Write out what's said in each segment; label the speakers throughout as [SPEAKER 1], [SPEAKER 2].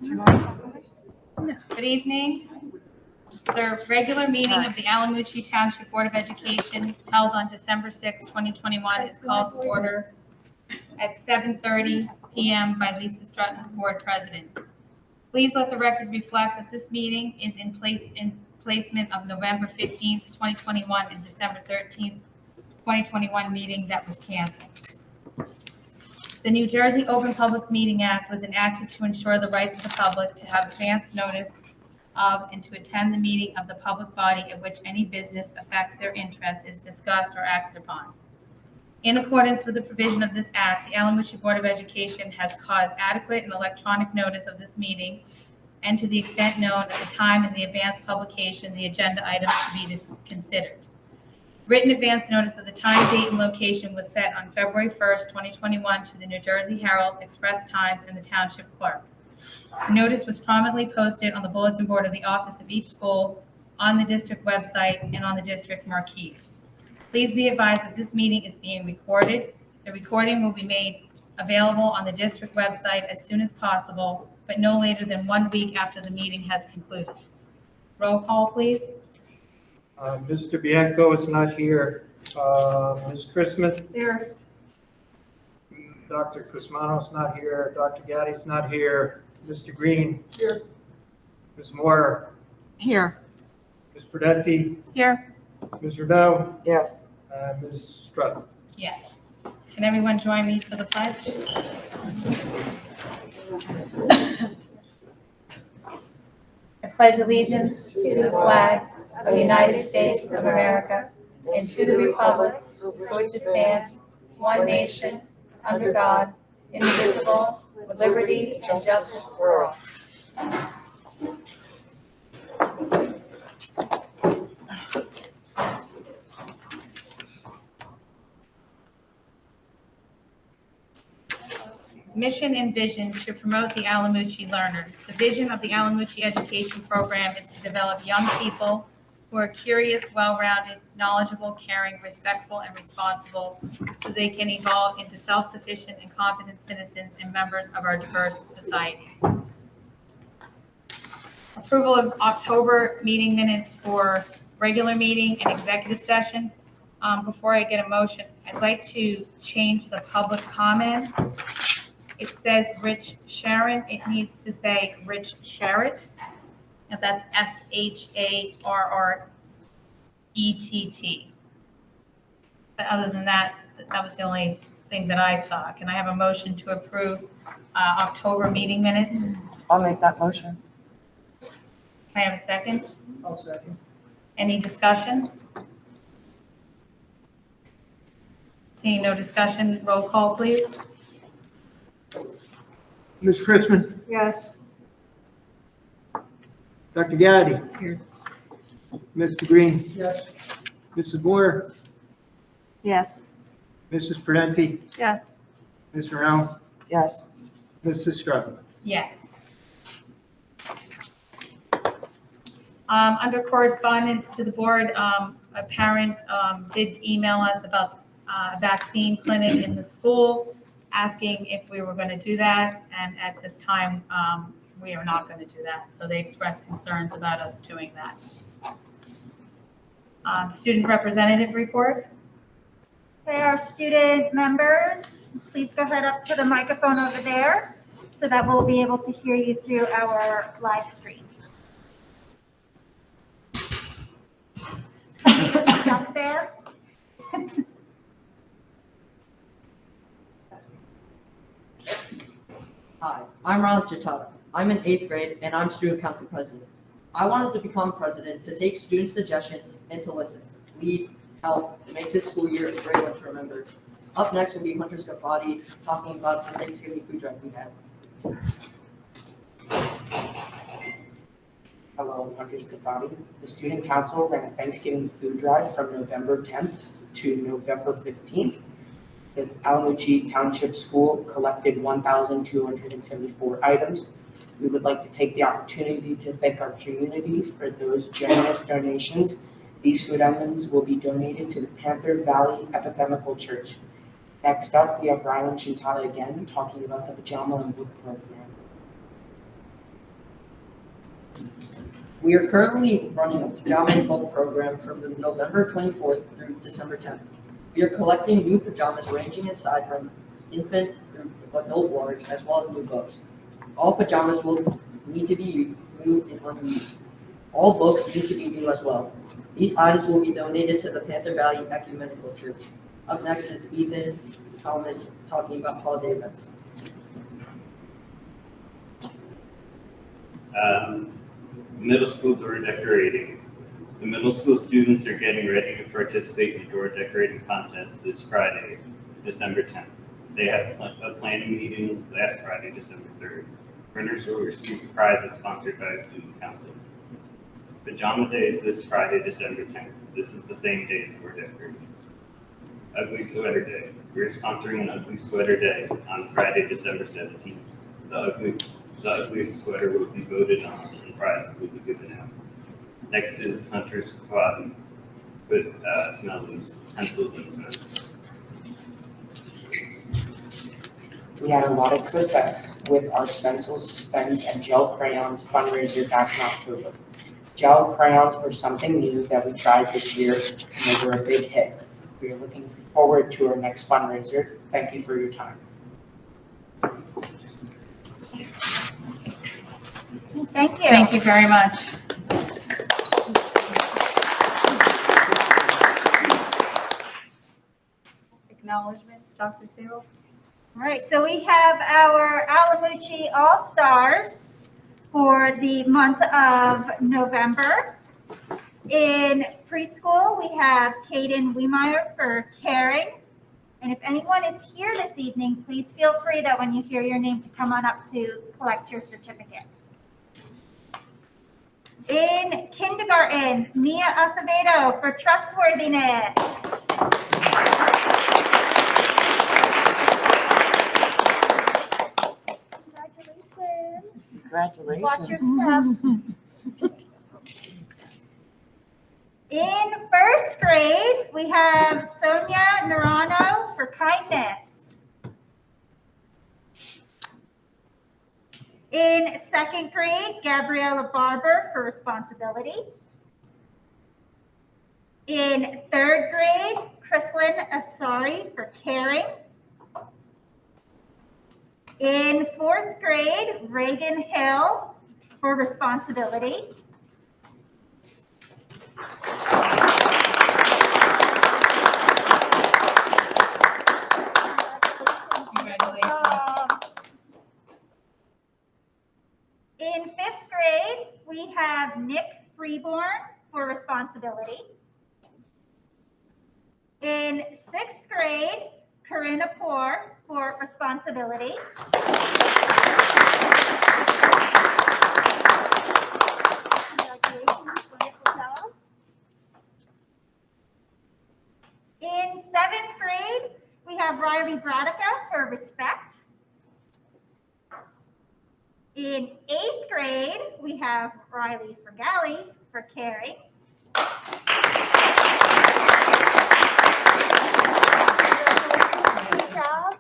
[SPEAKER 1] Good evening. The regular meeting of the Alamucci Township Board of Education held on December 6, 2021 is called to order at 7:30 p.m. by Lisa Strutton, Board President. Please let the record reflect that this meeting is in placement of November 15th, 2021 and December 13th, 2021 meeting that was canceled. The New Jersey Open Public Meeting Act was enacted to ensure the rights of the public to have advance notice of and to attend the meeting of the public body at which any business affects their interest is discussed or acted upon. In accordance with the provision of this act, the Alamucci Board of Education has caused adequate and electronic notice of this meeting, and to the extent known at the time in the advance publication, the agenda items to be considered. Written advance notice of the time, date, and location was set on February 1st, 2021 to the New Jersey Herald, Express Times, and the Township Clerk. The notice was prominently posted on the bulletin board of the office of each school, on the district website, and on the district marquees. Please be advised that this meeting is being recorded. The recording will be made available on the district website as soon as possible, but no later than 1 week after the meeting has concluded. Roll call, please.
[SPEAKER 2] Mr. Bianco is not here. Ms. Christmas?
[SPEAKER 1] Here.
[SPEAKER 2] Dr. Cusmano's not here. Dr. Gaddy's not here. Mr. Green? Here. Ms. Moore?
[SPEAKER 3] Here.
[SPEAKER 2] Ms. Prudenti?
[SPEAKER 1] Here.
[SPEAKER 2] Ms. Rideau?
[SPEAKER 3] Yes.
[SPEAKER 2] And Ms. Strutton?
[SPEAKER 1] Yes. Can everyone join me for the pledge? I pledge allegiance to the flag of the United States of America and to the republic for which it stands, one nation, under God, indivisible, with liberty and justice for all. Mission and vision to promote the Alamucci learner. The vision of the Alamucci education program is to develop young people who are curious, well-rounded, knowledgeable, caring, respectful, and responsible so they can evolve into self-sufficient and competent citizens and members of our diverse society. Approval of October meeting minutes for regular meeting and executive session. Before I get a motion, I'd like to change the public comment. It says Rich Sharon. It needs to say Rich Sharrett. And that's Sharrett. But other than that, that was the only thing that I saw. Can I have a motion to approve October meeting minutes?
[SPEAKER 3] I'll make that motion.
[SPEAKER 1] Can I have a second?
[SPEAKER 2] I'll second.
[SPEAKER 1] Any discussion? Seeing no discussion, roll call, please.
[SPEAKER 2] Ms. Christmas?
[SPEAKER 3] Yes.
[SPEAKER 2] Dr. Gaddy?
[SPEAKER 3] Here.
[SPEAKER 2] Mr. Green?
[SPEAKER 3] Yes.
[SPEAKER 2] Mrs. Moore?
[SPEAKER 3] Yes.
[SPEAKER 2] Mrs. Prudenti?
[SPEAKER 1] Yes.
[SPEAKER 2] Ms. Rideau?
[SPEAKER 3] Yes.
[SPEAKER 2] Mrs. Strutton?
[SPEAKER 1] Yes. Under correspondence to the board, a parent did email us about a vaccine clinic in the school, asking if we were going to do that, and at this time, we are not going to do that. So they expressed concerns about us doing that. Student representative report.
[SPEAKER 4] Okay, our student members, please go ahead up to the microphone over there so that we'll be able to hear you through our live stream. Just up there.
[SPEAKER 5] Hi, I'm Ronald Jatata. I'm in 8th grade and I'm student council president. I wanted to become president to take student suggestions and to listen, lead, help, and make this school year a great one to remember. Up next will be Hunter Scafati talking about the Thanksgiving food drive we had.
[SPEAKER 6] Hello, I'm Hunter Scafati. The Student Council ran a Thanksgiving food drive from November 10th to November 15th. The Alamucci Township School collected 1,274 items. We would like to take the opportunity to thank our community for those generous donations. These food items will be donated to the Panther Valley Epithemical Church. Next up, we have Rylan Chintata again talking about the Pajama and Book Program.
[SPEAKER 5] We are currently running a pajama and book program from the November 24th through December 10th. We are collecting new pajamas ranging in size from infant through adult large, as well as new books. All pajamas will need to be new and unused. All books need to be new as well. These items will be donated to the Panther Valley Ecumenical Church. Up next is Ethan Thomas talking about holiday events.
[SPEAKER 7] Middle school door decorating. The middle school students are getting ready to participate in the door decorating contest this Friday, December 10th. They had a planning meeting last Friday, December 3rd. Winners will receive prizes sponsored by the student council. Pajama Day is this Friday, December 10th. This is the same day as door decorating. Ugly Sweater Day. We're sponsoring an Ugly Sweater Day on Friday, December 17th. The ugly sweater will be voted on and prizes will be given out. Next is Hunter's Quad with smelling pencils and smokes.
[SPEAKER 6] We had a lot of success with our stencils, pens, and gel crayons fundraiser back in October. Gel crayons were something new that we tried this year, and they were a big hit. We are looking forward to our next fundraiser. Thank you for your time.
[SPEAKER 4] Thank you.
[SPEAKER 1] Thank you very much. Acknowledgements, Dr. Sable.
[SPEAKER 4] All right, so we have our Alamucci All-Stars for the month of November. In preschool, we have Kaden Wiemeyer for caring. And if anyone is here this evening, please feel free that when you hear your name to come on up to collect your certificate. In kindergarten, Mia Acevedo for trustworthiness.
[SPEAKER 3] Congratulations.
[SPEAKER 4] Watch your step. In first grade, we have Sonia Narano for kindness. In second grade, Gabriella Barber for responsibility. In third grade, Chrislyn Asari for caring. In fourth grade, Reagan Hill for responsibility.
[SPEAKER 1] Congratulations.
[SPEAKER 4] In fifth grade, we have Nick Freeborn for responsibility. In sixth grade, Corinna Poor for responsibility. Congratulations, wonderful job. In seventh grade, we have Riley Bradica for respect. In eighth grade, we have Riley Fergali for caring. Good job.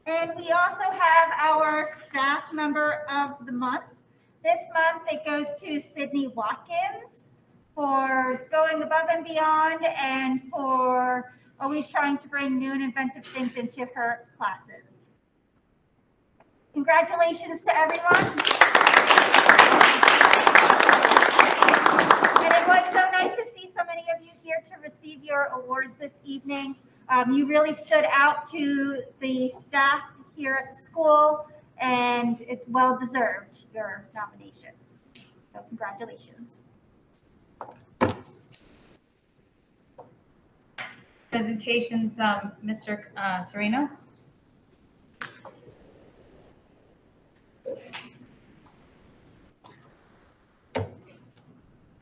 [SPEAKER 4] And we also have our staff member of the month. This month it goes to Sydney Watkins for going above and beyond and for always trying to bring new and inventive things into her classes. Congratulations to everyone. And it was so nice to see so many of you here to receive your awards this evening. You really stood out to the staff here at the school, and it's well deserved, your nominations. So congratulations.
[SPEAKER 1] Presentations, Mr. Sereno.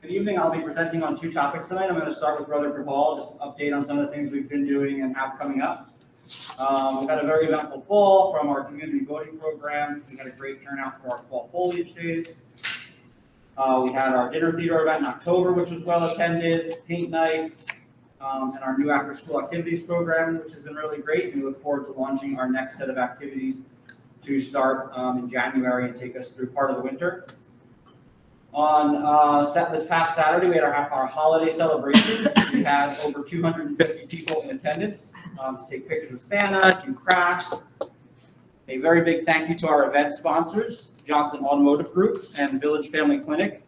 [SPEAKER 8] Good evening. I'll be presenting on two topics tonight. I'm going to start with Rutherford Hall, just an update on some of the things we've been doing and have coming up. We've had a very eventful fall from our community voting program. We had a great turnout for our fall foliage days. We had our dinner theater event in October, which was well attended, paint nights, and our new after school activities program, which has been really great. We look forward to launching our next set of activities to start in January and take us through part of the winter. On this past Saturday, we had our holiday celebration. We had over 250 people in attendance to take pictures with Santa, do crafts. A very big thank you to our event sponsors, Johnson Automotive Group and Village Family Clinic,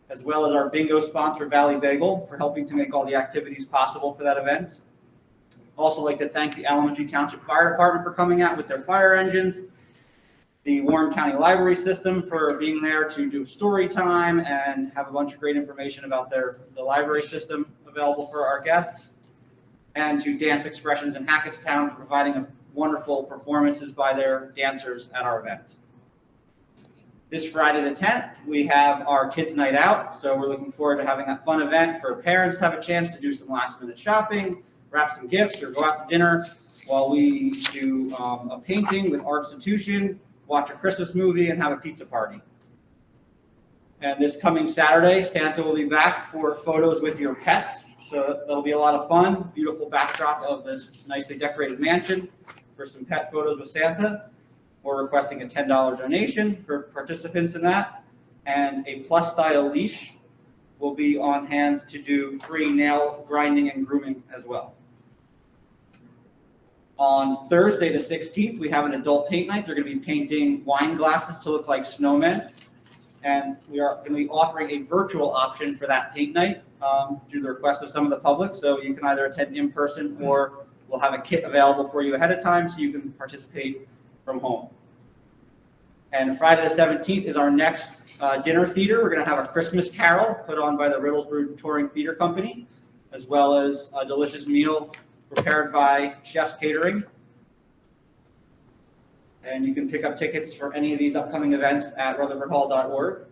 [SPEAKER 8] as well as our bingo sponsor, Valley Bagel, for helping to make all the activities possible for that event. Also like to thank the Alamogee Township Fire Department for coming out with their fire engines, the Warren County Library System for being there to do story time and have a bunch of great information about the library system available for our guests, and to Dance Expressions in Hackettstown for providing wonderful performances by their dancers at our event. This Friday the 10th, we have our Kids Night Out, so we're looking forward to having that fun event for parents to have a chance to do some last-minute shopping, wrap some gifts, or go out to dinner while we do a painting with Artstitution, watch a Christmas movie, and have a pizza party. And this coming Saturday, Santa will be back for photos with your pets. So that'll be a lot of fun. Beautiful backdrop of this nicely decorated mansion for some pet photos with Santa. We're requesting a $10 donation for participants in that. And a Plus Style leash will be on hand to do free nail grinding and grooming as well. On Thursday, the 16th, we have an adult paint night. They're going to be painting wine glasses to look like snowmen. And we are going to be offering a virtual option for that paint night due to the request of some of the public. So you can either attend in person, or we'll have a kit available for you ahead of time so you can participate from home. And Friday the 17th is our next dinner theater. We're going to have a Christmas Carol put on by the Riddlesbrough Touring Theater Company, as well as a delicious meal prepared by Chef's Catering. And you can pick up tickets for any of these upcoming events at rutherfordhall.org.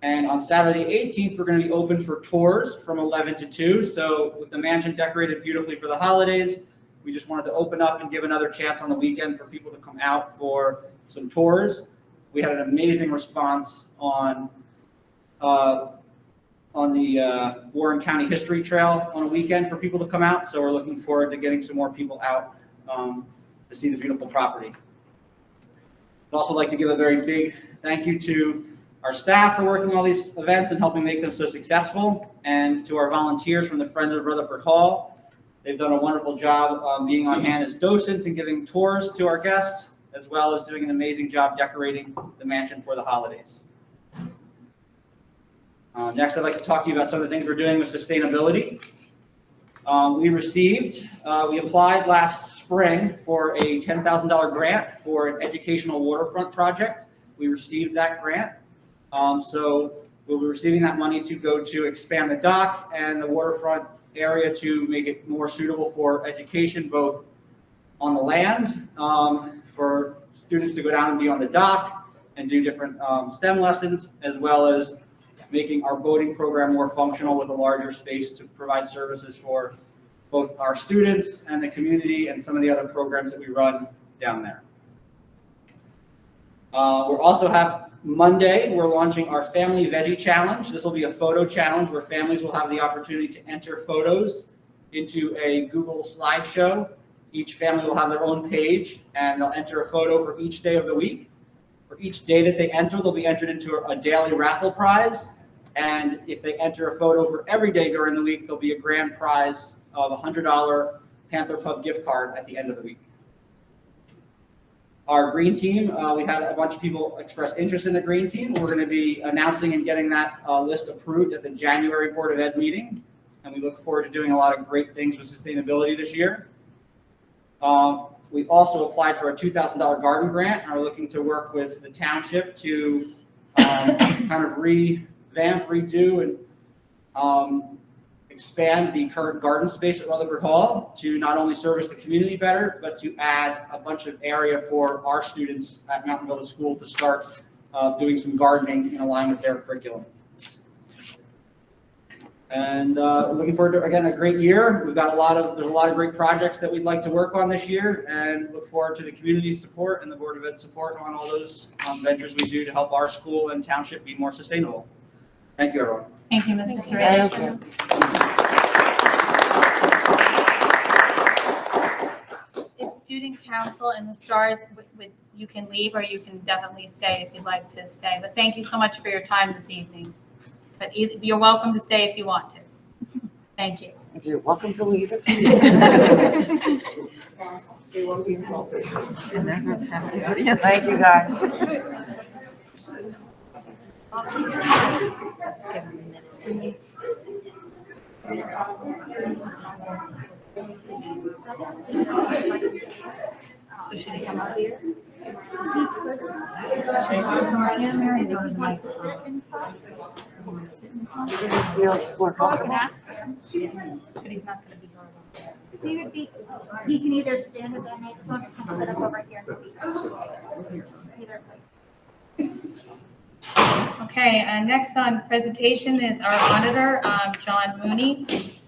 [SPEAKER 8] And on Saturday 18th, we're going to be open for tours from 11 to 2. So with the mansion decorated beautifully for the holidays, we just wanted to open up and give another chance on the weekend for people to come out for some tours. We had an amazing response on the Warren County History Trail on a weekend for people to come out. So we're looking forward to getting some more people out to see the beautiful property. I'd also like to give a very big thank you to our staff for working all these events and helping make them so successful, and to our volunteers from the Friends of Rutherford Hall. They've done a wonderful job being on hand as docents and giving tours to our guests, as well as doing an amazing job decorating the mansion for the holidays. Next, I'd like to talk to you about some of the things we're doing with sustainability. We applied last spring for a $10,000 grant for an educational waterfront project. We received that grant. So we'll be receiving that money to go to expand the dock and the waterfront area to make it more suitable for education, both on the land, for students to go down and be on the dock and do different STEM lessons, as well as making our boating program more functional with a larger space to provide services for both our students and the community and some of the other programs that we run down there. We'll also have Monday, we're launching our Family Veggie Challenge. This will be a photo challenge where families will have the opportunity to enter photos into a Google slideshow. Each family will have their own page, and they'll enter a photo for each day of the week. For each day that they enter, they'll be entered into a daily raffle prize. And if they enter a photo for every day during the week, there'll be a grand prize of a $100 Panther Pub gift card at the end of the week. Our green team, we had a bunch of people express interest in the green team. We're going to be announcing and getting that list approved at the January Board of Ed meeting. And we look forward to doing a lot of great things with sustainability this year. We also applied for a $2,000 garden grant, and are looking to work with the township to kind of revamp, redo, and expand the current garden space at Rutherford Hall to not only service the community better, but to add a bunch of area for our students at Mountain Village School to start doing some gardening in line with their curriculum. And looking forward to, again, a great year. We've got there's a lot of great projects that we'd like to work on this year, and look forward to the community support and the Board of Ed support on all those ventures we do to help our school and township be more sustainable. Thank you, everyone.
[SPEAKER 1] Thank you, Mr. Serrano.
[SPEAKER 3] Thank you.
[SPEAKER 1] If student council and the STARS, you can leave or you can definitely stay if you'd like to stay. But thank you so much for your time this evening. But you're welcome to stay if you want to. Thank you.
[SPEAKER 3] You're welcome to leave.
[SPEAKER 5] They won't be insulted.
[SPEAKER 3] Thank you, guys.
[SPEAKER 1] So should he come up here?
[SPEAKER 3] We're comfortable.
[SPEAKER 1] But he's not gonna be here.
[SPEAKER 4] He would be, he can either stand at that microphone or come sit up over here. Either place.
[SPEAKER 1] Okay, next on presentation is our auditor, John Mooney.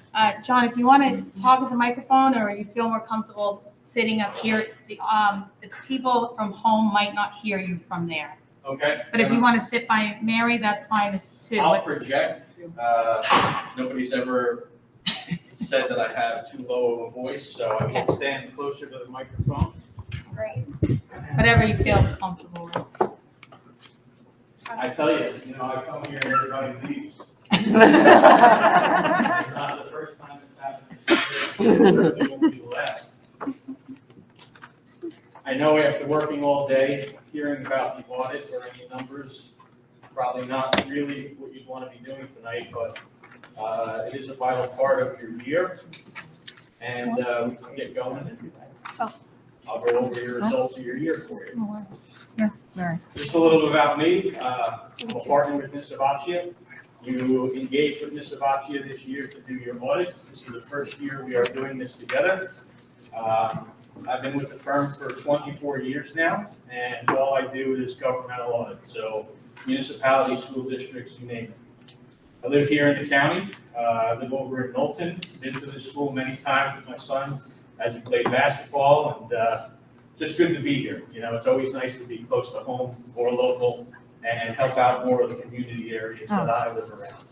[SPEAKER 1] John, if you want to talk with the microphone or you feel more comfortable sitting up here, the people from home might not hear you from there.
[SPEAKER 9] Okay.
[SPEAKER 1] But if you want to sit by Mary, that's fine too.
[SPEAKER 9] I'll project. Nobody's ever said that I have too low of a voice, so I will stand closer to the microphone.
[SPEAKER 4] Great.
[SPEAKER 1] Whatever you feel comfortable with.
[SPEAKER 9] I tell you, I come here and everybody leaves. It's not the first time it's happened. It won't be the last. I know after working all day, hearing about the audit or any numbers, probably not really what you'd want to be doing tonight, but it is a vital part of your year. And we can get going. And I'll go over your results of your year for you. Just a little bit about me. I'm a partner with Ms. Savaccia. You engaged with Ms. Savaccia this year to do your audit. This is the first year we are doing this together. I've been with the firm for 24 years now, and all I do is governmental audit. So municipalities, school districts, you name it. I live here in the county. I live over in Knowlton. Been to this school many times with my son as he played basketball, and just good to be here. It's always nice to be close to home or local and help out more of the community areas that I live around.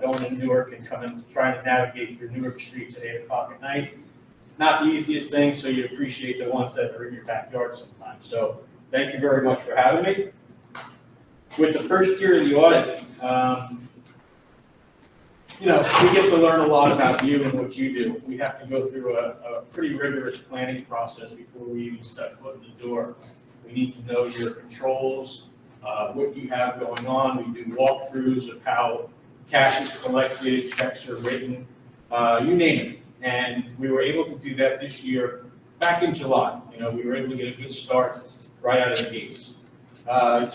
[SPEAKER 9] Going to Newark and trying to navigate through Newark streets at 8 o'clock at night, not the easiest thing, so you appreciate the ones that are in your backyard sometimes. So thank you very much for having me. With the first year of the audit, we get to learn a lot about you and what you do. We have to go through a pretty rigorous planning process before we even step foot in the door. We need to know your controls, what you have going on. We do walkthroughs of how cash is collected, checks are written, you name it. And we were able to do that this year back in July. We were able to get a good start right out of the gates.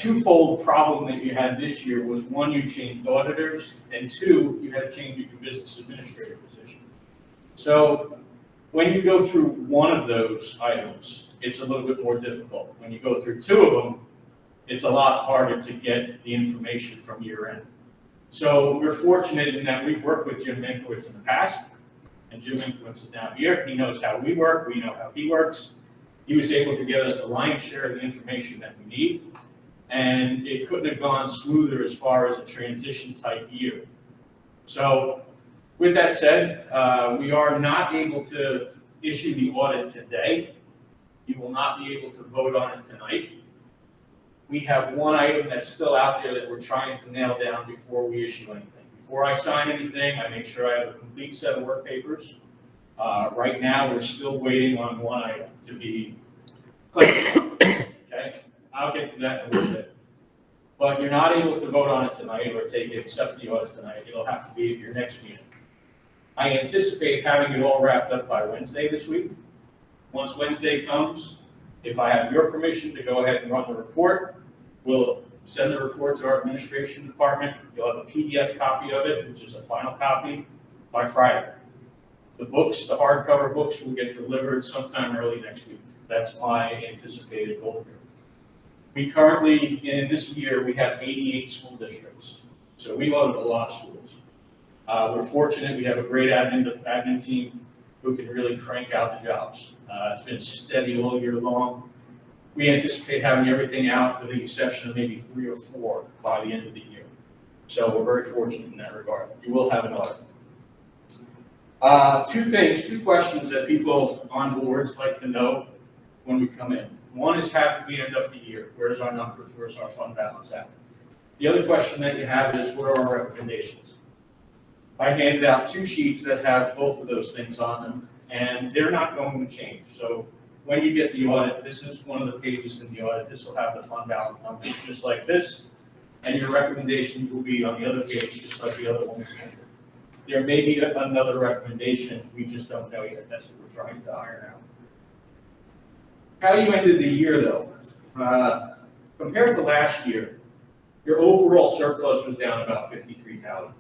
[SPEAKER 9] Twofold problem that you had this year was, one, you changed auditors, and two, you had to change your business administrator position. So when you go through one of those items, it's a little bit more difficult. When you go through two of them, it's a lot harder to get the information from your end. So we're fortunate in that we've worked with Jim Minkowitz in the past, and Jim Minkowitz is now here. He knows how we work, we know how he works. He was able to get us the lion's share of the information that we need, and it couldn't have gone smoother as far as a transition type year. So with that said, we are not able to issue the audit today. You will not be able to vote on it tonight. We have one item that's still out there that we're trying to nail down before we issue anything. Before I sign anything, I make sure I have a complete set of work papers. Right now, we're still waiting on one item to be clicked on. Okay, I'll get to that in a little bit. But you're not able to vote on it tonight or accept the audit tonight. It'll have to be at your next meeting. I anticipate having it all wrapped up by Wednesday this week. Once Wednesday comes, if I have your permission to go ahead and run the report, we'll send the report to our administration department. You'll have a PDF copy of it, which is a final copy, by Friday. The books, the hardcover books, will get delivered sometime early next week. That's my anticipated goal here. We currently, in this year, we have 88 school districts. So we load a lot of schools. We're fortunate we have a great admin team who can really crank out the jobs. It's been steady all year long. We anticipate having everything out with the exception of maybe 3 or 4 by the end of the year. So we're very fortunate in that regard. You will have an audit. Two questions that people on boards like to know when we come in. One is how did we end up the year? Where's our numbers? Where's our fund balance at? The other question that you have is what are our recommendations? I handed out 2 sheets that have both of those things on them, and they're not going to change. So when you get the audit, this is one of the pages in the audit. This will have the fund balance numbers just like this, and your recommendations will be on the other page, just like the other one. There may be another recommendation, we just don't know yet. That's what we're trying to iron out. How you ended the year, though, compared to last year, your overall surplus was down about $53,000.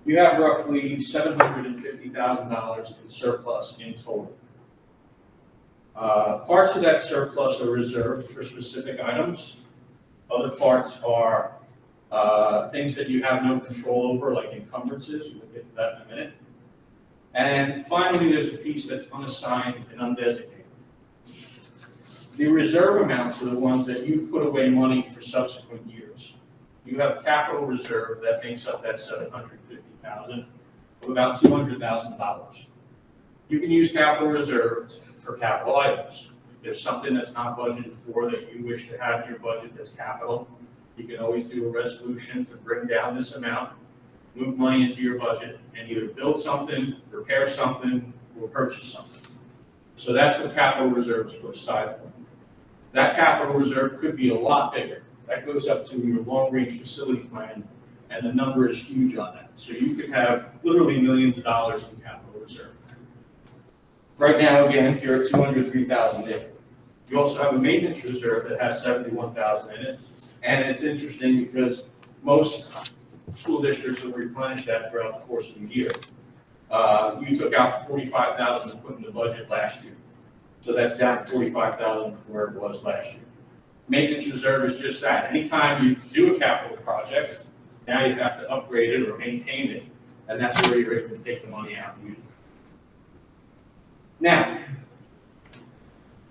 [SPEAKER 9] You have roughly $750,000 in surplus in total. Parts of that surplus are reserved for specific items. Other parts are things that you have no control over, like encumbrances. We'll get to that in a minute. And finally, there's a piece that's unassigned and undesignated. The reserve amounts are the ones that you put away money for subsequent years. You have capital reserve that makes up that $750,000 of about $200,000. You can use capital reserves for capital items. If there's something that's not budgeted for that you wish to have in your budget that's capital, you can always do a resolution to bring down this amount, move money into your budget, and either build something, repair something, or purchase something. So that's what capital reserves put aside for. That capital reserve could be a lot bigger. That goes up to your long-range facility plan, and the number is huge on that. So you could have literally millions of dollars in capital reserve. Right now, again, you're at $203,000 there. You also have a maintenance reserve that has $71,000 in it. And it's interesting because most school districts will replenish that throughout the course of the year. You took out $45,000 and put in the budget last year. So that's down $45,000 from where it was last year. Maintenance reserve is just that. Anytime you do a capital project, now you have to upgrade it or maintain it. And that's where you're able to take the money out and use it. Now,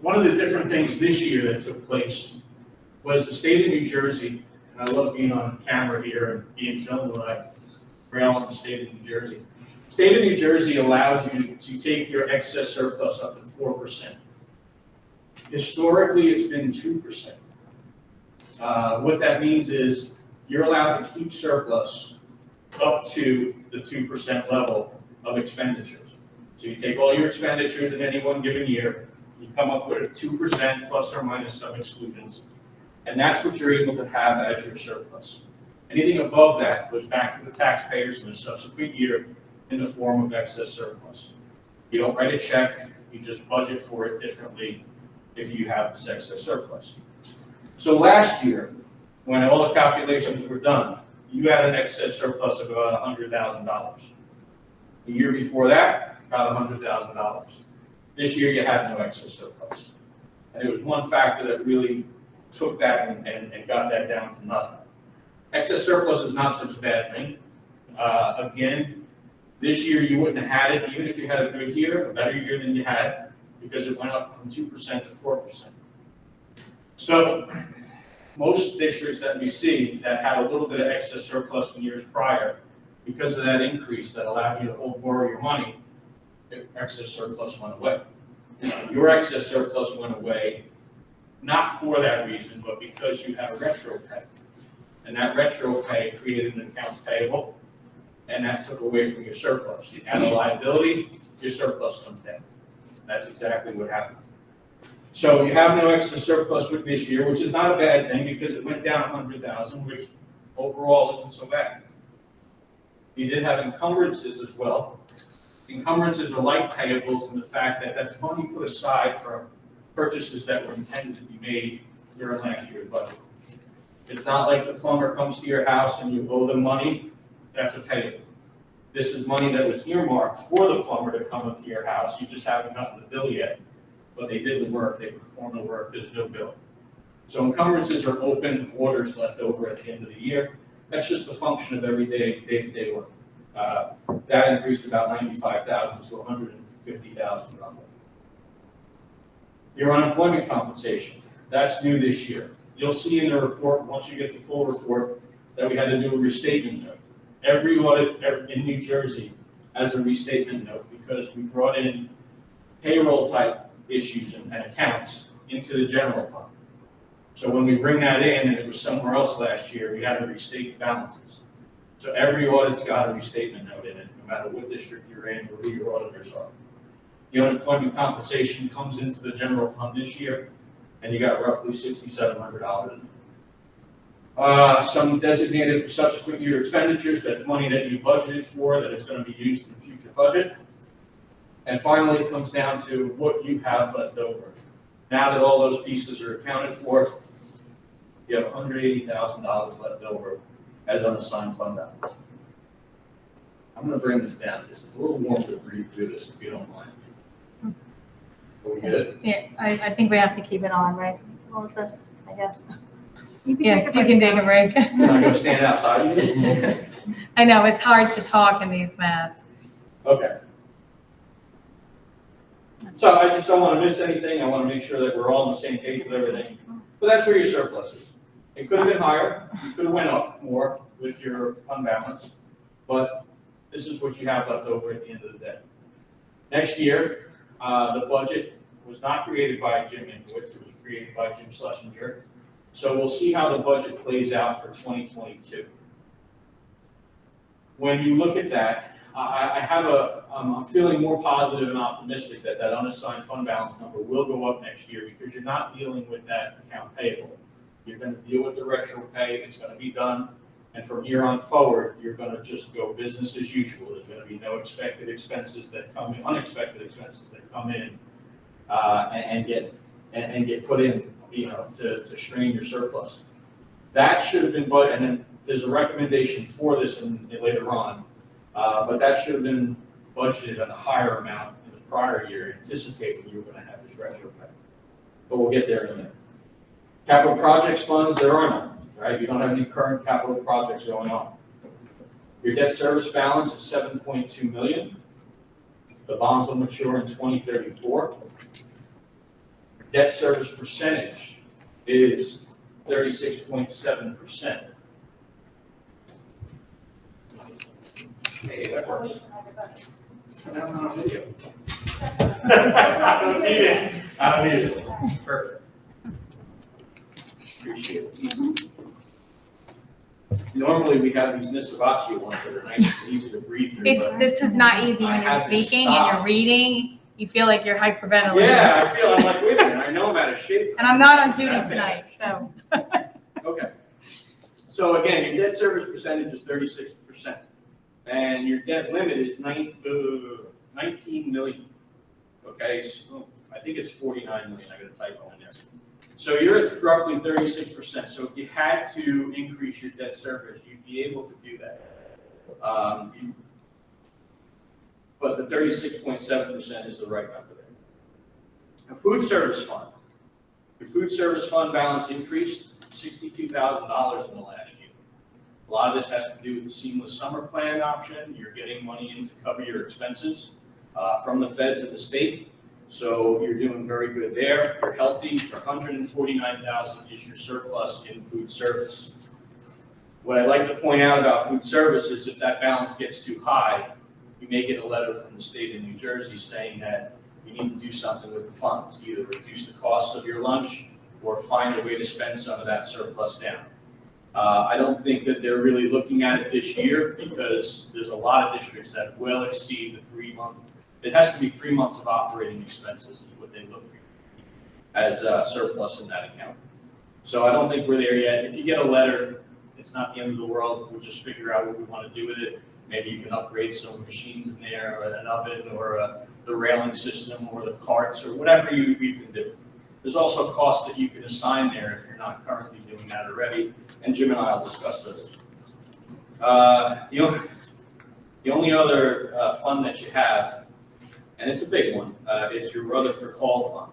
[SPEAKER 9] one of the different things this year that took place was the state of New Jersey, and I love being on camera here and being filmed when I rail on the state of New Jersey. The state of New Jersey allows you to take your excess surplus up to 4%. Historically, it's been 2%. What that means is you're allowed to keep surplus up to the 2% level of expenditures. So you take all your expenditures in any one given year, you come up with a 2% plus or minus some exclusions, and that's what you're able to have as your surplus. Anything above that goes back to the taxpayers in the subsequent year in the form of excess surplus. You don't write a check, you just budget for it differently if you have this excess surplus. So last year, when all the calculations were done, you had an excess surplus of about $100,000. The year before that, about $100,000. This year, you had no excess surplus. And it was one factor that really took that and got that down to nothing. Excess surplus is not such a bad thing. Again, this year you wouldn't have had it, even if you had a good year, a better year than you had, because it went up from 2% to 4%. So most districts that we see that had a little bit of excess surplus in years prior, because of that increase that allowed you to borrow your money, excess surplus went away. Your excess surplus went away not for that reason, but because you have a retro pay. And that retro pay created an accounts payable, and that took away from your surplus. You had a liability, your surplus comes down. That's exactly what happened. So you have no excess surplus with this year, which is not a bad thing because it went down 100,000, which overall isn't so bad. You did have encumbrances as well. Encumbrances are like payables in the fact that that's money put aside for purchases that were intended to be made during last year's budget. It's not like the plumber comes to your house and you owe them money, that's a payable. This is money that was earmarked for the plumber to come up to your house, you just haven't gotten the bill yet, but they did the work, they performed the work, there's no bill. So encumbrances are open orders left over at the end of the year. That's just a function of everyday, day-to-day work. That increased about 95,000 to 150,000 roughly. Your unemployment compensation, that's new this year. You'll see in the report, once you get the full report, that we had to do a restatement note. Every audit in New Jersey has a restatement note because we brought in payroll type issues and accounts into the general fund. So when we bring that in, and it was somewhere else last year, we had to restate balances. So every audit's got a restatement note in it, no matter what district you're in or who your auditors are. The unemployment compensation comes into the general fund this year, and you got roughly $6,700 in it. Some designated for subsequent year expenditures, that's money that you budgeted for that is going to be used in the future budget. And finally, it comes down to what you have left over. Now that all those pieces are accounted for, you have $180,000 left over as unassigned fund balance. I'm going to bring this down. It's a little warm to breathe through this, if you don't mind. Are we good?
[SPEAKER 1] Yeah, I think we have to keep it on, right, Melissa? I guess.
[SPEAKER 4] You can
[SPEAKER 1] Yeah,
[SPEAKER 4] take a
[SPEAKER 1] you
[SPEAKER 4] break
[SPEAKER 1] can take
[SPEAKER 4] now.
[SPEAKER 1] a break.
[SPEAKER 9] Can I go stand outside?
[SPEAKER 1] I know, it's hard to talk in these masks.
[SPEAKER 9] Okay. So I just don't want to miss anything. I want to make sure that we're all on the same page with everything. But that's where your surplus is. It could have been higher. You could have went up more with your fund balance. But this is what you have left over at the end of the day. Next year, the budget was not created by Jim Inkowitz. It was created by Jim Schlesinger. So we'll see how the budget plays out for 2022. When you look at that, I'm feeling more positive and optimistic that that unassigned fund balance number will go up next year because you're not dealing with that account payable. You're going to deal with the retro pay. It's going to be done. And from here on forward, you're going to just go business as usual. There's going to be no expected expenses that come in, unexpected expenses that come in and get put in, to strain your surplus. That should have been, and then there's a recommendation for this later on, but that should have been budgeted at a higher amount in the prior year, anticipating you were going to have this retro pay. But we'll get there in a minute. Capital projects funds, there are none, right? You don't have any current capital projects going on. Your debt service balance is $7.2 million. The bonds will mature in 2034. Debt service percentage is 36.7%. Hey, that works. I don't need it. I don't need it. Perfect. Appreciate it. Normally, we have these Nisavachi ones that are nice and easy to breathe through. but
[SPEAKER 1] This is not easy
[SPEAKER 9] I
[SPEAKER 1] when you're
[SPEAKER 9] had to
[SPEAKER 1] speaking and
[SPEAKER 9] stop.
[SPEAKER 1] you're reading. You feel like you're hyperventilating.
[SPEAKER 9] Yeah, I'm like, wait a minute, I know I'm out of shape.
[SPEAKER 1] And I'm not on duty tonight, so.
[SPEAKER 9] Okay. So again, your debt service percentage is 36%. And your debt limit is 19 million. Okay, so I think it's 49 million, I got a typo in there. So you're at roughly 36%. So if you had to increase your debt service, you'd be able to do that. But the 36.7% is the right number there. A food service fund. Your food service fund balance increased $62,000 in the last year. A lot of this has to do with the seamless summer plan option. You're getting money in to cover your expenses from the feds and the state. So you're doing very good there. You're healthy. $149,000 is your surplus in food service. What I'd like to point out about food service is if that balance gets too high, you may get a letter from the state of New Jersey saying that you need to do something with the funds, either reduce the cost of your lunch or find a way to spend some of that surplus down. I don't think that they're really looking at it this year because there's a lot of districts that will exceed the 3 months. It has to be 3 months of operating expenses is what they look for as surplus in that account. So I don't think we're there yet. If you get a letter, it's not the end of the world. We'll just figure out what we want to do with it. Maybe you can upgrade some machines in there, or an oven, or the railing system, or the carts, or whatever you can do. There's also costs that you can assign there if you're not currently doing that already, and Jim and I will discuss those. The only other fund that you have, and it's a big one, is your Rutherford Hall Fund.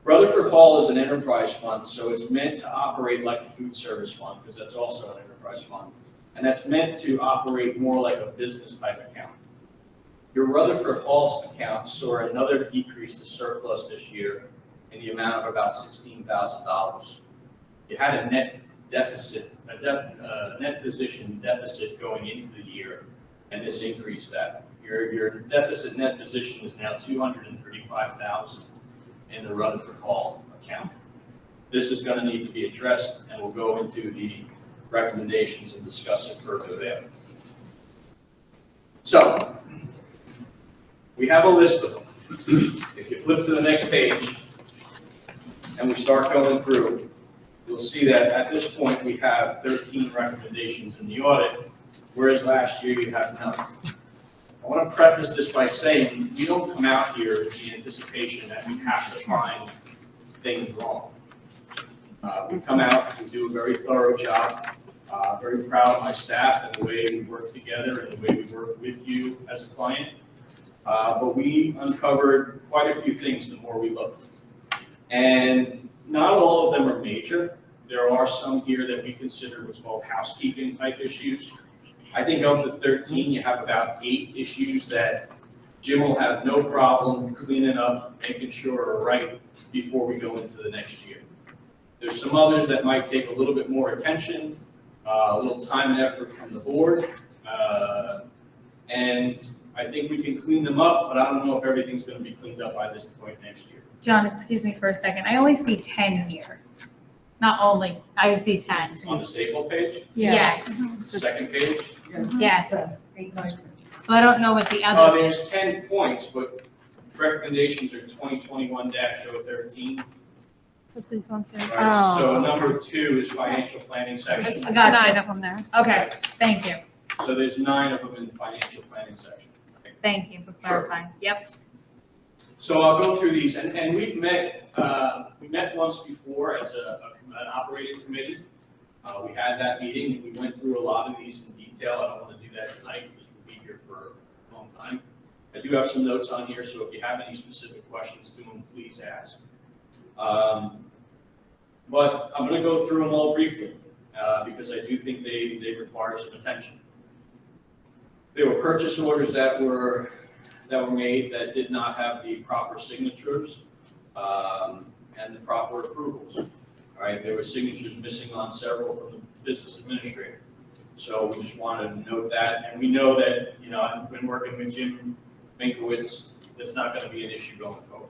[SPEAKER 9] Rutherford Hall is an enterprise fund, so it's meant to operate like a food service fund, because that's also an enterprise fund. And that's meant to operate more like a business type account. Your Rutherford Hall account saw another decrease to surplus this year in the amount of about $16,000. You had a net deficit, net position deficit going into the year, and this increased that. Your deficit net position is now 235,000 in the Rutherford Hall account. This is going to need to be addressed, and we'll go into the recommendations and discuss it further there. So, we have a list of them. If you flip to the next page, and we start going through, you'll see that at this point, we have 13 recommendations in the audit, whereas last year you have none. I want to preface this by saying we don't come out here in the anticipation that we have to find things wrong. We come out, we do a very thorough job, very proud of my staff and the way we work together and the way we work with you as a client. But we uncovered quite a few things the more we looked. And not all of them are major. There are some here that we consider what's called housekeeping type issues. I think of the 13, you have about 8 issues that Jim will have no problem cleaning up, making sure are right before we go into the next year. There's some others that might take a little bit more attention, a little time and effort from the board. And I think we can clean them up, but I don't know if everything's going to be cleaned up by this point next year.
[SPEAKER 1] John, excuse me for a second. I only see 10 here. Not only, I see 10.
[SPEAKER 9] On the staple page,
[SPEAKER 1] Yes,
[SPEAKER 9] second page,
[SPEAKER 1] yes. So I don't know what the other,
[SPEAKER 9] there's 10 points, but recommendations are 2021-013.
[SPEAKER 1] what's these ones here?
[SPEAKER 9] Right, so number 2 is financial planning section.
[SPEAKER 1] I got 9 of them there. Okay, thank you.
[SPEAKER 9] So there's 9 of them in the financial planning section.
[SPEAKER 1] Thank you for clarifying. Yep.
[SPEAKER 9] So I'll go through these, and we've met, we met once before as an operating committee. We had that meeting, we went through a lot of these in detail. I don't want to do that tonight, because we'll be here for a long time. I do have some notes on here, so if you have any specific questions to them, please ask. But I'm going to go through them all briefly, because I do think they require some attention. There were purchase orders that were made that did not have the proper signatures and the proper approvals. All right, there were signatures missing on several from the business administrator. So we just wanted to note that, and we know that, you know, I've been working with Jim Minkowitz, that's not going to be an issue going forward.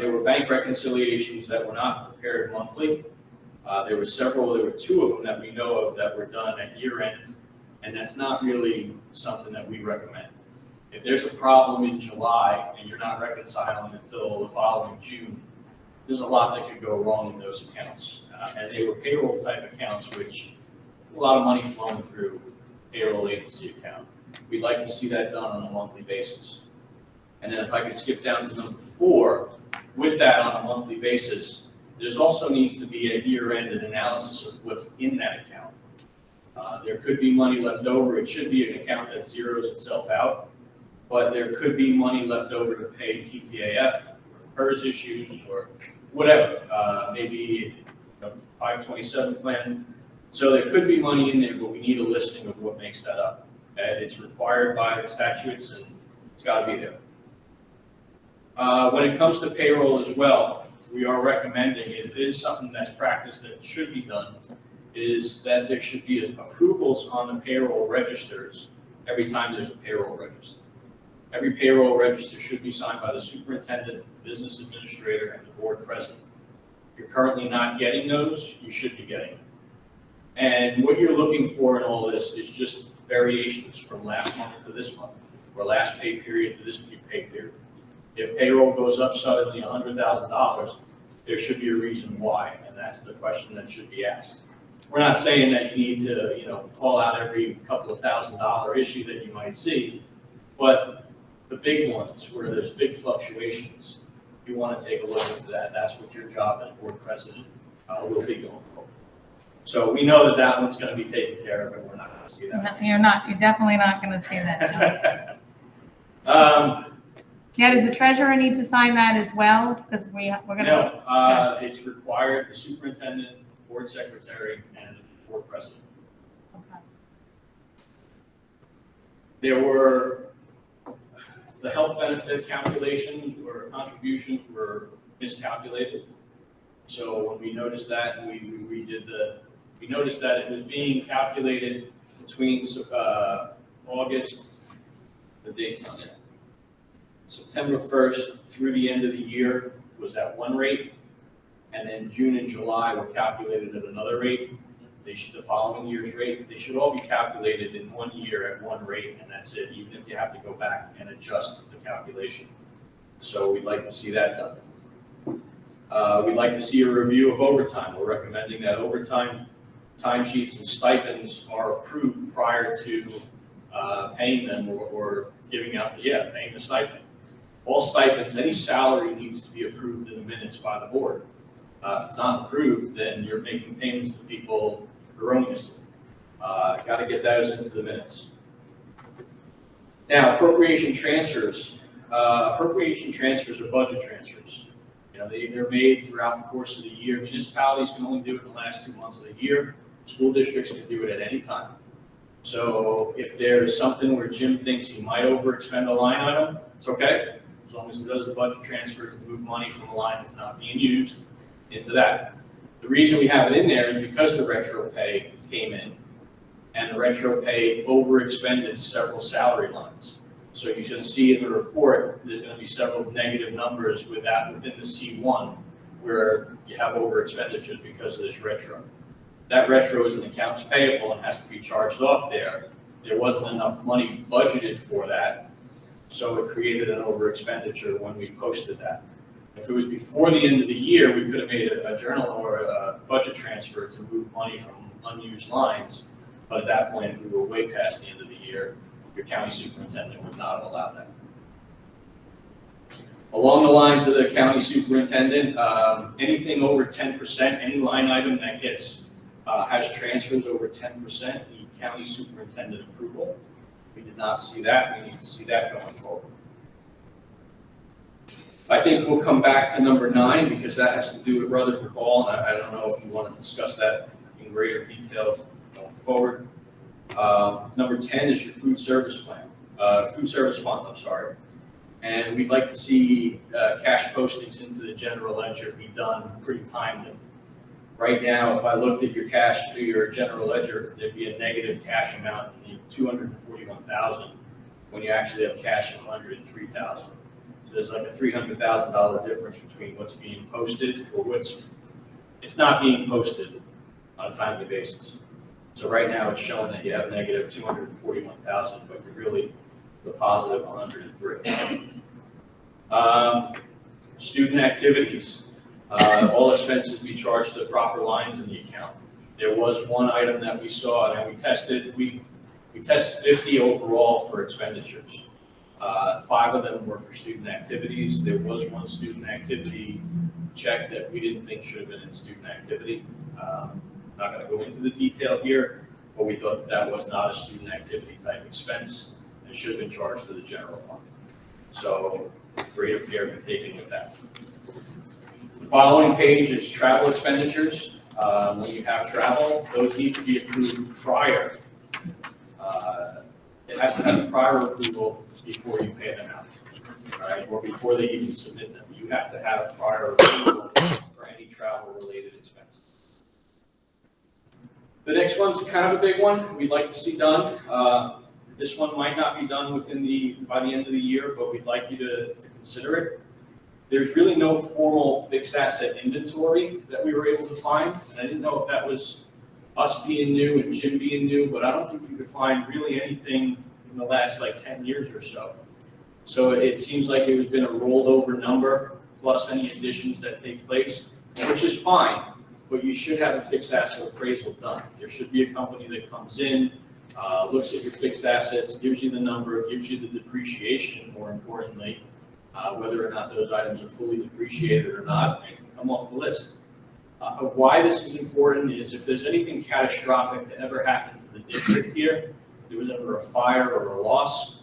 [SPEAKER 9] There were bank reconciliations that were not prepared monthly. There were 2 of them that we know of that were done at year end, and that's not really something that we recommend. If there's a problem in July and you're not reconciling until the following June, there's a lot that could go wrong in those accounts. And they were payroll type accounts, which a lot of money flowing through payroll agency account. We'd like to see that done on a monthly basis. And then if I could skip down to number 4, with that on a monthly basis, there's also needs to be a year-end analysis of what's in that account. There could be money left over. It should be an account that zeroes itself out, but there could be money left over to pay TPAF, or PERS issues, or whatever, maybe a 527 plan. So there could be money in there, but we need a listing of what makes that up. And it's required by the statutes, and it's got to be there. When it comes to payroll as well, we are recommending, it is something that's practiced that should be done, is that there should be approvals on the payroll registers every time there's a payroll register. Every payroll register should be signed by the superintendent, business administrator, and the board president. If you're currently not getting those, you should be getting them. And what you're looking for in all this is just variations from last month to this month, or last pay period to this pay period. If payroll goes up suddenly $100,000, there should be a reason why, and that's the question that should be asked. We're not saying that you need to, you know, call out every couple of $1,000 issue that you might see, but the big ones where there's big fluctuations, you want to take a look into that. That's what your job as board president will be going forward. So we know that that one's going to be taken care of, and we're not going to see that.
[SPEAKER 1] No, you're definitely not going to see that, John. Yeah, does the treasurer need to sign that as well? Because we're going to.
[SPEAKER 9] No, it's required, the superintendent, board secretary, and board president.
[SPEAKER 1] Okay.
[SPEAKER 9] There were, the health benefit calculations or contributions were miscalculated. So when we noticed that, we noticed that it was being calculated between August the dates on it. September 1st through the end of the year was at one rate, and then June and July were calculated at another rate. The following year's rate, they should all be calculated in 1 year at one rate, and that's it, even if you have to go back and adjust the calculation. So we'd like to see that done. We'd like to see a review of overtime. We're recommending that overtime timesheets and stipends are approved prior to paying them or giving out, paying the stipend. All stipends, any salary needs to be approved in the minutes by the board. If it's not approved, then you're making payments to people erroneously. Got to get those into the minutes. Now, appropriation transfers. Appropriation transfers are budget transfers. You know, they're made throughout the course of the year. Municipalities can only do it in the last 2 months of the year. School districts can do it at any time. So if there's something where Jim thinks he might overexpend a line item, it's okay. As long as it does the budget transfer to move money from a line that's not being used into that. The reason we have it in there is because the retro pay came in, and the retro pay overexpended several salary lines. So you can see in the report, there's going to be several negative numbers with that within the C1, where you have over expenditures because of this retro. That retro is an accounts payable and has to be charged off there. There wasn't enough money budgeted for that, so it created an over expenditure when we posted that. If it was before the end of the year, we could have made a journal or a budget transfer to move money from unused lines, but at that point, we were way past the end of the year. Your county superintendent would not have allowed that. Along the lines of the county superintendent, anything over 10%, any line item that gets has transfers over 10%, the county superintendent approval. We did not see that. We need to see that going forward. I think we'll come back to number 9 because that has to do with Rutherford Hall, and I don't know if you want to discuss that in greater detail going forward. Number 10 is your food service plan, food service fund, I'm sorry. And we'd like to see cash postings into the general ledger be done pretty timely. Right now, if I looked at your cash to your general ledger, there'd be a negative cash amount in the $241,000 when you actually have cash of $103,000. So there's like a $300,000 difference between what's being posted or it's not being posted on a timely basis. So right now it's showing that you have negative $241,000, but you're really the positive $103,000. Student activities. All expenses be charged to the proper lines in the account. There was one item that we saw, and we tested 50 overall for expenditures. 5 of them were for student activities. There was one student activity check that we didn't think should have been in student activity. Not going to go into the detail here, but we thought that was not a student activity type expense and should have been charged to the general fund. So greater care be taken with that. The following page is travel expenditures. When you have travel, those need to be approved prior. It has to have a prior approval before you pay them out, all right, or before they even submit them. You have to have prior approval for any travel-related expense. The next one's kind of a big one. We'd like to see done. This one might not be done by the end of the year, but we'd like you to consider it. There's really no formal fixed asset inventory that we were able to find, and I didn't know if that was us being new and Jim being new, but I don't think you could find really anything in the last like 10 years or so. So it seems like it has been a rolled over number plus any additions that take place, which is fine, but you should have a fixed asset appraisal done. There should be a company that comes in, looks at your fixed assets, gives you the number, gives you the depreciation, more importantly, whether or not those items are fully depreciated or not, and can come off the list. Why this is important is if there's anything catastrophic to ever happen to the district here, there was ever a fire or a loss,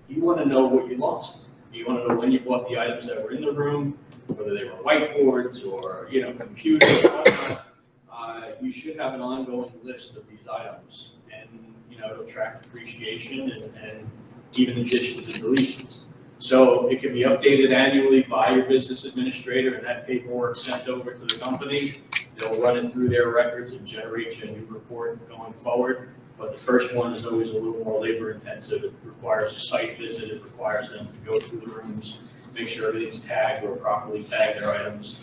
[SPEAKER 9] you want to know what you lost. You want to know when you bought the items that were in the room, whether they were whiteboards or computers or whatnot. You should have an ongoing list of these items, and it'll track depreciation and even additions and deletions. So it can be updated annually by your business administrator, and that paperwork sent over to the company. They'll run it through their records and generate you a new report going forward. But the first one is always a little more labor intensive. It requires a site visit. It requires them to go through the rooms, make sure everything's tagged or properly tag their items,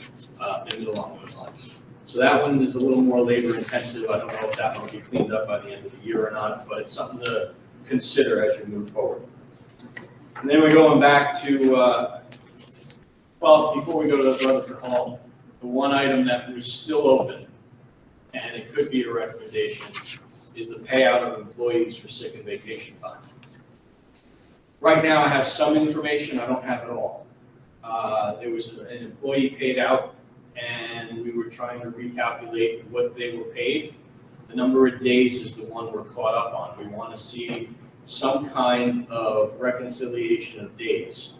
[SPEAKER 9] things along those lines. So that one is a little more labor intensive. I don't know if that one will be cleaned up by the end of the year or not, but it's something to consider as you move forward. And then we're going back to, well, before we go to the Rutherford Hall, the one item that was still open, and it could be a recommendation, is the payout of employees for sick and vacation time. Right now, I have some information, I don't have it all. There was an employee paid out, and we were trying to recalculate what they were paid. The number of days is the one we're caught up on. We want to see some kind of reconciliation of days.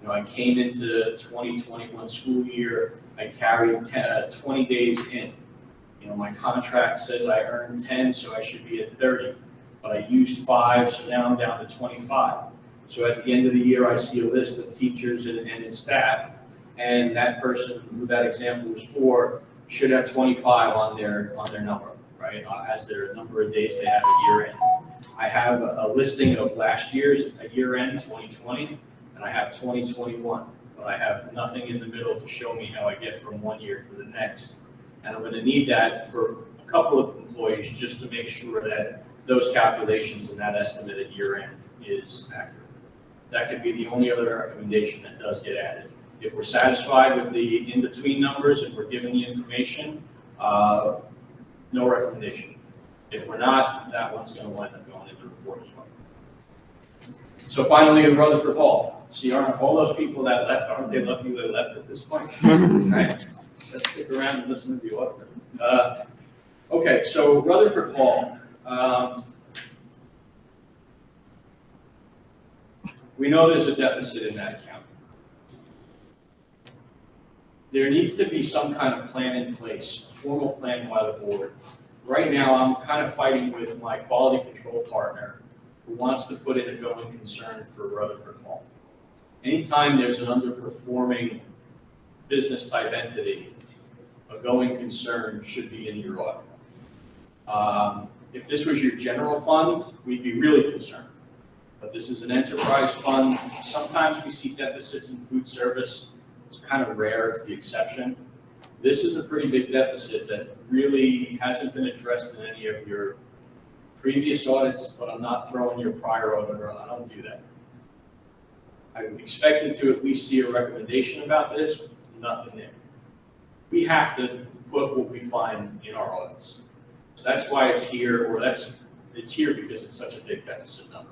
[SPEAKER 9] You know, I came into 2021 school year, I carried 20 days in. You know, my contract says I earned 10, so I should be at 30, but I used 5, so now I'm down to 25. So at the end of the year, I see a list of teachers and staff, and that person who that example was for should have 25 on their number, right? As their number of days they have at year end. I have a listing of last year's at year end 2020, and I have 2021, but I have nothing in the middle to show me how I get from one year to the next. And I'm going to need that for a couple of employees just to make sure that those calculations and that estimate at year end is accurate. That could be the only other recommendation that does get added. If we're satisfied with the in-between numbers and we're given the information, no recommendation. If we're not, that one's going to wind up going into the report as well. So finally, in Rutherford Hall. See, aren't all those people that left, aren't they lucky they left at this point? Right? Let's stick around and listen to the auditor. Okay, so Rutherford Hall. We know there's a deficit in that account. There needs to be some kind of plan in place, a formal plan by the board. Right now, I'm kind of fighting with my quality control partner who wants to put in a going concern for Rutherford Hall. Anytime there's an underperforming business type entity, a going concern should be in your audit. If this was your general fund, we'd be really concerned. But this is an enterprise fund. Sometimes we see deficits in food service. It's kind of rare, it's the exception. This is a pretty big deficit that really hasn't been addressed in any of your previous audits, but I'm not throwing your prior auditor on. I don't do that. I expected to at least see a recommendation about this, nothing there. We have to put what we find in our audits. So that's why it's here, or it's here because it's such a big deficit number.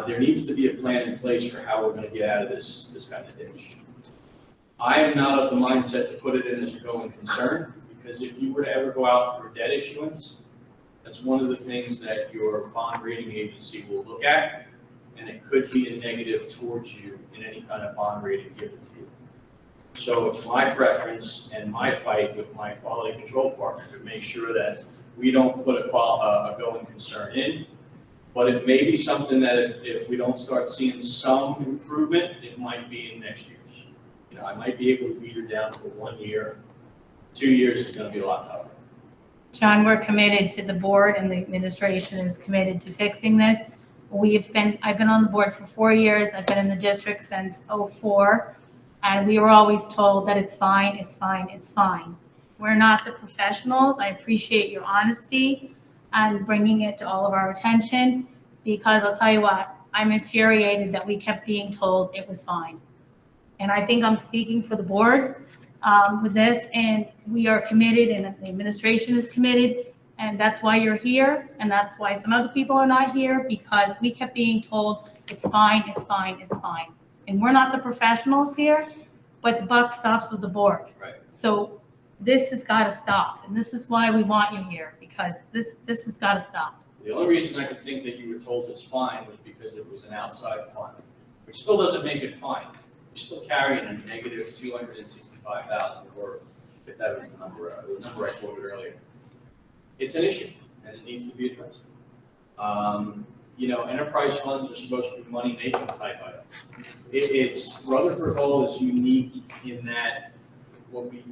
[SPEAKER 9] There needs to be a plan in place for how we're going to get out of this kind of ditch. I am not of the mindset to put it in as a going concern, because if you were to ever go out for a debt issuance, that's one of the things that your bond rating agency will look at, and it could be a negative towards you in any kind of bond rating given to you. So it's my preference and my fight with my quality control partner to make sure that we don't put a going concern in. But it may be something that if we don't start seeing some improvement, it might be in next year's. You know, I might be able to weeder down for 1 year. 2 years is going to be a lot tougher.
[SPEAKER 1] John, we're committed to the board, and the administration is committed to fixing this. I've been on the board for 4 years. I've been in the district since '04, and we were always told that it's fine, it's fine, it's fine. We're not the professionals. I appreciate your honesty and bringing it to all of our attention, because I'll tell you what, I'm infuriated that we kept being told it was fine. And I think I'm speaking for the board with this, and we are committed, and the administration is committed, and that's why you're here, and that's why some other people are not here, because we kept being told it's fine, it's fine, it's fine. And we're not the professionals here, but the buck stops with the board.
[SPEAKER 9] Right.
[SPEAKER 1] So this has got to stop, and this is why we want you here, because this has got to stop.
[SPEAKER 9] The only reason I could think that you were told it's fine was because it was an outside fund, which still doesn't make it fine. You're still carrying a negative 265,000, or if that was the number I quoted earlier. It's an issue, and it needs to be addressed. You know, enterprise funds are supposed to be money-making type items. Rutherford Hall is unique in that what we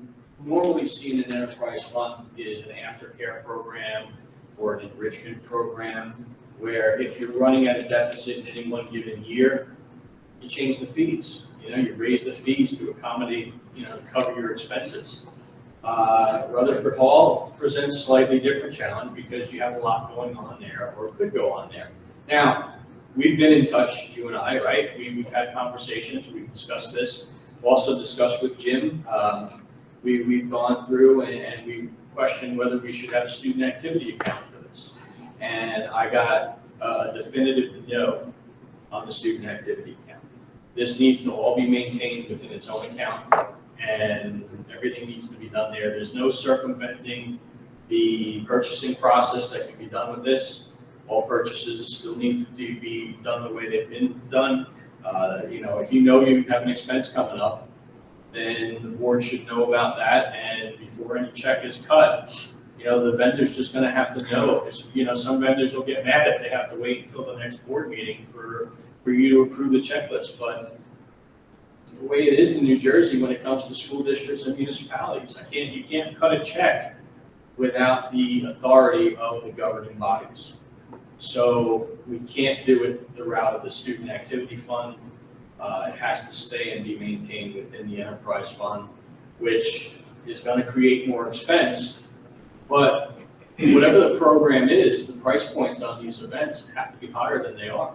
[SPEAKER 9] normally see in an enterprise fund is an aftercare program or an enrichment program, where if you're running at a deficit in any one given year, you change the fees. You know, you raise the fees to accommodate, you know, to cover your expenses. Rutherford Hall presents a slightly different challenge because you have a lot going on there, or could go on there. Now, we've been in touch, you and I, right? We've had conversations, we've discussed this, also discussed with Jim. We've gone through and we questioned whether we should have a student activity account for this. And I got a definitive no on the student activity account. This needs to all be maintained within its own account, and everything needs to be done there. There's no circumventing the purchasing process that can be done with this. All purchases still need to be done the way they've been done. You know, if you know you have an expense coming up, then the board should know about that, and before any check is cut, you know, the vendor's just gonna have to know, because, you know, some vendors will get mad if they have to wait until the next board meeting for you to approve the checklist, but the way it is in New Jersey when it comes to school districts and municipalities, you can't cut a check without the authority of the governing bodies. So we can't do it the route of the student activity fund. It has to stay and be maintained within the enterprise fund, which is going to create more expense. But whatever the program is, the price points on these events have to be higher than they are.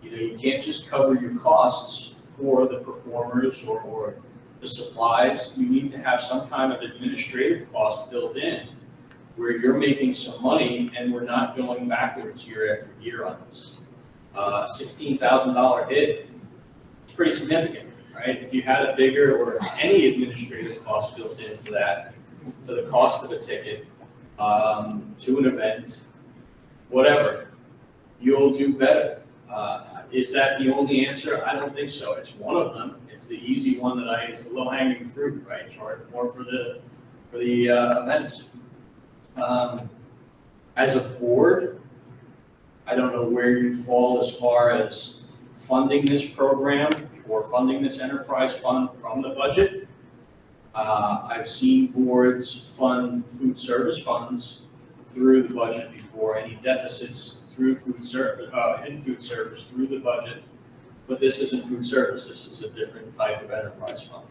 [SPEAKER 9] You know, you can't just cover your costs for the performers or the supplies. You need to have some kind of administrative cost built in where you're making some money and we're not going backwards year after year on this. $16,000 hit, it's pretty significant, right? If you had a bigger or any administrative cost built into that, to the cost of a ticket, to an event, whatever, you'll do better. Is that the only answer? I don't think so. It's one of them. It's the easy one it's the low-hanging fruit, right? Charge more for the events. As a board, I don't know where you fall as far as funding this program or funding this enterprise fund from the budget. I've seen boards fund food service funds through the budget before, any deficits through food service, through the budget. But this isn't food service, this is a different type of enterprise fund.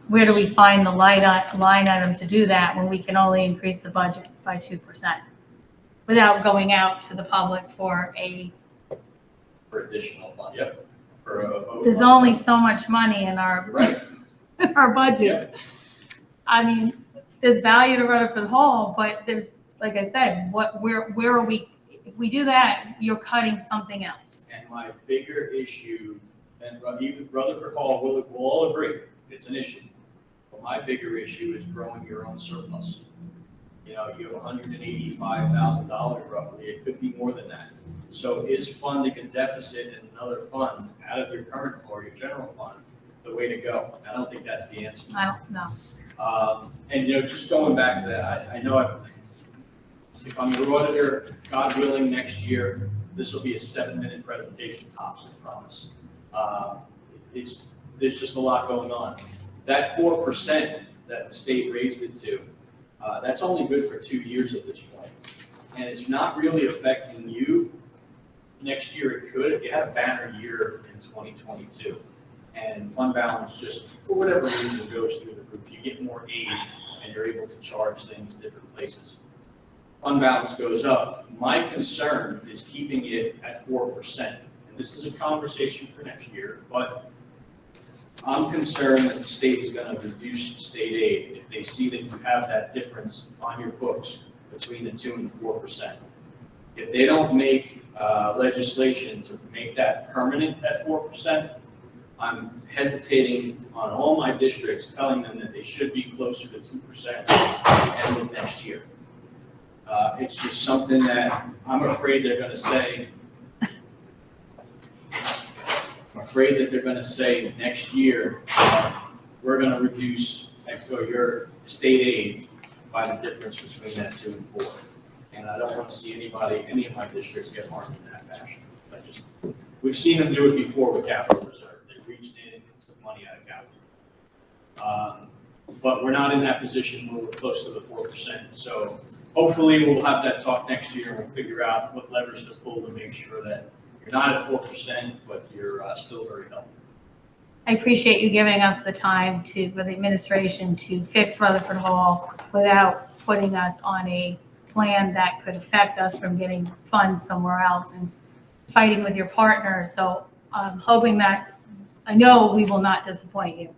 [SPEAKER 1] Where do we find the line item to do that when we can only increase the budget by 2% without going out to the public for
[SPEAKER 9] additional fund, yep.
[SPEAKER 1] There's only so much money in our,
[SPEAKER 9] Right.
[SPEAKER 1] our budget.
[SPEAKER 9] Yep.
[SPEAKER 1] I mean, there's value to Rutherford Hall, but there's, like I said, where are we? If we do that, you're cutting something else.
[SPEAKER 9] And my bigger issue, and even Rutherford Hall will all agree, it's an issue. But my bigger issue is growing your own surplus. You know, you have $185,000 roughly, it could be more than that. So is funding a deficit in another fund out of your current or your general fund the way to go? I don't think that's the answer.
[SPEAKER 1] I don't know.
[SPEAKER 9] And, you know, just going back to that, I know if I'm the auditor, God willing, next year, this will be a 7-minute presentation tops, I promise. There's just a lot going on. That 4% that the state raised it to, that's only good for 2 years at this point. And it's not really affecting you. Next year it could, if you had a banner year in 2022, and fund balance just, for whatever reason, goes through the roof, you get more aid and you're able to charge things different places. Fund balance goes up. My concern is keeping it at 4%. And this is a conversation for next year, but I'm concerned that the state is going to reduce state aid if they see that you have that difference on your books between the 2 and 4%. If they don't make legislation to make that permanent at 4%, I'm hesitating on all my districts, telling them that they should be closer to 2% at the end of next year. It's just something that I'm afraid they're going to say. I'm afraid that they're going to say next year, we're going to reduce your state aid by the difference between that 2 and 4. And I don't want to see any of my districts get harmed in that fashion. We've seen them do it before with capital reserve. They reached in and took money out of capital. but we're not in that position where we're close to the 4%. So hopefully we'll have that talk next year and we'll figure out what levers to pull to make sure that you're not at 4%, but you're still very healthy.
[SPEAKER 1] I appreciate you giving us the time for the administration to fix Rutherford Hall without putting us on a plan that could affect us from getting funds somewhere else and fighting with your partner. So I'm hoping that, I know we will not disappoint you.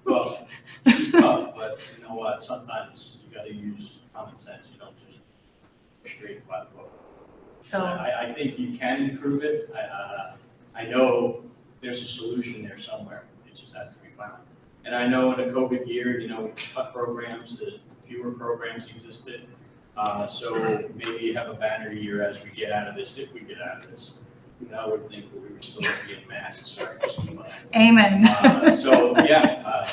[SPEAKER 9] Well, it's tough, but you know what, sometimes you gotta use common sense, you don't just go straight by the book.
[SPEAKER 1] So
[SPEAKER 9] I think you can improve it, I know there's a solution there somewhere, it just has to be found. And I know in a COVID year, you know, we cut programs, fewer programs existed, so maybe you have a banner year as we get out of this, if we get out of this. I would think we were still getting masks or something.
[SPEAKER 1] amen.
[SPEAKER 9] So, yeah,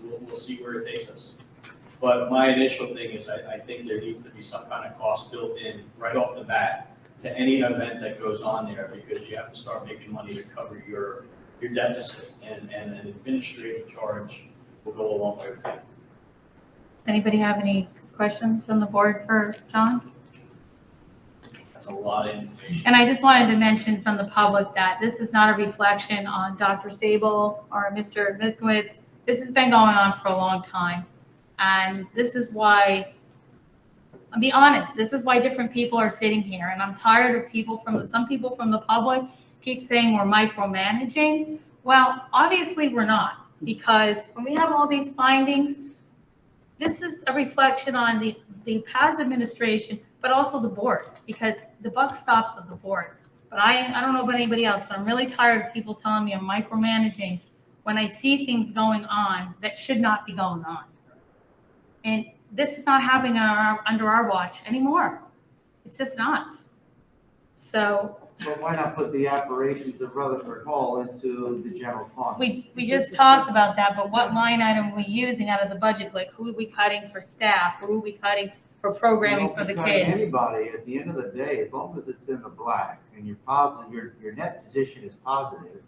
[SPEAKER 9] we'll see where it takes us. But my initial thing is I think there needs to be some kind of cost built in right off the bat to any event that goes on there, because you have to start making money to cover your deficit, and an administrative charge will go a long way with that.
[SPEAKER 1] Anybody have any questions on the board for John?
[SPEAKER 9] That's a lot of information.
[SPEAKER 1] And I just wanted to mention from the public that this is not a reflection on Dr. Sable or Mr. Mitkowitz. This has been going on for a long time. And this is why, I'll be honest, this is why different people are sitting here. And I'm tired of some people from the public keep saying we're micromanaging. Well, obviously we're not, because when we have all these findings, this is a reflection on the past administration, but also the board, because the buck stops with the board. But I don't know about anybody else, but I'm really tired of people telling me I'm micromanaging when I see things going on that should not be going on. And this is not happening under our watch anymore. It's just not. So
[SPEAKER 2] Well, why not put the operations of Rutherford Hall into the general fund?
[SPEAKER 1] we just talked about that, but what line item are we using out of the budget? Like, who are we cutting for staff? Who are we cutting for programming for the
[SPEAKER 2] You don't be cutting
[SPEAKER 1] kids?
[SPEAKER 2] Anybody, at the end of the day, as long as it's in the black and you're positive, your net position is positive.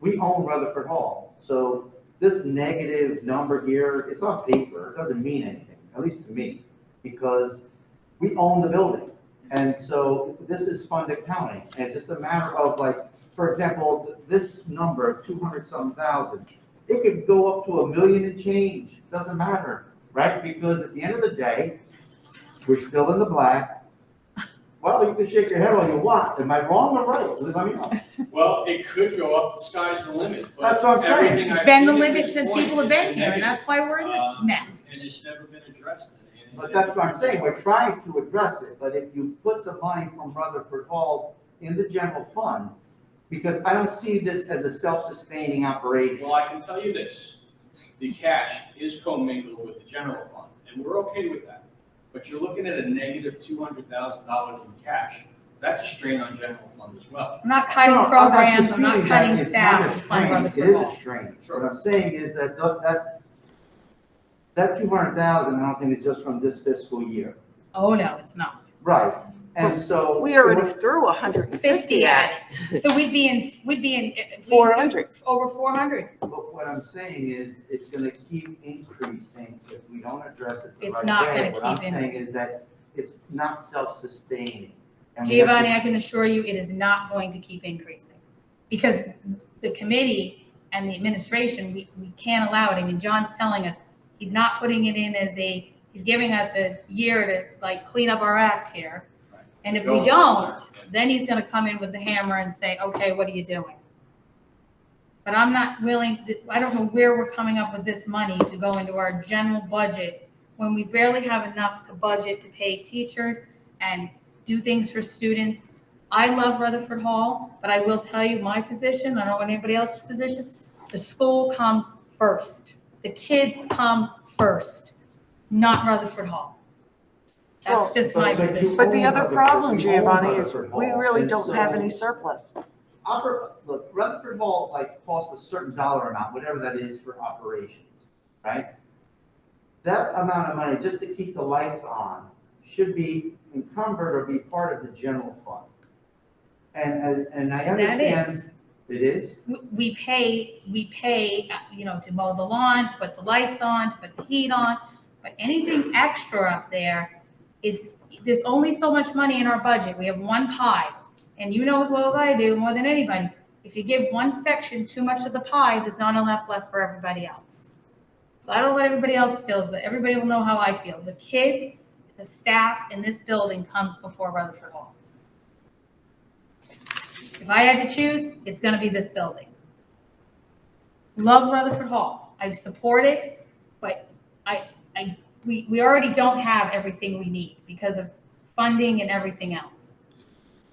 [SPEAKER 2] We own Rutherford Hall, so this negative number here, it's on paper, it doesn't mean anything, at least to me, because we own the building. And so this is fund accounting, and it's just a matter of, like, for example, this number of 200-some thousand, it could go up to $1 million and change, doesn't matter, right? Because at the end of the day, we're still in the black. Well, you can shake your head all you want. Am I wrong or right? Let me know.
[SPEAKER 9] Well, it could go up, the sky's the limit, but
[SPEAKER 2] That's what I'm saying.
[SPEAKER 9] everything
[SPEAKER 1] It's
[SPEAKER 9] I've
[SPEAKER 1] been the
[SPEAKER 9] seen at
[SPEAKER 1] limit
[SPEAKER 9] this
[SPEAKER 1] since
[SPEAKER 9] point
[SPEAKER 1] people have
[SPEAKER 9] has
[SPEAKER 1] been here, and
[SPEAKER 9] negative.
[SPEAKER 1] that's why we're in this mess.
[SPEAKER 9] And it's never been addressed.
[SPEAKER 2] But that's what I'm saying, we're trying to address it, but if you put the money from Rutherford Hall in the general fund, because I don't see this as a self-sustaining operation.
[SPEAKER 9] Well, I can tell you this, the cash is commingled with the general fund, and we're okay with that. But you're looking at a negative $200,000 in cash. That's a strain on general fund as well.
[SPEAKER 1] I'm not cutting
[SPEAKER 2] No,
[SPEAKER 1] programs, I'm not
[SPEAKER 2] disputing that.
[SPEAKER 1] cutting
[SPEAKER 2] It's
[SPEAKER 1] staff
[SPEAKER 2] not a
[SPEAKER 1] to fund
[SPEAKER 2] strain.
[SPEAKER 1] Rutherford
[SPEAKER 2] It is
[SPEAKER 1] Hall.
[SPEAKER 2] a strain. What I'm saying is that 200,000, I don't think is just from this fiscal year.
[SPEAKER 1] Oh, no, it's not.
[SPEAKER 2] Right, and so.
[SPEAKER 3] We already threw 150 at it.
[SPEAKER 1] So we'd be in.
[SPEAKER 3] 400.
[SPEAKER 1] Over 400.
[SPEAKER 2] But what I'm saying is, it's gonna keep increasing if we don't address it the
[SPEAKER 1] It's
[SPEAKER 2] right
[SPEAKER 1] not
[SPEAKER 2] way.
[SPEAKER 1] gonna
[SPEAKER 2] What I'm
[SPEAKER 1] keep
[SPEAKER 2] saying
[SPEAKER 1] increasing.
[SPEAKER 2] is that it's not self-sustaining. And we have to-
[SPEAKER 1] Giovanni, I can assure you, it is not going to keep increasing. Because the committee and the administration, we can't allow it. I mean, John's telling us, he's not putting it in as he's giving us a year to like clean up our act here. And if we
[SPEAKER 9] Going
[SPEAKER 1] don't,
[SPEAKER 9] concern, yeah.
[SPEAKER 1] then he's gonna come in with the hammer and say, okay, what are you doing? But I'm not willing, I don't know where we're coming up with this money to go into our general budget when we barely have enough to budget to pay teachers and do things for students. I love Rutherford Hall, but I will tell you my position, I don't know anybody else's position, the school comes first. The kids come first, not Rutherford Hall. That's
[SPEAKER 3] Well,
[SPEAKER 1] just my
[SPEAKER 2] but you-
[SPEAKER 1] position.
[SPEAKER 3] But the other
[SPEAKER 2] Rutherford-
[SPEAKER 3] problem,
[SPEAKER 2] we own
[SPEAKER 3] Giovanni, is
[SPEAKER 2] Rutherford
[SPEAKER 3] we
[SPEAKER 2] Hall,
[SPEAKER 3] really
[SPEAKER 2] and
[SPEAKER 3] don't
[SPEAKER 2] so-
[SPEAKER 3] have any surplus.
[SPEAKER 2] Look, Rutherford Hall like costs a certain dollar amount, whatever that is for operations, right? That amount of money, just to keep the lights on, should be encumbered or be part of the general fund. And I
[SPEAKER 1] That is.
[SPEAKER 2] understand It is?
[SPEAKER 1] We pay, to mow the lawn, to put the lights on, to put the heat on, but anything extra up there there's only so much money in our budget. We have one pie, and you know as well as I do, more than anybody, if you give one section too much of the pie, there's not enough left for everybody else. So I don't know what everybody else feels, but everybody will know how I feel. The kids, the staff in this building comes before Rutherford Hall. If I had to choose, it's gonna be this building. Love Rutherford Hall. I support it, but we already don't have everything we need because of funding and everything else.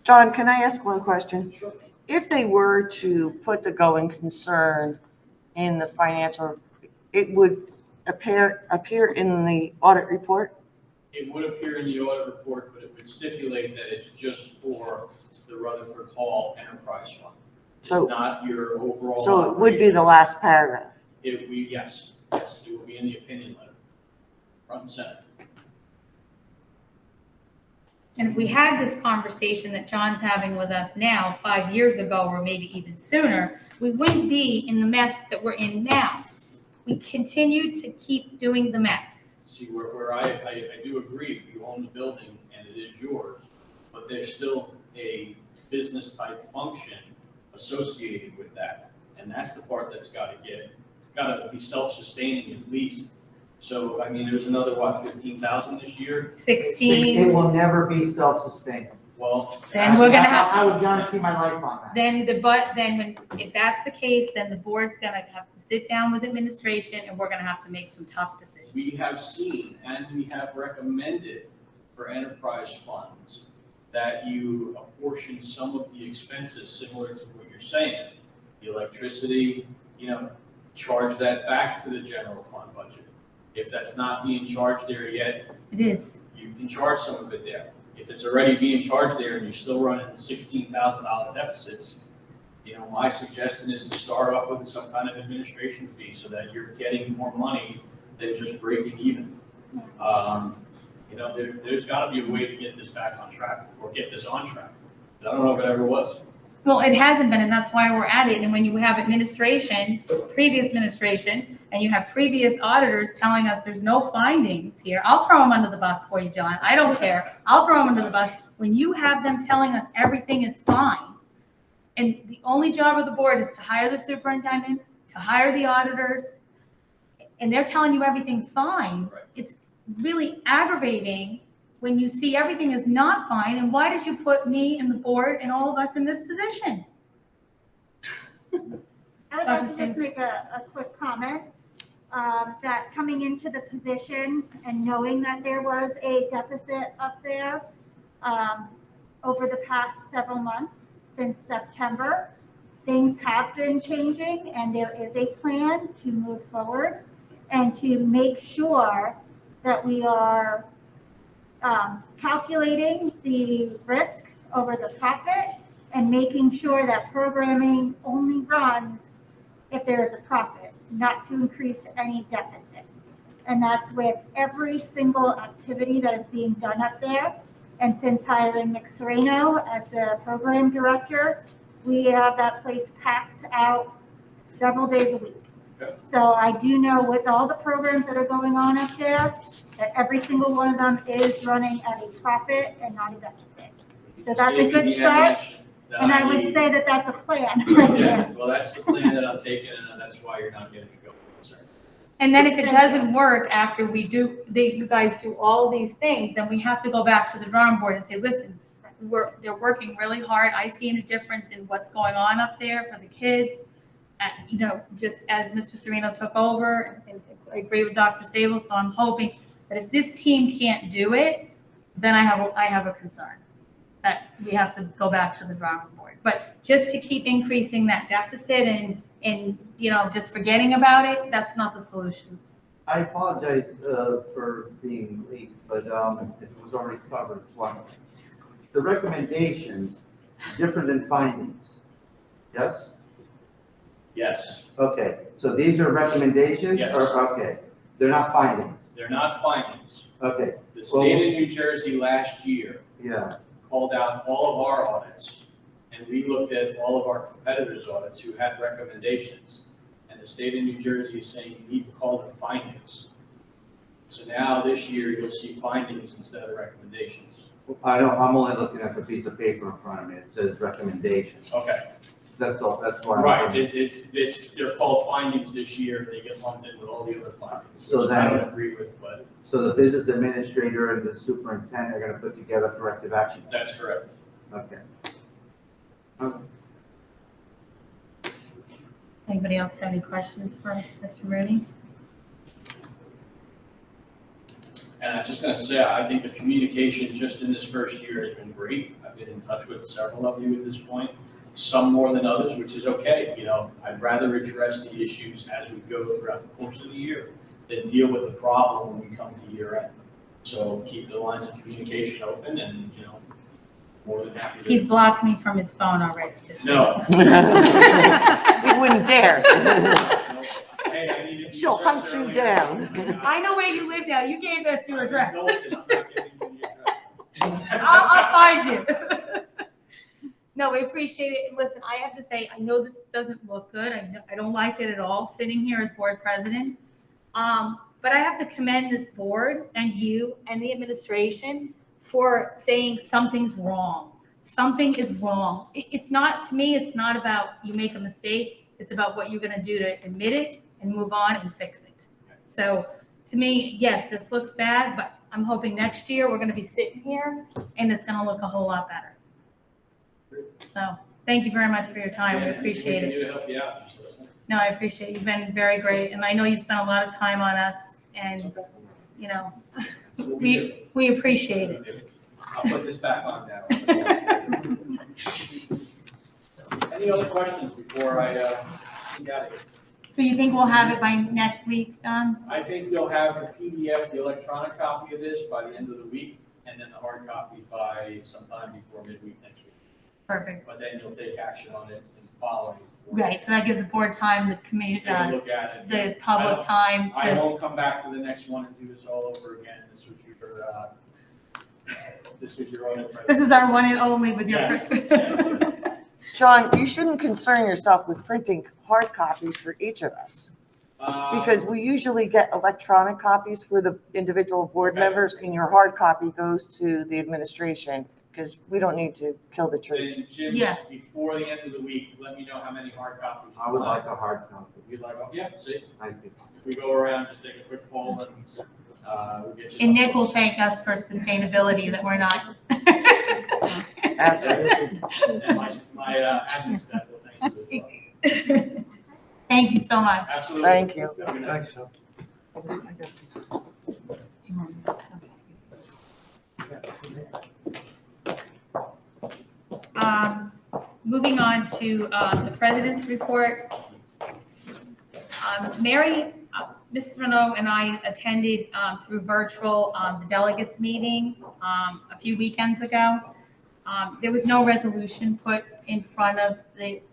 [SPEAKER 3] John, can I ask one question?
[SPEAKER 6] Sure.
[SPEAKER 3] If they were to put the going concern in the financial, it would appear in the audit report?
[SPEAKER 9] It would appear in the audit report, but it would stipulate that it's just for the Rutherford Hall Enterprise Fund. It's
[SPEAKER 3] So-
[SPEAKER 9] not your overall.
[SPEAKER 3] So it would be the
[SPEAKER 9] operation.
[SPEAKER 3] last paragraph.
[SPEAKER 9] It would be, yes, it will be in the opinion letter, front and center.
[SPEAKER 1] And if we had this conversation that John's having with us now, 5 years ago, or maybe even sooner, we wouldn't be in the mess that we're in now. We continue to keep doing the mess.
[SPEAKER 9] See, where I do agree, you own the building and it is yours, but there's still a business type function associated with that. And that's the part that's gotta be self-sustaining at least. So, I mean, there's another, 15,000 this year?
[SPEAKER 1] 16.
[SPEAKER 2] It will never be self-sustaining.
[SPEAKER 9] Well.
[SPEAKER 1] Then we're gonna
[SPEAKER 2] I would guarantee my life on that.
[SPEAKER 1] If that's the case, then the board's gonna have to sit down with administration and we're gonna have to make some tough decisions.
[SPEAKER 9] We have seen and we have recommended for enterprise funds that you apportion some of the expenses similar to what you're saying. The electricity, charge that back to the general fund budget. If that's not being charged there yet,
[SPEAKER 1] It is.
[SPEAKER 9] you can charge some of it there. If it's already being charged there and you're still running $16,000 deficits, my suggestion is to start off with some kind of administration fee so that you're getting more money than just breaking even. There's gotta be a way to get this back on track or get this on track. I don't know if it ever was.
[SPEAKER 1] Well, it hasn't been, and that's why we're at it. And when you have previous administration, and you have previous auditors telling us there's no findings here, I'll throw them under the bus for you, John. I don't care. I'll throw them under the bus. When you have them telling us everything is fine, and the only job of the board is to hire the superintendent, to hire the auditors, and they're telling you everything's fine,
[SPEAKER 9] Right.
[SPEAKER 1] It's really aggravating when you see everything is not fine, and why did you put me and the board and all of us in this position?
[SPEAKER 4] I'd like to just make a quick comment, that coming into the position and knowing that there was a deficit up there, over the past several months since September, things have been changing and there is a plan to move forward and to make sure that we are calculating the risk over the profit and making sure that programming only runs if there is a profit, not to increase any deficit. And that's with every single activity that is being done up there. And since hiring Nick Sereno as the program director, we have that place packed out several days a week.
[SPEAKER 9] Okay.
[SPEAKER 4] So I do know with all the programs that are going on up there, that every single one of them is running at a profit and not a deficit. So that's a good start. And I would say that that's a plan right
[SPEAKER 9] Yeah,
[SPEAKER 4] there.
[SPEAKER 9] well, that's the plan that I'm taking, and that's why you're not getting it going, sir.
[SPEAKER 1] And then if it doesn't work after you guys do all these things, then we have to go back to the drawing board and say, listen, they're working really hard. I see a difference in what's going on up there for the kids. Just as Mr. Sereno took over, and I agree with Dr. Sable, so I'm hoping that if this team can't do it, then I have a concern that we have to go back to the drawing board. But just to keep increasing that deficit and just forgetting about it, that's not the solution.
[SPEAKER 2] I apologize for being late, but it was already covered. The recommendations, different than findings. Yes?
[SPEAKER 9] Yes,
[SPEAKER 2] Okay, so these are recommendations?
[SPEAKER 9] Yes.
[SPEAKER 2] Okay, they're not findings.
[SPEAKER 9] they're not findings.
[SPEAKER 2] Okay,
[SPEAKER 9] The state of New Jersey last year
[SPEAKER 2] yeah,
[SPEAKER 9] called out all of our audits and And we looked at all of our competitors' audits who had recommendations. And the state of New Jersey is saying you need to call them findings. So now this year, you'll see findings instead of recommendations.
[SPEAKER 2] I'm only looking at the piece of paper in front of me. It says recommendations.
[SPEAKER 9] Okay,
[SPEAKER 2] That's all, that's why.
[SPEAKER 9] right, they're called findings this year, they get lumped in with all the other findings,
[SPEAKER 2] So
[SPEAKER 9] which I
[SPEAKER 2] then-
[SPEAKER 9] don't agree with, but
[SPEAKER 2] So the business administrator and the superintendent are gonna put together corrective action?
[SPEAKER 9] that's correct.
[SPEAKER 2] Okay.
[SPEAKER 1] Anybody else have any questions for Mr. Rooney?
[SPEAKER 9] And I'm just gonna say, I think the communication just in this first year has been great. I've been in touch with several of you at this point, some more than others, which is okay. You know, I'd rather address the issues as we go throughout the course of the year than deal with the problem when we come to year end. So keep the lines of communication open and, you know, more than happy to.
[SPEAKER 1] He's blocked me from his phone already. just so
[SPEAKER 9] No.
[SPEAKER 1] you know.
[SPEAKER 3] You wouldn't dare.
[SPEAKER 9] Hey, I needed the
[SPEAKER 3] She'll hunt
[SPEAKER 9] address
[SPEAKER 3] you
[SPEAKER 9] earlier.
[SPEAKER 3] down.
[SPEAKER 1] I know where you live now. You gave us your address.
[SPEAKER 9] No, I'm not giving you the address.
[SPEAKER 1] I'll find you. No, we appreciate it. And listen, I have to say, I know this doesn't look good. I don't like it at all, sitting here as board president. But I have to commend this board and you and the administration for saying something's wrong. Something is wrong. It's not, to me, it's not about you make a mistake. It's about what you're gonna do to admit it and move on and fix it. So to me, yes, this looks bad, but I'm hoping next year we're gonna be sitting here and it's gonna look a whole lot better. So thank you very much for your time. We
[SPEAKER 9] Yeah,
[SPEAKER 1] appreciate
[SPEAKER 9] we
[SPEAKER 1] it.
[SPEAKER 9] can do to help you out. just let us know.
[SPEAKER 1] No, I appreciate it. You've been very great. And I know you spent a lot of time on us and, you know, we appreciate it.
[SPEAKER 8] I'll put this back on now.
[SPEAKER 9] Any other questions before I get out of here?
[SPEAKER 1] So you think we'll have it by next week, Don?
[SPEAKER 9] I think you'll have the PDF, the electronic copy of this by the end of the week, and then the hard copy by sometime before midweek next week.
[SPEAKER 1] Perfect.
[SPEAKER 9] But then you'll take action on it in following.
[SPEAKER 1] Right, so that gives the board time, the community,
[SPEAKER 9] Take a look at it.
[SPEAKER 1] the public time
[SPEAKER 9] I
[SPEAKER 1] to,
[SPEAKER 9] won't come back to the next one and do this all over again. This was your own.
[SPEAKER 1] this is our one and only with your.
[SPEAKER 9] Yes.
[SPEAKER 3] John, you shouldn't concern yourself with printing hard copies for each of us, because we usually get electronic copies for the individual board
[SPEAKER 9] Okay.
[SPEAKER 3] members, and your hard copy goes to the administration, because we don't need to kill the trees.
[SPEAKER 9] Then Jim,
[SPEAKER 1] Yeah.
[SPEAKER 9] before the end of the week, let me know how many hard copies. you
[SPEAKER 2] I would
[SPEAKER 9] want.
[SPEAKER 2] like a hard copy.
[SPEAKER 9] You'd like, yeah, see,
[SPEAKER 2] Thank you.
[SPEAKER 9] if we go around, just take a quick poll and, we'll get you.
[SPEAKER 1] And Nick will thank us for sustainability that we're not.
[SPEAKER 3] Absolutely.
[SPEAKER 9] And my admin staff will thank you as well.
[SPEAKER 1] Thank you so much.
[SPEAKER 9] Absolutely.
[SPEAKER 3] Thank you.
[SPEAKER 9] Have a good night.
[SPEAKER 1] Moving on to the president's report. Mary, Mrs. Renaud and I attended through virtual the delegates meeting a few weekends ago. There was no resolution put in front of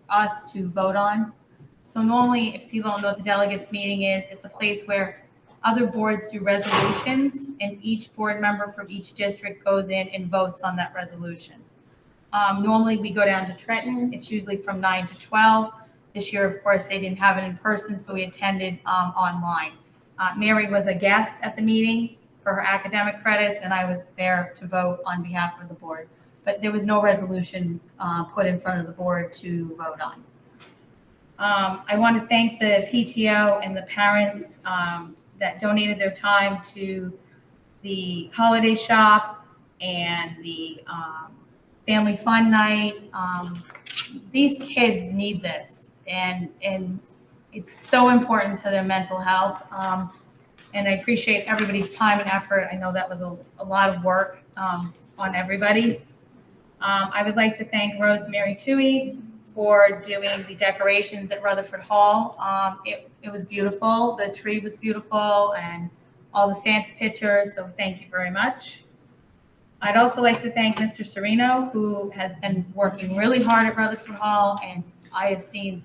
[SPEAKER 1] us to vote on. So normally, if people don't know what the delegates meeting is, it's a place where other boards do resolutions and each board member from each district goes in and votes on that resolution. Normally, we go down to Trenton. It's usually from 9 to 12. This year, of course, they didn't have it in person, so we attended online. Mary was a guest at the meeting for her academic credits, and I was there to vote on behalf of the board. But there was no resolution put in front of the board to vote on. I want to thank the PTO and the parents that donated their time to the holiday shop and the family fun night. These kids need this, and it's so important to their mental health. And I appreciate everybody's time and effort. I know that was a lot of work on everybody. I would like to thank Rosemary Toohey for doing the decorations at Rutherford Hall. It was beautiful. The tree was beautiful and all the Santa pictures, so thank you very much. I'd also like to thank Mr. Serino, who has been working really hard at Rutherford Hall, and I have seen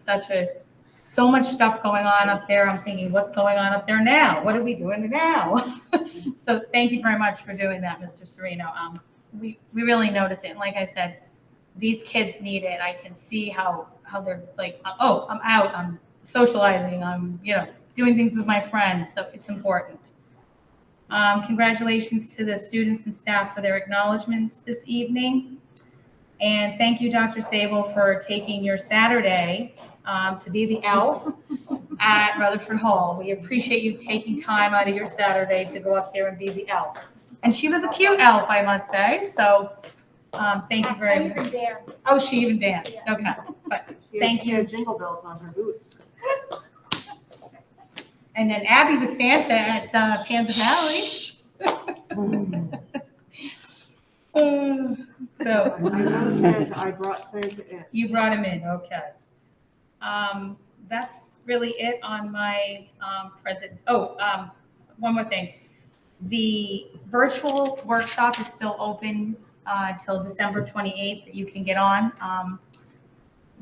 [SPEAKER 1] so much stuff going on up there. I'm thinking, what's going on up there now? What are we doing now? So thank you very much for doing that, Mr. Serino. We really noticed it. And like I said, these kids need it. I can see how they're like, oh, I'm out, I'm socializing, I'm, doing things with my friends, so it's important. Congratulations to the students and staff for their acknowledgements this evening. And thank you, Dr. Sable, for taking your Saturday to be the elf at Rutherford Hall. We appreciate you taking time out of your Saturday to go up there and be the elf. And she was a cute elf, I must say, so thank you very much.
[SPEAKER 4] I even danced.
[SPEAKER 1] Oh, she even danced, okay, but thank you.
[SPEAKER 3] Jingle bells on her boots.
[SPEAKER 1] And then Abby was Santa at Kansas Valley. So.
[SPEAKER 3] I brought Santa in.
[SPEAKER 1] You brought him in, okay. That's really it on my presents. One more thing. The virtual workshop is still open till December 28th that you can get on.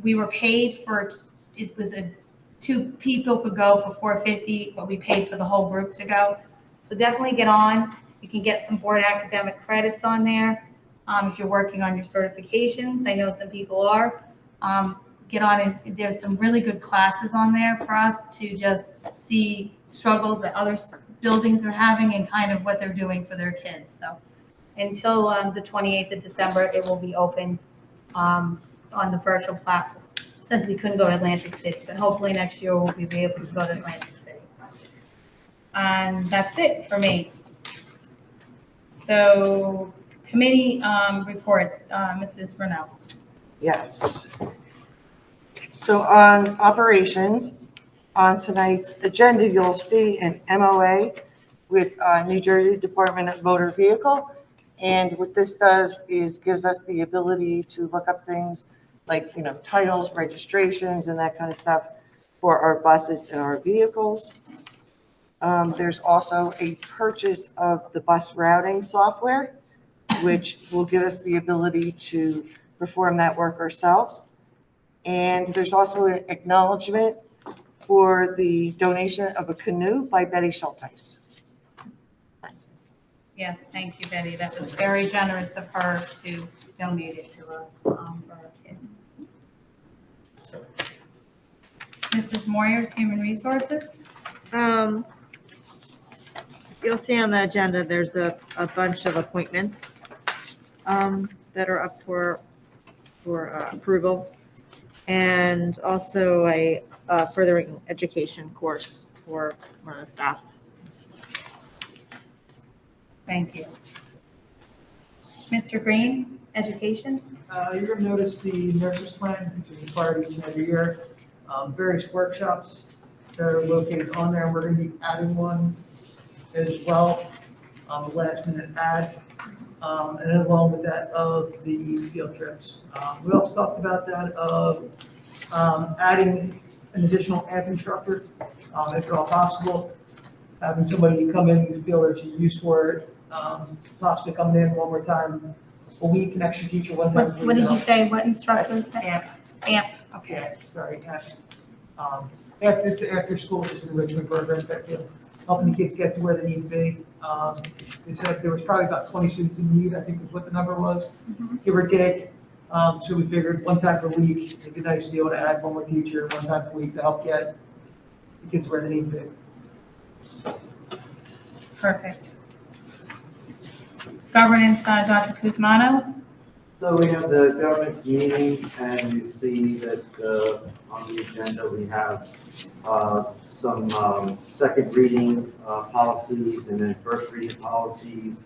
[SPEAKER 1] We were paid for, it was 2 people could go for $450, but we paid for the whole group to go. So definitely get on. You can get some board academic credits on there. If you're working on your certifications, I know some people are. Get on and there's some really good classes on there for us to just see struggles that other buildings are having and kind of what they're doing for their kids. So until the 28th of December, it will be open on the virtual platform since we couldn't go to Atlantic City, but hopefully next year we'll be able to go to Atlantic City. And that's it for me. So committee reports, Mrs. Brunel.
[SPEAKER 3] Yes. So on operations, on tonight's agenda, you'll see an MOA with New Jersey Department of Motor Vehicle. And what this does is gives us the ability to look up things like, titles, registrations, and that kind of stuff for our buses and our vehicles. There's also a purchase of the bus routing software, which will give us the ability to perform that work ourselves. And there's also an acknowledgement for the donation of a canoe by Betty Schulteis.
[SPEAKER 1] Yes, thank you, Betty. That was very generous of her to donate it to us for our kids. Mrs. Moyers, Human Resources.
[SPEAKER 10] You'll see on the agenda, there's a bunch of appointments that are up for approval. And also a furthering education course for one of the staff.
[SPEAKER 1] Thank you. Mr. Green, Education.
[SPEAKER 11] You're going to notice the nurses plan, which is required each and every year. Various workshops that are located on there. We're going to be adding one as well, the last minute add, and along with that of the field trips. We also talked about that of adding an additional amp instructor, if at all possible. Having somebody come in and feel there's a use for it, possibly coming in one more time a week, an extra teacher one time.
[SPEAKER 1] What did you say? What instructor?
[SPEAKER 11] Amp.
[SPEAKER 1] Amp, okay.
[SPEAKER 11] Yeah, sorry, it's after school, just an enrichment program that helping the kids get to where they need to be. They said there was probably about 20 students in need, I think was what the number was, give or take. So we figured one time per week, it'd be nice to be able to add one more teacher one time per week to help get the kids where they need to be.
[SPEAKER 1] Perfect. Governance, Dr. Kuzmano.
[SPEAKER 2] So we have the governance meeting, and you see that on the agenda, we have some second reading policies and then first reading policies.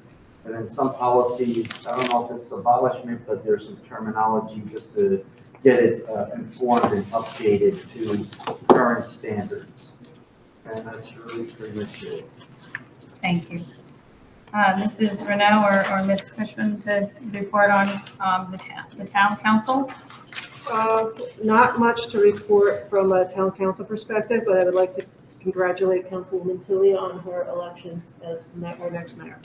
[SPEAKER 2] And then some policies, I don't know if it's abolishment, but there's some terminology just to get it informed and updated to current standards. And that's really pretty much it.
[SPEAKER 1] Thank you. Mrs. Renaud or Ms. Cushman to report on the town council?
[SPEAKER 12] Not much to report from a town council perspective, but I would like to congratulate Councilwoman Tilly on her election as our next mayor.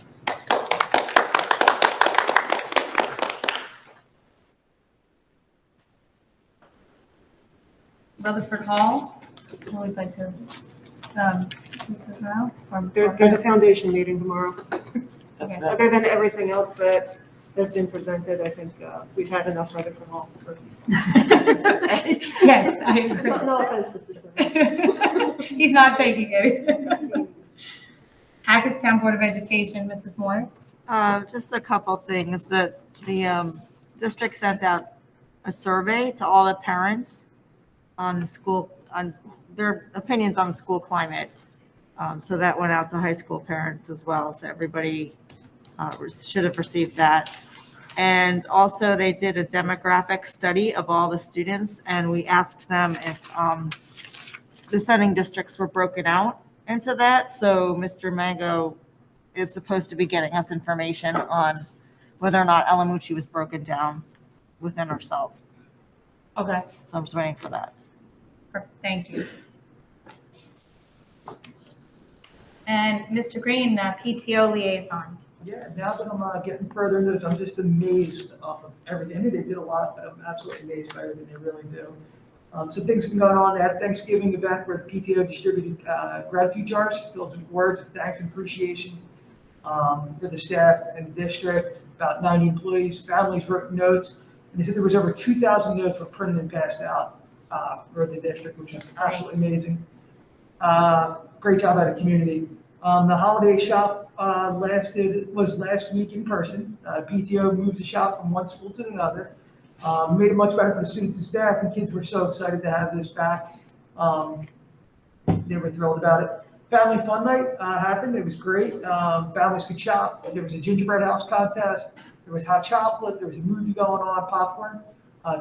[SPEAKER 1] Rutherford Hall, who would like to, Mrs. Renaud?
[SPEAKER 12] There's a foundation meeting tomorrow.
[SPEAKER 3] That's
[SPEAKER 1] Okay.
[SPEAKER 3] good.
[SPEAKER 12] Other than everything else that has been presented. I think we've had enough Rutherford Hall.
[SPEAKER 1] Yes, I agree.
[SPEAKER 12] No offense, Mr. Smith.
[SPEAKER 1] He's not taking it. Hackettstown Board of Education, Mrs. Moore.
[SPEAKER 10] Just a couple things. The district sent out a survey to all the parents on the school, on their opinions on the school climate. So that went out to high school parents as well. So everybody should have received that. And also they did a demographic study of all the students, and we asked them if the sending districts were broken out into that. So Mr. Mango is supposed to be getting us information on whether or not Alamucci was broken down within ourselves.
[SPEAKER 1] Okay.
[SPEAKER 10] So I'm just waiting for that.
[SPEAKER 1] Thank you. And Mr. Green, PTO liaison.
[SPEAKER 11] Yeah, now that I'm getting further into this, I'm just amazed of everything. I knew they did a lot, but I'm absolutely amazed by everything they really do. Some things have been going on. They had a Thanksgiving event where the PTO distributed gratitude jars filled with words of thanks and appreciation for the staff and the district. About 90 employees, families wrote notes, and they said there was over 2,000 notes were printed and passed out for the district, which is absolutely amazing. Great job out of the community. The holiday shop was last week in person. PTO moved the shop from one school to another. Made it much better for the students and staff, and kids were so excited to have this back. They were thrilled about it. Family Fun Night happened. It was great. Families could shop. There was a gingerbread house contest. There was hot chocolate. There was a movie going on, popcorn.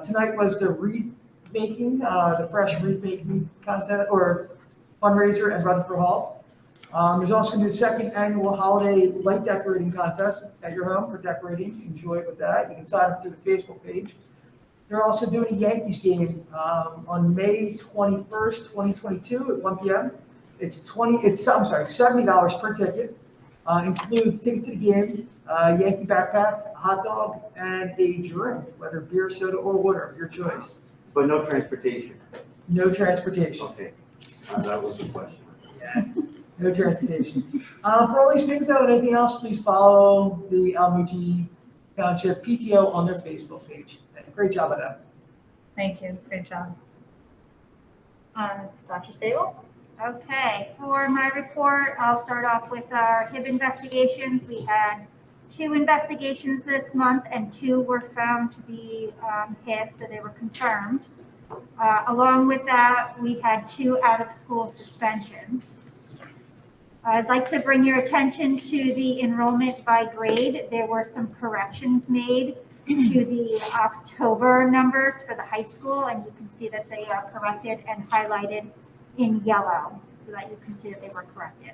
[SPEAKER 11] Tonight was the wreath making, the fresh wreath making contest or fundraiser at Rutherford Hall. There's also going to be the second annual holiday light decorating contest at your home for decorating. Enjoy it with that. You can sign up through the Facebook page. They're also doing a Yankees game on May 21st, 2022 at 1 p.m. It's $70 per ticket. Includes tickets to the game, Yankee backpack, a hot dog, and a drink, whether beer, soda, or water, your choice.
[SPEAKER 2] But no transportation.
[SPEAKER 11] No transportation.
[SPEAKER 2] Okay, that was the question.
[SPEAKER 11] No transportation. For all these things, though, and anything else, please follow the Alamucci Township PTO on their Facebook page. Great job at that.
[SPEAKER 1] Thank you. Great job. Dr. Sable?
[SPEAKER 4] Okay, for my report, I'll start off with our HIB investigations. We had 2 investigations this month, and 2 were found to be HIB, so they were confirmed. Along with that, we had 2 out-of-school suspensions. I'd like to bring your attention to the enrollment by grade. There were some corrections made to the October numbers for the high school, and you can see that they are corrected and highlighted in yellow so that you can see that they were corrected.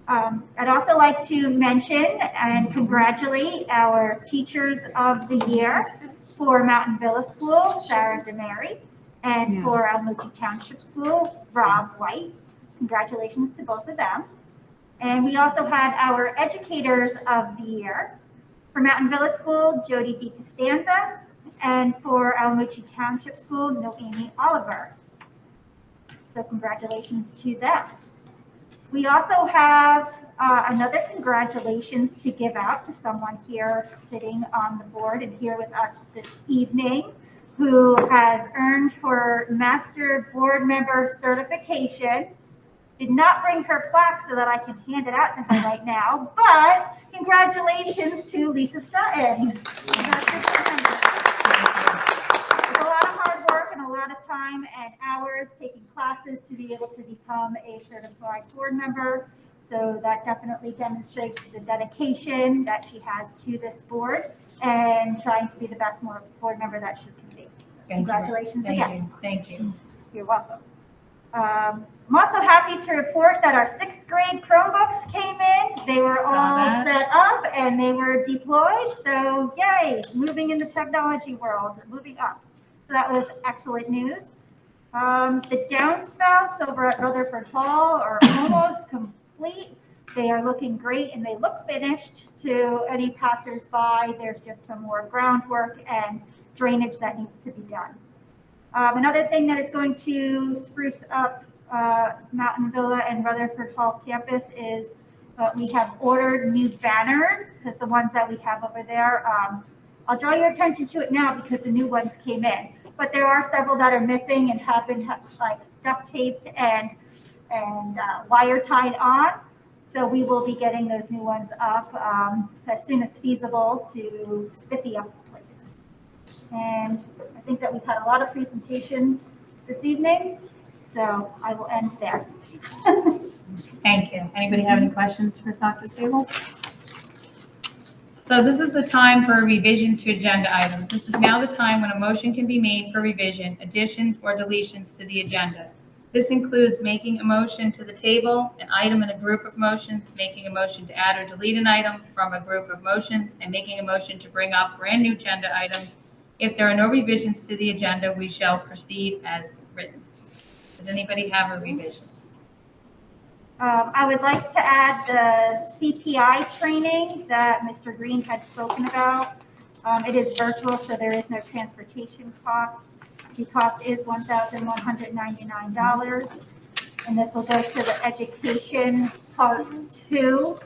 [SPEAKER 4] I'd also like to mention and congratulate our Teachers of the Year for Mountain Villa School, Sarah DeMary, and for Alamucci Township School, Rob White. Congratulations to both of them. And we also had our Educators of the Year for Mountain Villa School, Jody D. Costanza, and for Alamucci Township School, Noemi Oliver. So congratulations to them. We also have another congratulations to give out to someone here sitting on the board and here with us this evening who has earned her Master Board Member certification. Did not bring her plaque so that I can hand it out to her right now, but congratulations to Lisa Stratton. It's a lot of hard work and a lot of time and hours taking classes to be able to become a certified board member. So that definitely demonstrates the dedication that she has to this board and trying to be the best board member that she can be. Congratulations again.
[SPEAKER 1] Thank you.
[SPEAKER 4] You're welcome. I'm also happy to report that our 6th grade Chromebooks came in. They were all set up and they were deployed. So yay, moving in the technology world, moving up. So that was excellent news. The downspouts over at Rutherford Hall are almost complete. They are looking great and they look finished to any passersby. There's just some more groundwork and drainage that needs to be done. Another thing that is going to spruce up Mountain Villa and Rutherford Hall campus is but we have ordered new banners because the ones that we have over there, I'll draw your attention to it now because the new ones came in. But there are several that are missing and have been like duct taped and wire tied on. So we will be getting those new ones up as soon as feasible to spiffy up the place. And I think that we've had a lot of presentations this evening, so I will end there.
[SPEAKER 1] Thank you. Anybody have any questions for Dr. Sable? So this is the time for a revision to agenda items. This is now the time when a motion can be made for revision, additions, or deletions to the agenda. This includes making a motion to the table, an item in a group of motions, making a motion to add or delete an item from a group of motions, and making a motion to bring up brand-new agenda items. If there are no revisions to the agenda, we shall proceed as written. Does anybody have a revision?
[SPEAKER 4] I would like to add the CPI training that Mr. Green had spoken about. It is virtual, so there is no transportation cost. The cost is $1,199, and this will go to the education part 2.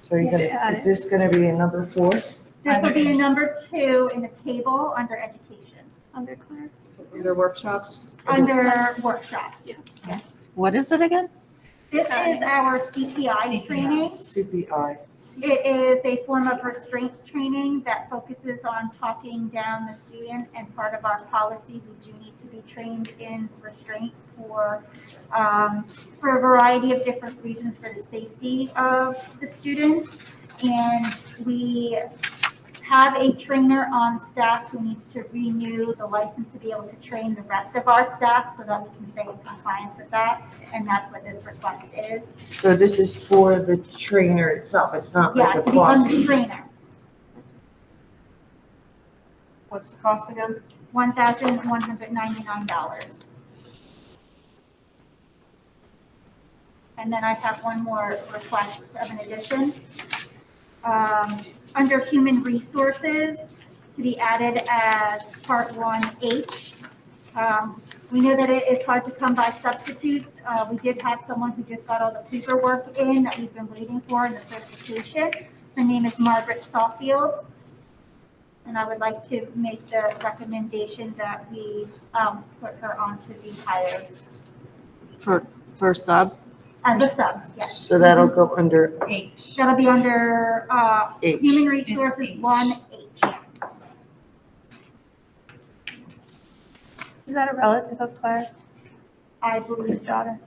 [SPEAKER 3] So you're gonna, is this gonna be a number 4?
[SPEAKER 4] This will be a number 2 in the table under education.
[SPEAKER 10] Under clerks?
[SPEAKER 12] Under workshops?
[SPEAKER 4] Under workshops. Yes.
[SPEAKER 10] What is it again?
[SPEAKER 4] This is our CPI training.
[SPEAKER 3] CPI.
[SPEAKER 4] It is a form of restraint training that focuses on talking down the student, and part of our policy, we do need to be trained in restraint for a variety of different reasons for the safety of the students. And we have a trainer on staff who needs to renew the license to be able to train the rest of our staff so that we can stay in compliance with that. And that's what this request is.
[SPEAKER 3] So this is for the trainer itself, it's not
[SPEAKER 4] Yeah,
[SPEAKER 3] like a
[SPEAKER 4] to become
[SPEAKER 3] cost.
[SPEAKER 4] the trainer.
[SPEAKER 3] What's the cost again?
[SPEAKER 4] $1,199. And then I have one more request of an addition. Under human resources, to be added as part 1H. We know that it is hard to come by substitutes. We did have someone who just got all the paperwork in that we've been waiting for in the certification. Her name is Margaret Sawfield. And I would like to make the recommendation that we put her on to be hired
[SPEAKER 10] For sub?
[SPEAKER 4] as a sub, yes.
[SPEAKER 3] So that'll go under
[SPEAKER 1] H.
[SPEAKER 4] That'll be under
[SPEAKER 3] H.
[SPEAKER 4] Human Resources 1H.
[SPEAKER 10] Is that a relative of Claire?
[SPEAKER 4] I believe so.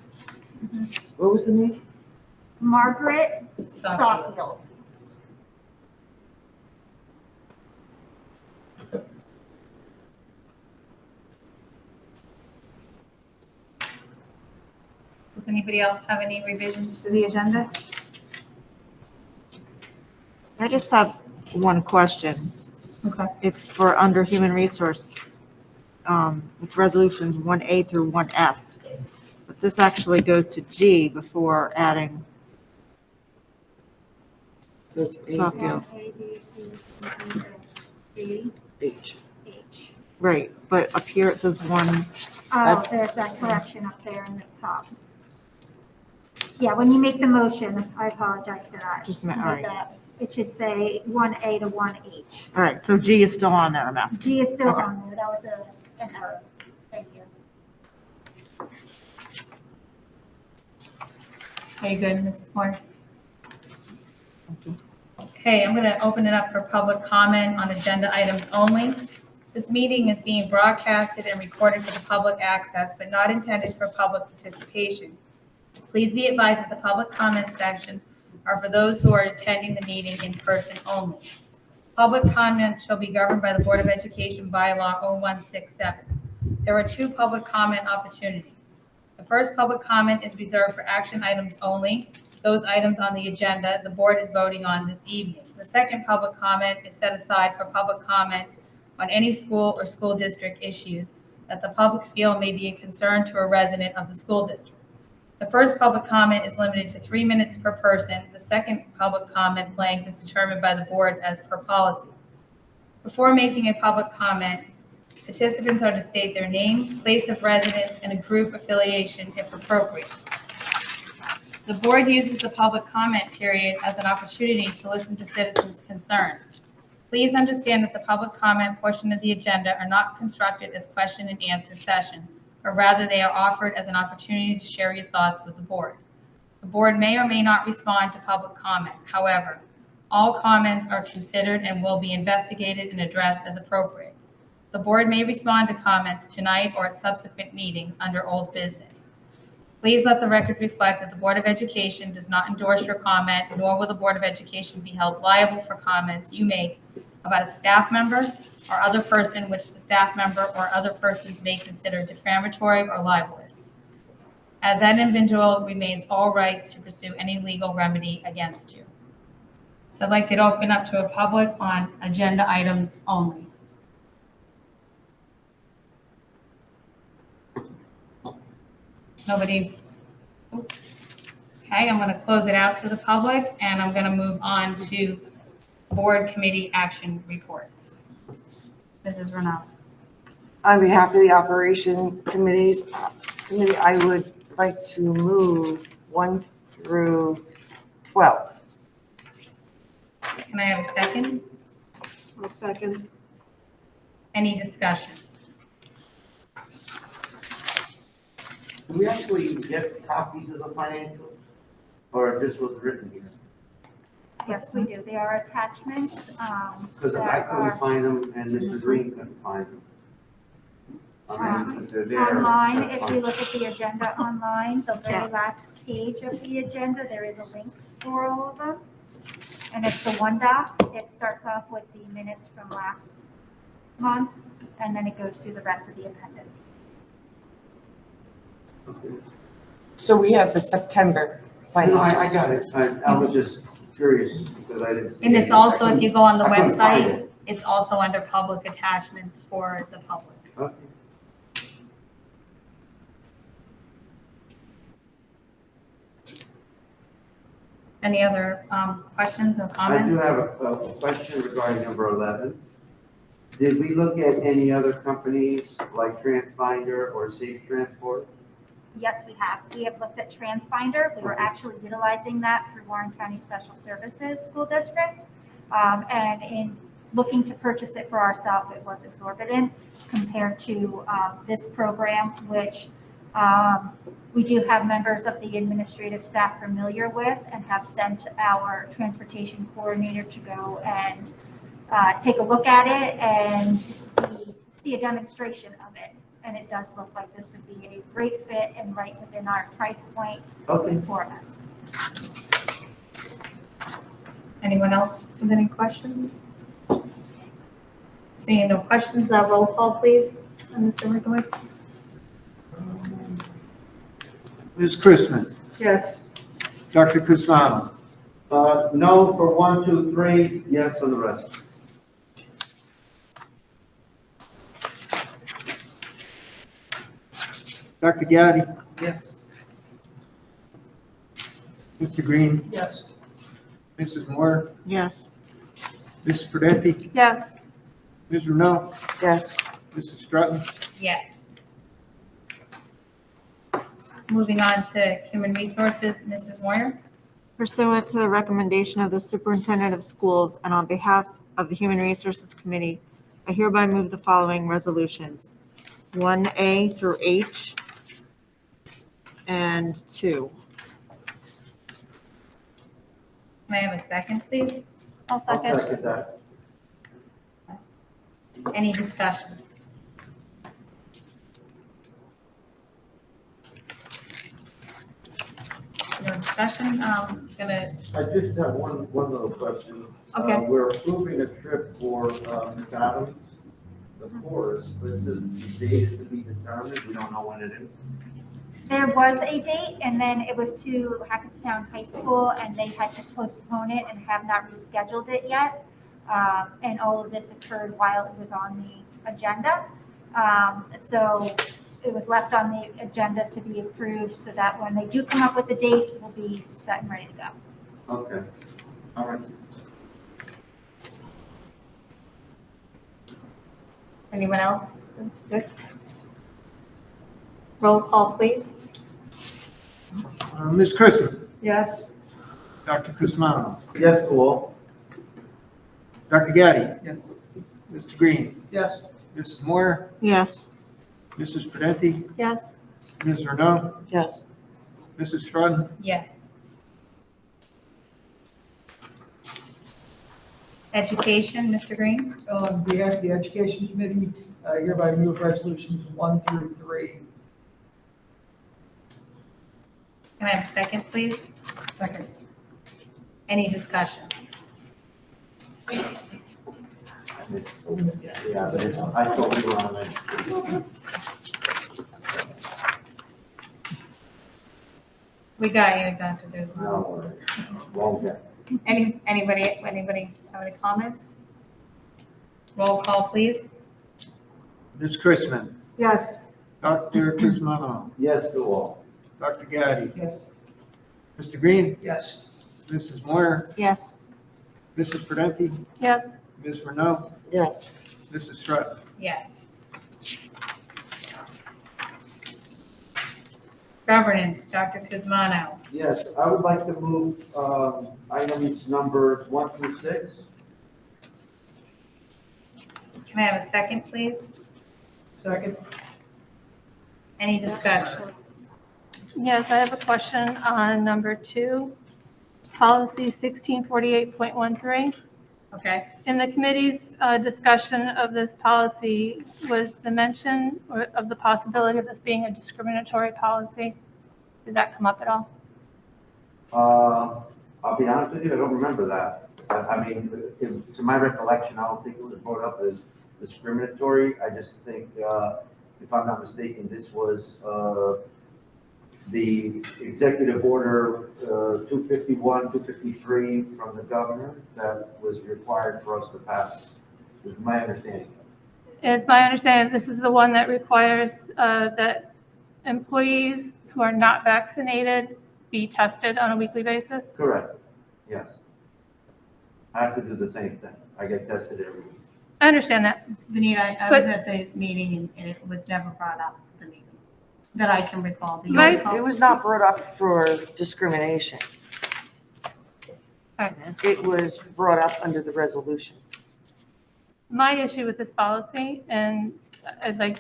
[SPEAKER 3] What was the name?
[SPEAKER 4] Margaret
[SPEAKER 1] Sawfield.
[SPEAKER 4] Sawfield.
[SPEAKER 1] Does anybody else have any revisions to the agenda?
[SPEAKER 10] I just have one question.
[SPEAKER 1] Okay.
[SPEAKER 10] It's for under human resource. It's resolutions 1A through 1F. But this actually goes to G before adding
[SPEAKER 3] So it's
[SPEAKER 10] Sawfield.
[SPEAKER 4] A, B, C, D,
[SPEAKER 3] H.
[SPEAKER 4] H.
[SPEAKER 10] Right, but up here it says 1,
[SPEAKER 4] Oh,
[SPEAKER 3] That's-
[SPEAKER 4] there's that correction up there in the top. Yeah, when you make the motion, I apologize for that.
[SPEAKER 10] Just a minute,
[SPEAKER 4] You
[SPEAKER 10] all
[SPEAKER 4] did
[SPEAKER 10] right.
[SPEAKER 4] that. It should say 1A to 1H.
[SPEAKER 10] All right, so G is still on there, I'm asking.
[SPEAKER 4] G is still
[SPEAKER 10] Okay.
[SPEAKER 4] on there. That was an error. Thank you.
[SPEAKER 1] Are you good, Mrs. Moore? Okay, I'm going to open it up for public comment on agenda items only. This meeting is being broadcasted and recorded for the public access, but not intended for public participation. Please be advised that the public comment section are for those who are attending the meeting in person only. Public comment shall be governed by the Board of Education bylaw 0167. There are 2 public comment opportunities. The first public comment is reserved for action items only. Those items on the agenda the board is voting on this evening. The second public comment is set aside for public comment on any school or school district issues that the public feel may be a concern to a resident of the school district. The first public comment is limited to 3 minutes per person. The second public comment blank is determined by the board as per policy. Before making a public comment, participants are to state their name, place of residence, and a group affiliation if appropriate. The board uses the public comment period as an opportunity to listen to citizens' concerns. Please understand that the public comment portion of the agenda are not constructed as question and answer session, but rather they are offered as an opportunity to share your thoughts with the board. The board may or may not respond to public comment. However, all comments are considered and will be investigated and addressed as appropriate. The board may respond to comments tonight or at subsequent meetings under old business. Please let the record reflect that the Board of Education does not endorse your comment, nor will the Board of Education be held liable for comments you make about a staff member or other person which the staff member or other persons may consider defamatory or libelous. As that individual remains all rights to pursue any legal remedy against you. So I'd like to open up to a public on agenda items only. Nobody? Okay, I'm going to close it out to the public, and I'm going to move on to board committee action reports. Mrs. Renaud.
[SPEAKER 3] On behalf of the operation committee, I would like to move 1 through 12.
[SPEAKER 1] Can I have a second?
[SPEAKER 12] I'll second.
[SPEAKER 1] Any discussion?
[SPEAKER 2] Do we actually get copies of the financials? Or this was written here?
[SPEAKER 4] Yes, we do. They are attachments.
[SPEAKER 2] Because I couldn't find them and Mr. Green couldn't find them. I mean, they're there.
[SPEAKER 4] Online,
[SPEAKER 2] that's
[SPEAKER 4] if
[SPEAKER 2] fine.
[SPEAKER 4] you look at the agenda online, the
[SPEAKER 10] Yeah.
[SPEAKER 4] very last page of the agenda, there is a link for all of them. And it's the one doc. It starts off with the minutes from last month, and then it goes through the rest of the appendix.
[SPEAKER 2] Okay.
[SPEAKER 3] So we have the September
[SPEAKER 2] No, I
[SPEAKER 3] financials.
[SPEAKER 2] got it. I was just curious because I didn't see
[SPEAKER 1] And
[SPEAKER 2] it.
[SPEAKER 1] it's also, if you go on the
[SPEAKER 2] I couldn't find
[SPEAKER 1] website,
[SPEAKER 2] it.
[SPEAKER 1] it's also under public attachments for the public.
[SPEAKER 2] Okay.
[SPEAKER 1] Any other questions or
[SPEAKER 2] I do
[SPEAKER 1] comments?
[SPEAKER 2] have a question regarding number 11. Did we look at any other companies like TransFinder or Safe Transport?
[SPEAKER 4] Yes, we have. We have looked at TransFinder. We were actually utilizing that through Warren County Special Services School District. And in looking to purchase it for ourselves, it was exorbitant compared to this program, which we do have members of the administrative staff familiar with and have sent our transportation coordinator to go and take a look at it and see a demonstration of it. And it does look like this would be a great fit and right within our price point
[SPEAKER 2] Okay.
[SPEAKER 4] for us.
[SPEAKER 1] Anyone else with any questions? Seeing no questions, roll call, please. Mr. Rikowitz?
[SPEAKER 13] Ms. Christman,
[SPEAKER 12] Yes.
[SPEAKER 13] Dr. Cusmano,
[SPEAKER 2] No for 1, 2, 3, yes on the rest.
[SPEAKER 13] Dr. Gaddy,
[SPEAKER 6] Yes.
[SPEAKER 13] Mr. Green,
[SPEAKER 6] Yes.
[SPEAKER 13] Mrs. Moore,
[SPEAKER 10] Yes.
[SPEAKER 13] Mrs. Prudetti,
[SPEAKER 1] Yes.
[SPEAKER 13] Ms. Renault,
[SPEAKER 3] Yes.
[SPEAKER 13] Mrs. Strutton,
[SPEAKER 1] Yes. Moving on to human resources, Mrs. Moyer?
[SPEAKER 10] Pursuant to the recommendation of the superintendent of schools and on behalf of the Human Resources Committee, I hereby move the following resolutions. 1A through H and 2.
[SPEAKER 1] May I have a second, please?
[SPEAKER 4] I'll
[SPEAKER 2] I'll
[SPEAKER 4] second.
[SPEAKER 2] second that.
[SPEAKER 1] Any discussion? No discussion, gonna,
[SPEAKER 14] I just have one little question.
[SPEAKER 1] Okay.
[SPEAKER 14] We're approving a trip for Ms. Adams, the forest, but it says the date is to be determined. We don't know when it is.
[SPEAKER 4] There was a date, and then it was to Hackettstown High School, and they had to postpone it and have not rescheduled it yet. And all of this occurred while it was on the agenda. So it was left on the agenda to be approved so that when they do come up with the date, we'll be set and ready to go.
[SPEAKER 2] Okay. All right.
[SPEAKER 1] anyone else? Good. Roll call, please.
[SPEAKER 13] Ms. Christman,
[SPEAKER 10] Yes.
[SPEAKER 13] Dr. Guzmano,
[SPEAKER 2] Yes to all.
[SPEAKER 13] Dr. Gaddy,
[SPEAKER 6] Yes.
[SPEAKER 13] Mr. Green,
[SPEAKER 11] Yes.
[SPEAKER 13] Mrs. Moore,
[SPEAKER 10] Yes.
[SPEAKER 13] Mrs. Pedenti,
[SPEAKER 1] Yes.
[SPEAKER 13] Ms. Renault,
[SPEAKER 3] Yes.
[SPEAKER 13] Mrs. Strutton,
[SPEAKER 1] Yes. Education, Mr. Green?
[SPEAKER 11] On behalf of the Education Committee, I hereby move resolutions 1 through 3.
[SPEAKER 1] Can I have a second, please?
[SPEAKER 11] Second.
[SPEAKER 1] Any discussion?
[SPEAKER 2] Yeah, but I thought we were on it.
[SPEAKER 1] We got you, Dr. Guzman.
[SPEAKER 2] No, wrong guy.
[SPEAKER 1] Anybody have any comments? Roll call, please.
[SPEAKER 13] Ms. Chrisman,
[SPEAKER 10] Yes.
[SPEAKER 13] Dr. Guzmano,
[SPEAKER 2] Yes to all.
[SPEAKER 13] Dr. Gaddy,
[SPEAKER 11] Yes.
[SPEAKER 13] Mr. Green,
[SPEAKER 11] Yes.
[SPEAKER 13] Mrs. Moore,
[SPEAKER 10] Yes.
[SPEAKER 13] Mrs. Pedenti,
[SPEAKER 1] Yes.
[SPEAKER 13] Ms. Renault,
[SPEAKER 3] Yes.
[SPEAKER 13] Mrs. Strutton.
[SPEAKER 1] Yes. Governance, Dr. Guzmano.
[SPEAKER 2] Yes, I would like to move items numbers 1 through 6.
[SPEAKER 1] Can I have a second, please?
[SPEAKER 11] Second.
[SPEAKER 1] Any discussion?
[SPEAKER 15] Yes, I have a question on number 2, policy 1648.13.
[SPEAKER 1] Okay.
[SPEAKER 15] In the committee's discussion of this policy, was the mention of the possibility of this being a discriminatory policy? Did that come up at all?
[SPEAKER 2] I'll be honest with you, I don't remember that. I mean, to my recollection, I don't think it was brought up as discriminatory. I just think, if I'm not mistaken, this was the executive order 251, 253 from the governor that was required for us to pass, is my understanding.
[SPEAKER 15] It's my understanding this is the one that requires that employees who are not vaccinated be tested on a weekly basis?
[SPEAKER 2] Correct, yes. I have to do the same thing. I get tested every week.
[SPEAKER 15] I understand that.
[SPEAKER 1] Benita, I was at the meeting and it was never brought up at the meeting that I can recall. Do you
[SPEAKER 15] Right.
[SPEAKER 1] recall?
[SPEAKER 3] It was not brought up for discrimination.
[SPEAKER 15] Okay.
[SPEAKER 3] It was brought up under the resolution.
[SPEAKER 15] My issue with this policy, and I'd like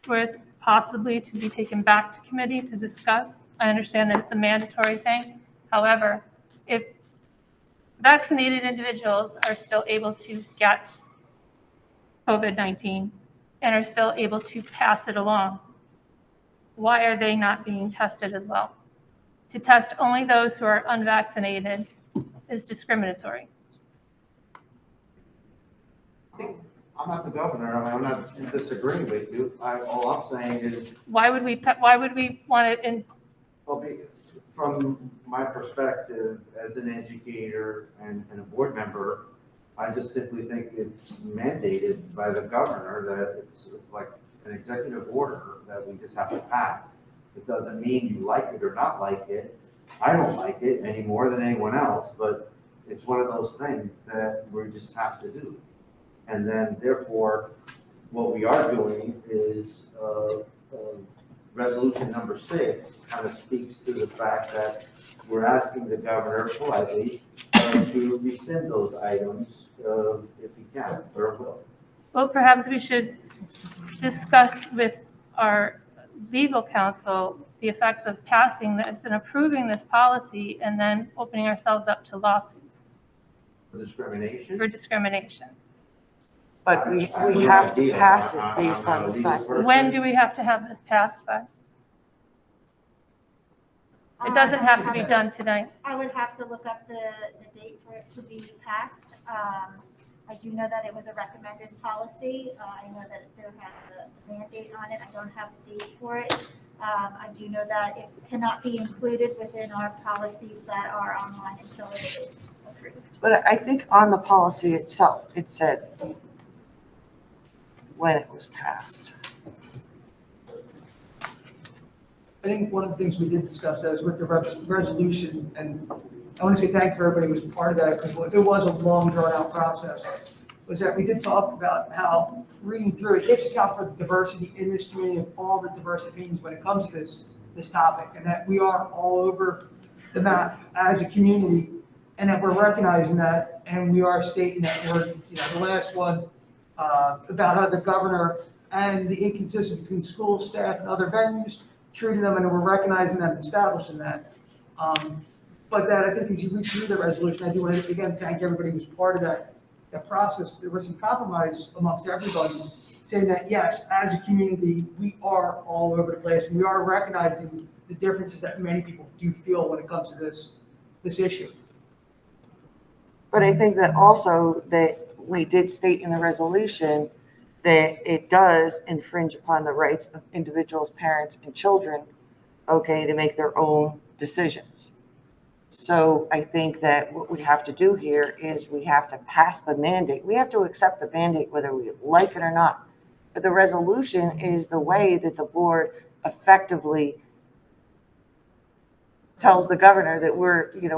[SPEAKER 15] for it possibly to be taken back to committee to discuss. I understand that it's a mandatory thing. However, if vaccinated individuals are still able to get COVID-19 and are still able to pass it along, why are they not being tested as well? To test only those who are unvaccinated is discriminatory.
[SPEAKER 2] I'm not the governor, I mean, I'm not disagreeing with you. All I'm saying is,
[SPEAKER 15] Why would we want it in?
[SPEAKER 2] okay, from my perspective as an educator and a board member, I just simply think it's mandated by the governor that it's like an executive order that we just have to pass. It doesn't mean you like it or not like it. I don't like it any more than anyone else, but it's one of those things that we just have to do. And then therefore, what we are doing is, resolution number 6 kind of speaks to the fact that we're asking the governor politely to rescind those items if he can or will.
[SPEAKER 15] Well, perhaps we should discuss with our legal counsel the effects of passing this and approving this policy and then opening ourselves up to lawsuits
[SPEAKER 2] For discrimination?
[SPEAKER 15] for discrimination.
[SPEAKER 3] But we
[SPEAKER 2] I have no
[SPEAKER 3] have to
[SPEAKER 2] idea.
[SPEAKER 3] pass it
[SPEAKER 2] I'm
[SPEAKER 3] based
[SPEAKER 2] not
[SPEAKER 3] on
[SPEAKER 2] a
[SPEAKER 3] the
[SPEAKER 2] legal
[SPEAKER 3] fact.
[SPEAKER 2] person.
[SPEAKER 15] When do we have to have this passed by? It doesn't have to be done tonight.
[SPEAKER 4] I would have to look up the date for it to be passed. I do know that it was a recommended policy. I know that there has a mandate on it. I don't have the date for it. I do know that it cannot be included within our policies that are online until it is approved.
[SPEAKER 3] But I think on the policy itself, it said when it was passed.
[SPEAKER 11] I think one of the things we did discuss that was with the resolution, and I want to say thank you for everybody who was part of that, because it was a long drawn out process, was that we did talk about how reading through, it takes account for the diversity in this community of all the diverse opinions when it comes to this. this topic, and that we are all over the map as a community, and that we're recognizing that, and we are stating that we're, the last one, about how the governor and the inconsistency between school staff and other venues treating them, and we're recognizing that and establishing that. But that, I think as you read through the resolution, I do want to, again, thank everybody who's part of that process. There was some compromise amongst everybody, saying that, yes, as a community, we are all over the place, and we are recognizing the differences that many people do feel when it comes to this issue.
[SPEAKER 3] But I think that also that we did state in the resolution that it does infringe upon the rights of individuals, parents, and children, okay, to make their own decisions. So I think that what we have to do here is we have to pass the mandate. We have to accept the mandate whether we like it or not. But the resolution is the way that the board effectively tells the governor that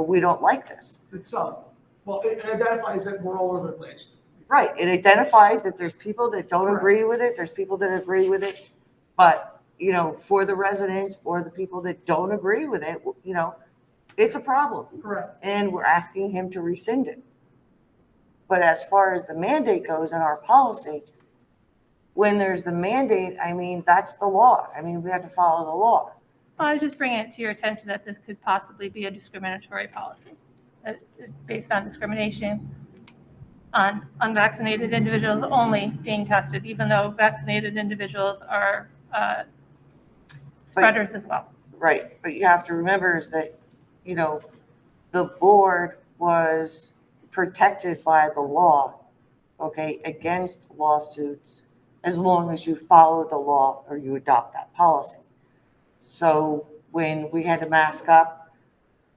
[SPEAKER 3] we don't like this.
[SPEAKER 11] It's, well, it identifies that we're all over the place.
[SPEAKER 3] Right, it identifies that there's people that don't agree with it, there's people that agree with it, but, for the residents or the people that don't agree with it, it's a problem.
[SPEAKER 11] Correct.
[SPEAKER 3] And we're asking him to rescind it. But as far as the mandate goes in our policy, when there's the mandate, that's the law. We have to follow the law.
[SPEAKER 15] Well, I was just bringing it to your attention that this could possibly be a discriminatory policy based on discrimination on unvaccinated individuals only being tested, even though vaccinated individuals are spreaders as well.
[SPEAKER 3] Right, but you have to remember is that, the board was protected by the law, okay, against lawsuits as long as you follow the law or you adopt that policy. So when we had to mask up,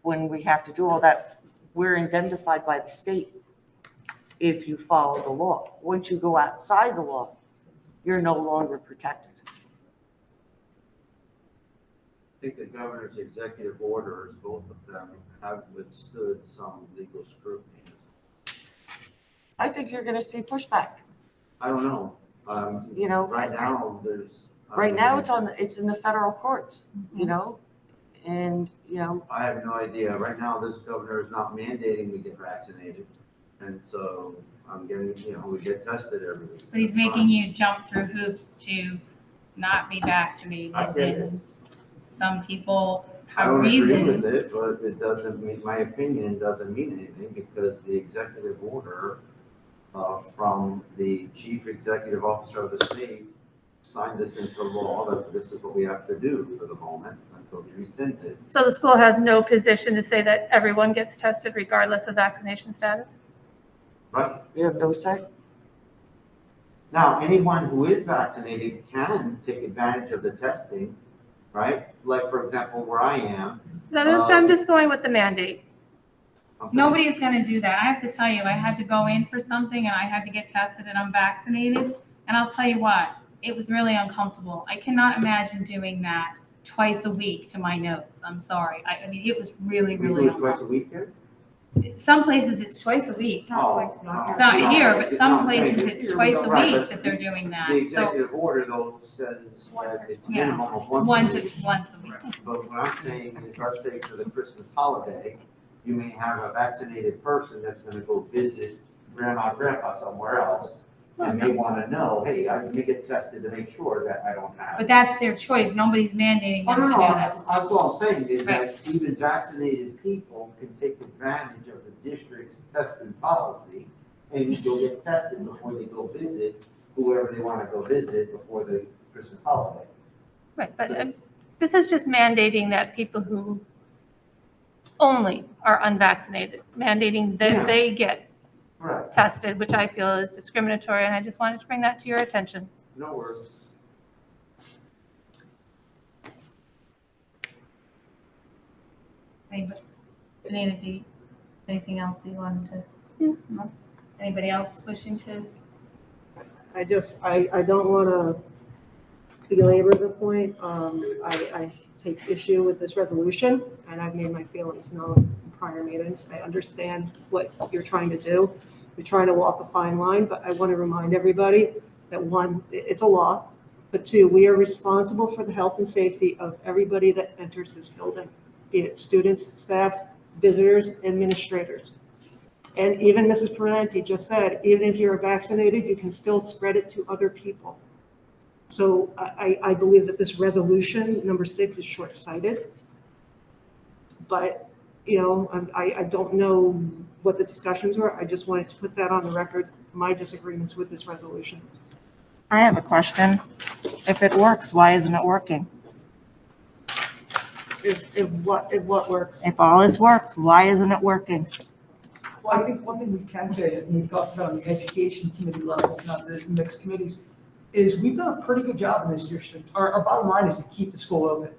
[SPEAKER 3] when we have to do all that, we're indemnified by the state if you follow the law. Once you go outside the law, you're no longer protected.
[SPEAKER 2] I think the governor's executive orders, both of them, have withstood some legal scrutiny.
[SPEAKER 3] I think you're going to see pushback.
[SPEAKER 2] I don't know. Right now, there's.
[SPEAKER 3] Right now, it's in the federal courts, and,
[SPEAKER 2] I have no idea. Right now, this governor is not mandating we get vaccinated. And so I'm getting, we get tested every week.
[SPEAKER 1] But he's making you jump through hoops to not be vaccinated. And some people
[SPEAKER 2] I
[SPEAKER 1] have
[SPEAKER 2] don't agree
[SPEAKER 1] reasons.
[SPEAKER 2] with it, but it doesn't mean, my opinion doesn't mean anything because the executive order from the chief executive officer of the state signed this into law that this is what we have to do for the moment until he rescinds it.
[SPEAKER 15] So the school has no position to say that everyone gets tested regardless of vaccination status?
[SPEAKER 2] Right?
[SPEAKER 3] we have no say.
[SPEAKER 2] Now, anyone who is vaccinated can take advantage of the testing, right? Like, for example, where I am.
[SPEAKER 15] I'm just going with the mandate.
[SPEAKER 1] Nobody's gonna do that. I have to tell you, I had to go in for something and I had to get tested and I'm vaccinated. And I'll tell you what, it was really uncomfortable. I cannot imagine doing that twice a week to my nose. I'm sorry. I mean, it was really,
[SPEAKER 2] We
[SPEAKER 1] really
[SPEAKER 2] do it twice a
[SPEAKER 1] uncomfortable.
[SPEAKER 2] week here?
[SPEAKER 1] Some places it's twice a week.
[SPEAKER 2] No,
[SPEAKER 1] It's not here, but some
[SPEAKER 2] I'm saying
[SPEAKER 1] places
[SPEAKER 2] it's
[SPEAKER 1] it's
[SPEAKER 2] here,
[SPEAKER 1] twice a
[SPEAKER 2] right,
[SPEAKER 1] week
[SPEAKER 2] but
[SPEAKER 1] that they're doing that.
[SPEAKER 2] The
[SPEAKER 1] So
[SPEAKER 2] executive order though says that it's
[SPEAKER 1] Yeah.
[SPEAKER 2] minimum of once a week.
[SPEAKER 1] once a week.
[SPEAKER 2] But what I'm saying is, let's say for the Christmas holiday, you may have a vaccinated person that's gonna go visit grandma, and grandpa somewhere else. And they wanna know, hey, I need to get tested to make sure that I don't have.
[SPEAKER 1] But that's their choice. Nobody's mandating
[SPEAKER 2] Oh,
[SPEAKER 1] them
[SPEAKER 2] no,
[SPEAKER 1] to
[SPEAKER 2] no,
[SPEAKER 1] do that.
[SPEAKER 2] that's what I'm saying, is that even vaccinated people can take advantage of the district's testing policy, and you'll get tested before they go visit whoever they wanna go visit before the Christmas holiday.
[SPEAKER 15] Right, but this is just mandating that people who only are unvaccinated, mandating
[SPEAKER 2] Yeah.
[SPEAKER 15] that they get
[SPEAKER 2] Right,
[SPEAKER 15] tested, which I feel is discriminatory, and I just wanted to bring that to your attention.
[SPEAKER 2] no worries.
[SPEAKER 1] Anita, do you, anything else you wanted to? No? Anybody else wishing to?
[SPEAKER 12] I don't want to belabor the point. I take issue with this resolution, and I've made my feelings known in prior meetings. I understand what you're trying to do. You're trying to walk a fine line, but I want to remind everybody that one, it's a law, But two, we are responsible for the health and safety of everybody that enters this building, be it students, staff, visitors, administrators. And even Mrs. Parenti just said, even if you're vaccinated, you can still spread it to other people. So I believe that this resolution, number 6, is short-sighted. But, you know, I don't know what the discussions were. I just wanted to put that on the record, my disagreements with this resolution.
[SPEAKER 3] I have a question. If it works, why isn't it working?
[SPEAKER 12] If what works?
[SPEAKER 3] If all this works, why isn't it working?
[SPEAKER 11] Well, I think one thing we can say, and we've talked about on the education committee level, not the mixed committees, is we've done a pretty good job in this district. Our bottom line is to keep the school open.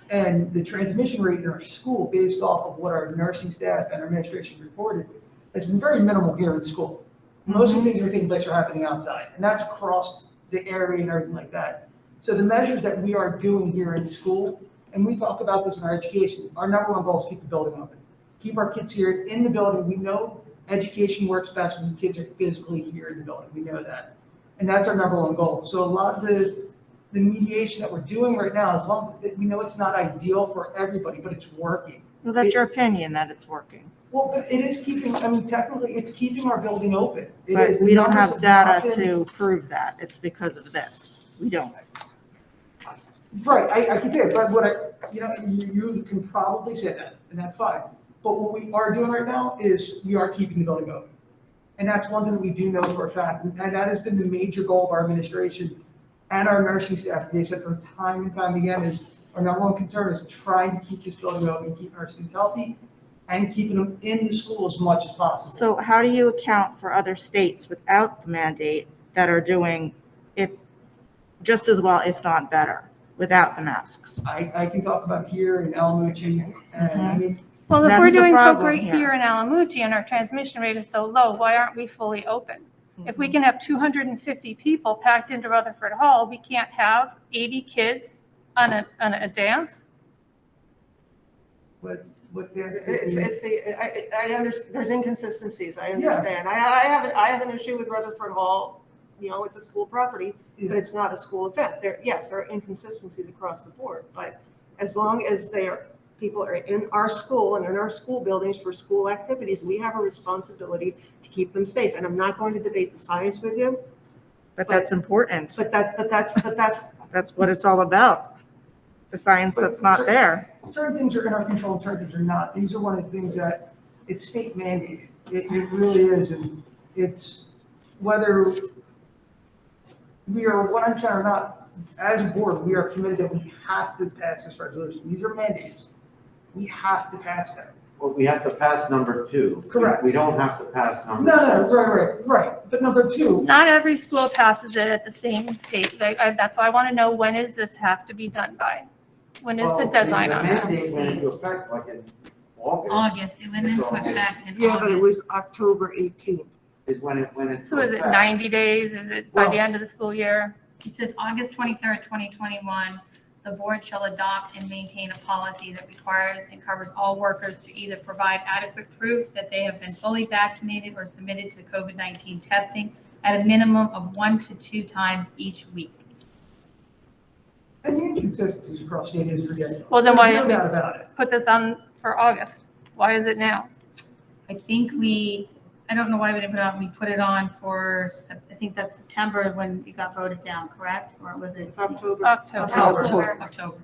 [SPEAKER 11] And the transmission rate in our school, based off of what our nursing staff and our administration reported, has been very minimal here in school. Most of the things that are taking place are happening outside, and that's across the area and everything like that. So the measures that we are doing here in school, and we talk about this in our education, our number one goal is keep the building open. Keep our kids here in the building. We know education works best when kids are physically here in the building. We know that. And that's our number one goal. So a lot of the mediation that we're doing right now, as long as we know it's not ideal for everybody, but it's working.
[SPEAKER 3] Well, that's your opinion that it's working.
[SPEAKER 11] Well, but it is keeping, I mean, technically, it's keeping our building open. It
[SPEAKER 3] But
[SPEAKER 11] is.
[SPEAKER 3] we don't have
[SPEAKER 11] Numbers have
[SPEAKER 3] data
[SPEAKER 11] not
[SPEAKER 3] to prove that. It's because of this. We don't.
[SPEAKER 11] Right, I can say it, but what you can probably say that, and that's fine. But what we are doing right now is we are keeping the building open. And that's one thing that we do know for a fact, and that has been the major goal of our administration and our nursing staff. They said from time and time again is our number one concern is trying to keep this building open, keeping our students healthy, and keeping them in the school as much as possible.
[SPEAKER 3] So how do you account for other states without the mandate that are doing it just as well, if not better, without the masks?
[SPEAKER 11] I can talk about here in Alamucci, and I mean,
[SPEAKER 15] Well, if
[SPEAKER 3] That's
[SPEAKER 15] we're
[SPEAKER 3] the
[SPEAKER 15] doing so
[SPEAKER 3] problem
[SPEAKER 15] great
[SPEAKER 3] here.
[SPEAKER 15] here in Alamucci and our transmission rate is so low, why aren't we fully open? If we can have 250 people packed into Rutherford Hall, we can't have 80 kids on a dance?
[SPEAKER 11] what
[SPEAKER 12] I understand, there's inconsistencies, I understand. I have an issue with Rutherford Hall, you know, it's a school property, but it's not a school event. Yes, there are inconsistencies across the board, but as long as people are in our school and in our school buildings for school activities, we have a responsibility to keep them safe. And I'm not going to debate the science with you.
[SPEAKER 3] But that's important.
[SPEAKER 12] But that's
[SPEAKER 3] That's what it's all about. The science that's not there.
[SPEAKER 11] Certain things are in our control, and certain things are not. These are one of the things that it's state mandated. It really is, and it's whether we are 100% or not, as a board, we are committed that we have to pass this resolution. These are mandates. We have to pass them.
[SPEAKER 2] Well, we have to pass number 2.
[SPEAKER 11] Correct.
[SPEAKER 2] We don't have to pass number
[SPEAKER 11] No,
[SPEAKER 2] 6.
[SPEAKER 11] right. But number 2,
[SPEAKER 15] Not every school passes it at the same date. That's why I want to know, when does this have to be done by? When is the deadline on
[SPEAKER 2] The
[SPEAKER 15] that?
[SPEAKER 2] mandate went into effect like in August.
[SPEAKER 1] August, it went into effect in
[SPEAKER 12] yeah, but it
[SPEAKER 1] August.
[SPEAKER 12] was October 18th.
[SPEAKER 2] Is when it went into effect.
[SPEAKER 15] So is it 90 days? Is it by the end of the school year?
[SPEAKER 1] It says August 23rd, 2021, the board shall adopt and maintain a policy that requires and covers all workers to either provide adequate proof that they have been fully vaccinated or submitted to COVID-19 testing at a minimum of 1 to 2 times each week.
[SPEAKER 11] and the inconsistencies across state is ridiculous.
[SPEAKER 15] Well, then why
[SPEAKER 11] There's no
[SPEAKER 15] didn't
[SPEAKER 11] doubt
[SPEAKER 15] we
[SPEAKER 11] about it.
[SPEAKER 15] put this on for August? Why is it now?
[SPEAKER 1] I think I don't know why we didn't put it on, we put it on for, I think that's September when it got voted down, correct? Or was it?
[SPEAKER 12] It's October.
[SPEAKER 1] October.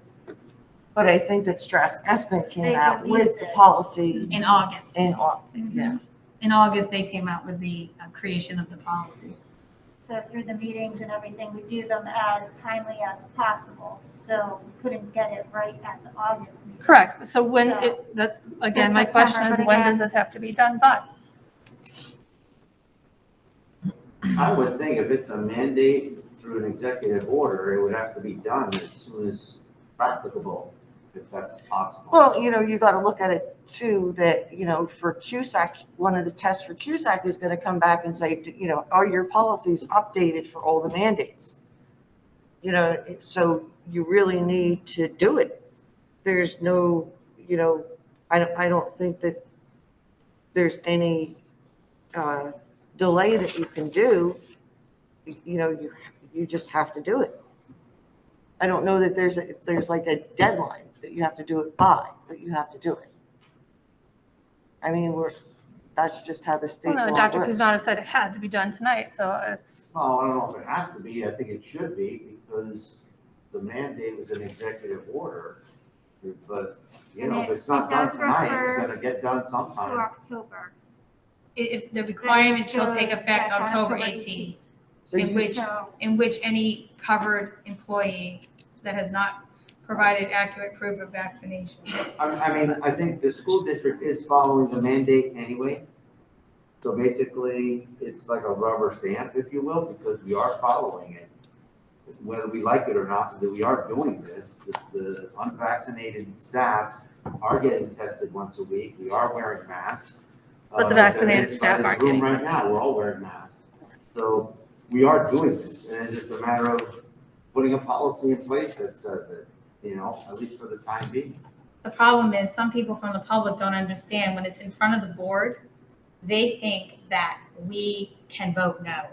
[SPEAKER 3] But I think that Strauss Espen came
[SPEAKER 4] They
[SPEAKER 3] out with
[SPEAKER 4] released
[SPEAKER 3] the
[SPEAKER 4] it.
[SPEAKER 3] policy
[SPEAKER 1] In August.
[SPEAKER 3] in August. Yeah.
[SPEAKER 1] In August, they came out with the creation of the policy.
[SPEAKER 4] So through the meetings and everything, we do them as timely as possible. So we couldn't get it right at the August meeting.
[SPEAKER 15] Correct. So when
[SPEAKER 4] So-
[SPEAKER 15] that's, again, my
[SPEAKER 4] September,
[SPEAKER 15] question is,
[SPEAKER 4] but
[SPEAKER 15] when
[SPEAKER 4] again-
[SPEAKER 15] does this have to be done by?
[SPEAKER 2] I would think if it's a mandate through an executive order, it would have to be done as soon as practicable, if that's possible.
[SPEAKER 3] Well, you know, you got to look at it too, that, you know, for CUSAC, one of the tests for CUSAC is going to come back and say, you know, are your policies updated for all the mandates? You know, so you really need to do it. There's no, you know, I don't think that there's any delay that you can do. You know, you just have to do it. I don't know that there's like a deadline that you have to do it by, but you have to do it. I mean, that's just how the state
[SPEAKER 15] Well,
[SPEAKER 3] law
[SPEAKER 15] no, Dr.
[SPEAKER 3] works.
[SPEAKER 15] Kuzma said it had to be done tonight, so it's,
[SPEAKER 2] Well, I don't know if it has to be, I think it should be, because the mandate was an executive order. But, you know, if it's not
[SPEAKER 4] It
[SPEAKER 2] done
[SPEAKER 4] does
[SPEAKER 2] tonight,
[SPEAKER 4] refer
[SPEAKER 2] it's gonna get done
[SPEAKER 4] To
[SPEAKER 2] sometime.
[SPEAKER 4] October.
[SPEAKER 1] If the requirement shall take effect
[SPEAKER 4] That's
[SPEAKER 1] October
[SPEAKER 4] October
[SPEAKER 1] 18th,
[SPEAKER 3] So
[SPEAKER 1] in
[SPEAKER 3] you-
[SPEAKER 1] which,
[SPEAKER 4] So,
[SPEAKER 1] in which any covered employee that has not provided accurate proof of vaccination.
[SPEAKER 2] I mean, I think the school district is following the mandate anyway. So basically, it's like a rubber stamp, if you will, because we are following it. Whether we like it or not, that we are doing this, the unvaccinated staff are getting tested once a week, we are wearing masks.
[SPEAKER 15] But the vaccinated
[SPEAKER 2] Inside
[SPEAKER 15] staff
[SPEAKER 2] this
[SPEAKER 15] aren't
[SPEAKER 2] room
[SPEAKER 15] getting
[SPEAKER 2] Right
[SPEAKER 15] tested.
[SPEAKER 2] now, we're all wearing masks. So we are doing this, and it's just a matter of putting a policy in place that says it, you know, at least for the time being.
[SPEAKER 1] The problem is, some people from the public don't understand, when it's in front of the board, they think that we can vote no.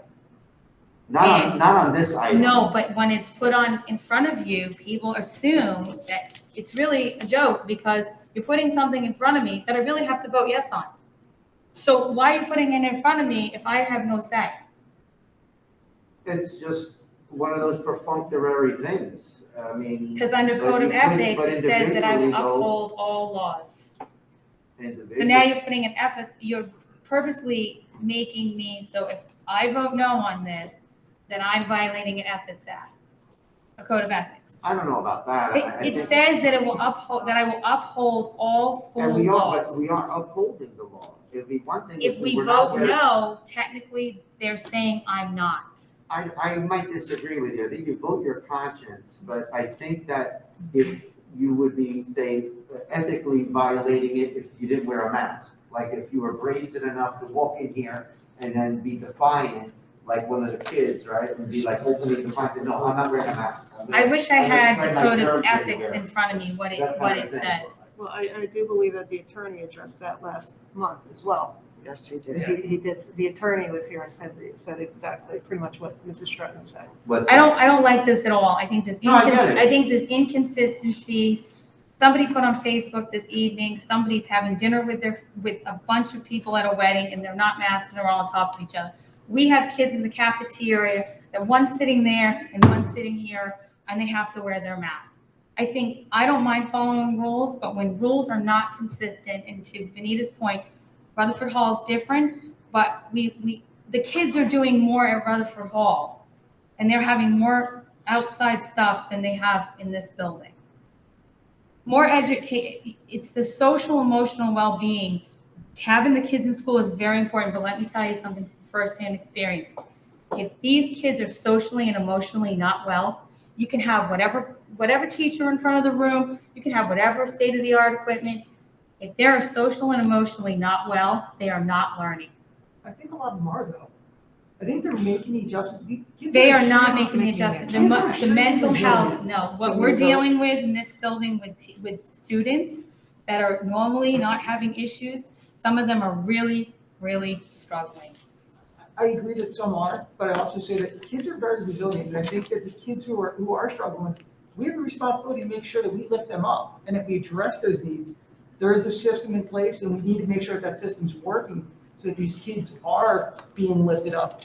[SPEAKER 2] Not on this item.
[SPEAKER 1] No, but when it's put on in front of you, people assume that it's really a joke because you're putting something in front of me that I really have to vote yes on. So why are you putting it in front of me if I have no say?
[SPEAKER 2] It's just one of those perfunctory things, I mean.
[SPEAKER 1] Because under
[SPEAKER 2] but
[SPEAKER 1] code of
[SPEAKER 2] you put
[SPEAKER 1] ethics,
[SPEAKER 2] but
[SPEAKER 1] it says that I will
[SPEAKER 2] individually, though,
[SPEAKER 1] uphold all laws. So
[SPEAKER 2] individually-
[SPEAKER 1] now you're putting an effort, you're purposely making me, so if I vote no on this, then I'm violating an ethics act, a code of ethics.
[SPEAKER 2] I don't know about that. I
[SPEAKER 1] It
[SPEAKER 2] think-
[SPEAKER 1] says that it will uphold, that I will uphold all school
[SPEAKER 2] And we are, but we
[SPEAKER 1] laws.
[SPEAKER 2] are upholding the law. It'd be one thing
[SPEAKER 1] If we
[SPEAKER 2] were not
[SPEAKER 1] vote
[SPEAKER 2] here.
[SPEAKER 1] no, technically, they're saying I'm not.
[SPEAKER 2] I might disagree with you. I think you vote your conscience, but I think that if you would be, say, ethically violating it if you didn't wear a mask. Like if you were brazen enough to walk in here and then be defiant, like one of the kids, right? And be like openly defiant, say, no, I'm not wearing a mask.
[SPEAKER 1] I wish I
[SPEAKER 2] I'm just
[SPEAKER 1] had
[SPEAKER 2] wearing
[SPEAKER 1] the
[SPEAKER 2] my
[SPEAKER 1] code of
[SPEAKER 2] germ free
[SPEAKER 1] ethics
[SPEAKER 2] wear.
[SPEAKER 1] in front of me, what
[SPEAKER 2] That
[SPEAKER 1] it
[SPEAKER 2] kind of thing.
[SPEAKER 1] says.
[SPEAKER 12] Well, I do believe that the attorney addressed that last month as well.
[SPEAKER 3] Yes, he did.
[SPEAKER 12] He did, the attorney was here and said exactly, pretty much what Mrs. Stratton said.
[SPEAKER 2] But
[SPEAKER 1] I don't like this at all. I think this,
[SPEAKER 2] No, I get it.
[SPEAKER 1] I think this inconsistency, somebody put on Facebook this evening, somebody's having dinner with a bunch of people at a wedding and they're not masked and they're all on top of each other. We have kids in the cafeteria, that one's sitting there and one's sitting here, and they have to wear their mask. I don't mind following rules, but when rules are not consistent, and to Benita's point, Rutherford Hall is different, but the kids are doing more at Rutherford Hall, and they're having more outside stuff than they have in this building. More it's the social, emotional well-being. Having the kids in school is very important, but let me tell you something from firsthand experience. If these kids are socially and emotionally not well, you can have whatever teacher in front of the room, you can have whatever state-of-the-art equipment. If they're social and emotionally not well, they are not learning.
[SPEAKER 11] I think a lot of them are though. I think they're making the adjustment. These kids
[SPEAKER 1] They are
[SPEAKER 11] extremely-
[SPEAKER 1] not making the adjustment.
[SPEAKER 11] Kids are
[SPEAKER 1] The
[SPEAKER 11] extremely
[SPEAKER 1] mental health,
[SPEAKER 11] resilient.
[SPEAKER 1] no. What we're dealing with in this building with students that are normally not having issues, some of them are really, really struggling.
[SPEAKER 11] I agree that some are, but I also say that kids are very resilient, and I think that the kids who are struggling, we have a responsibility to make sure that we lift them up, and if we address those needs, there is a system in place, and we need to make sure that system's working, so that these kids are being lifted up.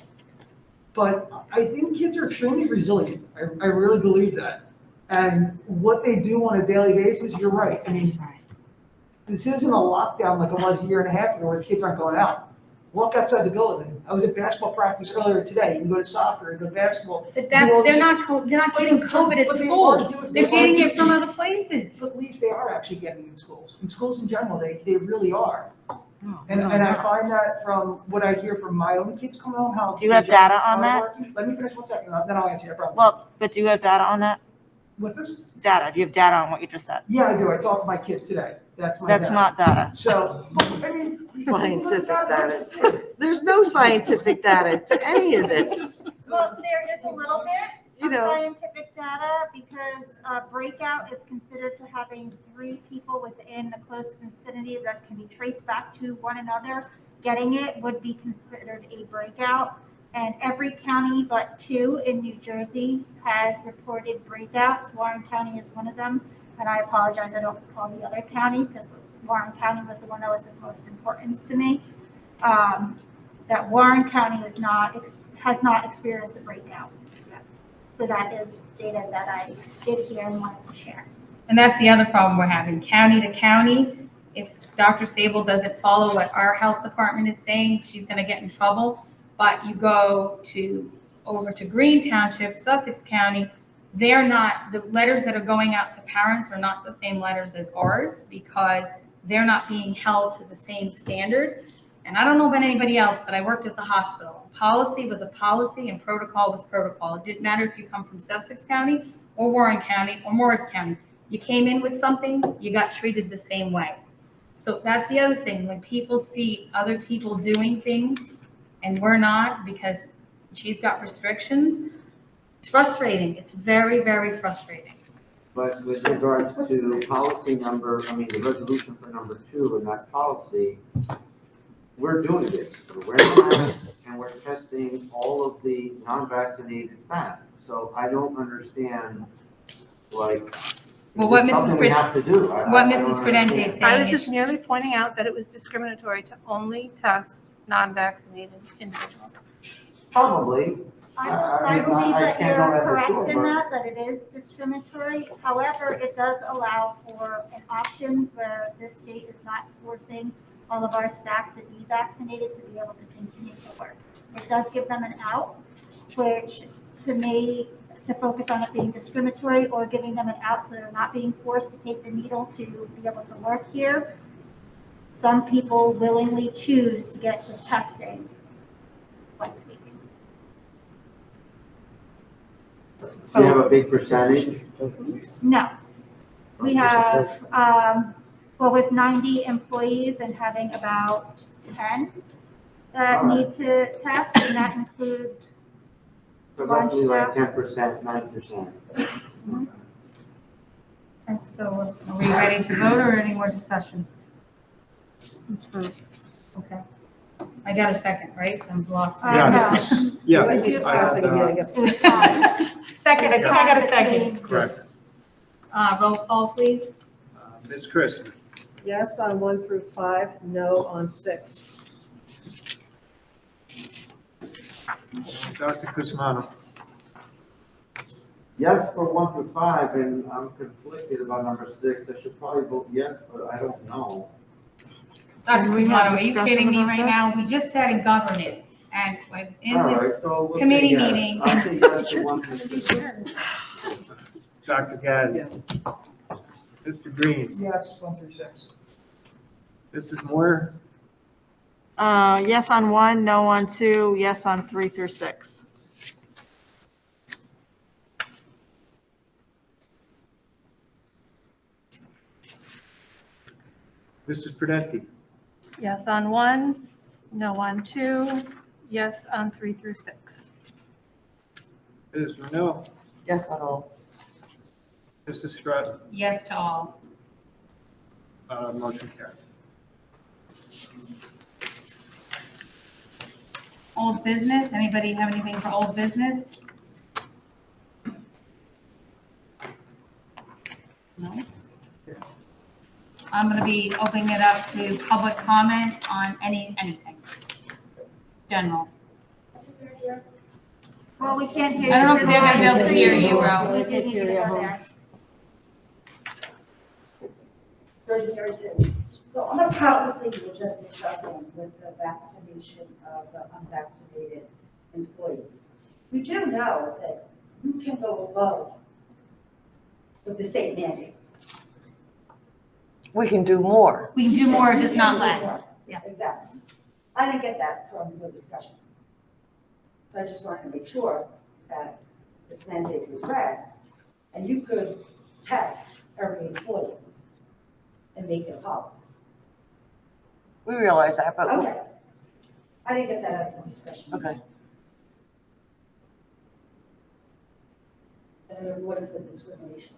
[SPEAKER 11] But I think kids are extremely resilient, I really believe that, and what they do on a daily basis, you're right, I mean, this isn't a lockdown like it was a year and a half ago where the kids aren't going out. Walk outside the building. I was at basketball practice earlier today. You can go to soccer, you go to basketball.
[SPEAKER 1] But
[SPEAKER 11] You do all
[SPEAKER 1] they're
[SPEAKER 11] this-
[SPEAKER 1] not getting COVID at
[SPEAKER 11] But they
[SPEAKER 1] school.
[SPEAKER 11] are doing-
[SPEAKER 1] They're
[SPEAKER 11] they are
[SPEAKER 1] getting it
[SPEAKER 11] doing-
[SPEAKER 1] from other places.
[SPEAKER 11] At least they are actually getting in schools. In schools in general, they really are. And
[SPEAKER 10] no,
[SPEAKER 11] I
[SPEAKER 10] no.
[SPEAKER 11] find that from what I hear from my own kids coming home, how.
[SPEAKER 10] Do you have
[SPEAKER 11] their jobs
[SPEAKER 10] data on
[SPEAKER 11] are
[SPEAKER 10] that?
[SPEAKER 11] working. Let me finish 1 second, then I'll answer your problem.
[SPEAKER 10] Well, but do you have data on that?
[SPEAKER 11] What's this?
[SPEAKER 10] Data, do you have data on what you just said?
[SPEAKER 11] Yeah, I do. I talked to my kid today. That's my
[SPEAKER 10] That's
[SPEAKER 11] dad.
[SPEAKER 10] not data.
[SPEAKER 11] So, I mean.
[SPEAKER 3] Scientific
[SPEAKER 11] that's
[SPEAKER 3] data. There's no scientific data to any of this.
[SPEAKER 4] well, there is a little bit
[SPEAKER 3] You
[SPEAKER 4] of
[SPEAKER 3] know.
[SPEAKER 4] scientific data because breakout is considered to having 3 people within a close vicinity that can be traced back to one another. Getting it would be considered a breakout. And every county but 2 in New Jersey has reported breakouts. Warren County is one of them. And I apologize, I don't recall the other county because Warren County was the one that was of most importance to me. That Warren County has not experienced a breakout yet. So that is data that I did hear and wanted to share.
[SPEAKER 1] And that's the other problem we're having, county to county. If Dr. Sable doesn't follow what our health department is saying, she's gonna get in trouble. But you go over to Green Township, Sussex County, they're not, the letters that are going out to parents are not the same letters as ours because they're not being held to the same standards. And I don't know about anybody else, but I worked at the hospital. Policy was a policy and protocol was protocol. It didn't matter if you come from Sussex County or Warren County or Morris County. You came in with something, you got treated the same way. So that's the other thing. When people see other people doing things and we're not because she's got restrictions, it's frustrating. It's very, very frustrating.
[SPEAKER 2] But with regards to policy number, the resolution for number 2 in that policy, we're doing this. We're wearing masks and we're testing all of the non-vaccinated staff. So I don't understand, like,
[SPEAKER 1] Well, what
[SPEAKER 2] is this
[SPEAKER 1] Mrs.
[SPEAKER 2] something we
[SPEAKER 1] Prid-
[SPEAKER 2] have to do?
[SPEAKER 1] what
[SPEAKER 2] I
[SPEAKER 1] Mrs.
[SPEAKER 2] don't
[SPEAKER 1] Prudente
[SPEAKER 2] understand.
[SPEAKER 1] is saying.
[SPEAKER 15] I was just merely pointing out that it was discriminatory to only test non-vaccinated individuals.
[SPEAKER 2] Probably.
[SPEAKER 4] I
[SPEAKER 2] mean,
[SPEAKER 4] believe
[SPEAKER 2] I
[SPEAKER 4] that
[SPEAKER 2] can't know
[SPEAKER 4] you're
[SPEAKER 2] that for
[SPEAKER 4] correct
[SPEAKER 2] sure,
[SPEAKER 4] in
[SPEAKER 2] but-
[SPEAKER 4] that it is discriminatory. However, it does allow for an option where this state is not forcing all of our staff to be vaccinated to be able to continue to work. It does give them an out, which to me, to focus on it being discriminatory or giving them an out so they're not being forced to take the needle to be able to work here. Some people willingly choose to get the testing once a week.
[SPEAKER 2] Do you have a big percentage?
[SPEAKER 4] No. We have, with 90 employees and having about 10 that
[SPEAKER 2] All right.
[SPEAKER 4] need to test, and that includes,
[SPEAKER 2] So roughly like 10%, 9%.
[SPEAKER 1] And so are we ready to vote or any more discussion? Okay. I got a second, right? I'm lost.
[SPEAKER 13] Yes. Yes.
[SPEAKER 12] Discussing again, I guess.
[SPEAKER 4] it was tied.
[SPEAKER 1] Second, I got a second.
[SPEAKER 13] Correct.
[SPEAKER 1] Roll call, please.
[SPEAKER 13] Ms. Christie?
[SPEAKER 12] Yes on 1 through 5, no on 6.
[SPEAKER 13] Dr. Cusmano?
[SPEAKER 2] Yes for 1 through 5, and I'm conflicted about number 6. I should probably vote yes, but I don't know.
[SPEAKER 1] Dr.
[SPEAKER 10] Can we have
[SPEAKER 1] Cusano, are you
[SPEAKER 10] discussion
[SPEAKER 1] kidding me
[SPEAKER 10] about
[SPEAKER 1] right
[SPEAKER 10] this?
[SPEAKER 1] now? We just sat in governance and I was in
[SPEAKER 2] All
[SPEAKER 1] the
[SPEAKER 2] right, so we'll say
[SPEAKER 1] committee
[SPEAKER 2] yes.
[SPEAKER 1] meeting.
[SPEAKER 2] I'll say yes to 1 through 6.
[SPEAKER 13] Dr. Gaddy?
[SPEAKER 12] Yes.
[SPEAKER 13] Mr. Green?
[SPEAKER 11] Yes, 1 through 6.
[SPEAKER 13] Mrs. Moore?
[SPEAKER 10] Yes on 1, no on 2, yes on 3 through 6.
[SPEAKER 13] Mrs. Prudenti?
[SPEAKER 15] Yes on 1, no on 2, yes on 3 through 6.
[SPEAKER 13] Ms. Renault?
[SPEAKER 3] Yes on all.
[SPEAKER 13] Mrs. Stratton?
[SPEAKER 1] Yes to all.
[SPEAKER 13] Motion carried.
[SPEAKER 1] Old business, anybody have anything for old business? No? I'm gonna be opening it up to public comment on anything. General.
[SPEAKER 4] Well, we can't hear you.
[SPEAKER 1] I don't know if they're gonna be able to hear you, bro.
[SPEAKER 4] We can hear you there.
[SPEAKER 16] President, so on the policy you were just discussing with the vaccination of the unvaccinated employees, we do know that you can go above what the state mandates.
[SPEAKER 3] We can do more.
[SPEAKER 1] We can do more,
[SPEAKER 16] You
[SPEAKER 1] just
[SPEAKER 16] can
[SPEAKER 1] not
[SPEAKER 16] do
[SPEAKER 1] less.
[SPEAKER 16] more.
[SPEAKER 1] Yeah.
[SPEAKER 16] Exactly. I didn't get that from the discussion. So I just wanted to make sure that this mandate was read, and you could test every employee and make it a policy.
[SPEAKER 3] We realize that, but,
[SPEAKER 16] Okay. I didn't get that out of the discussion.
[SPEAKER 3] okay.
[SPEAKER 16] And it avoids the discrimination.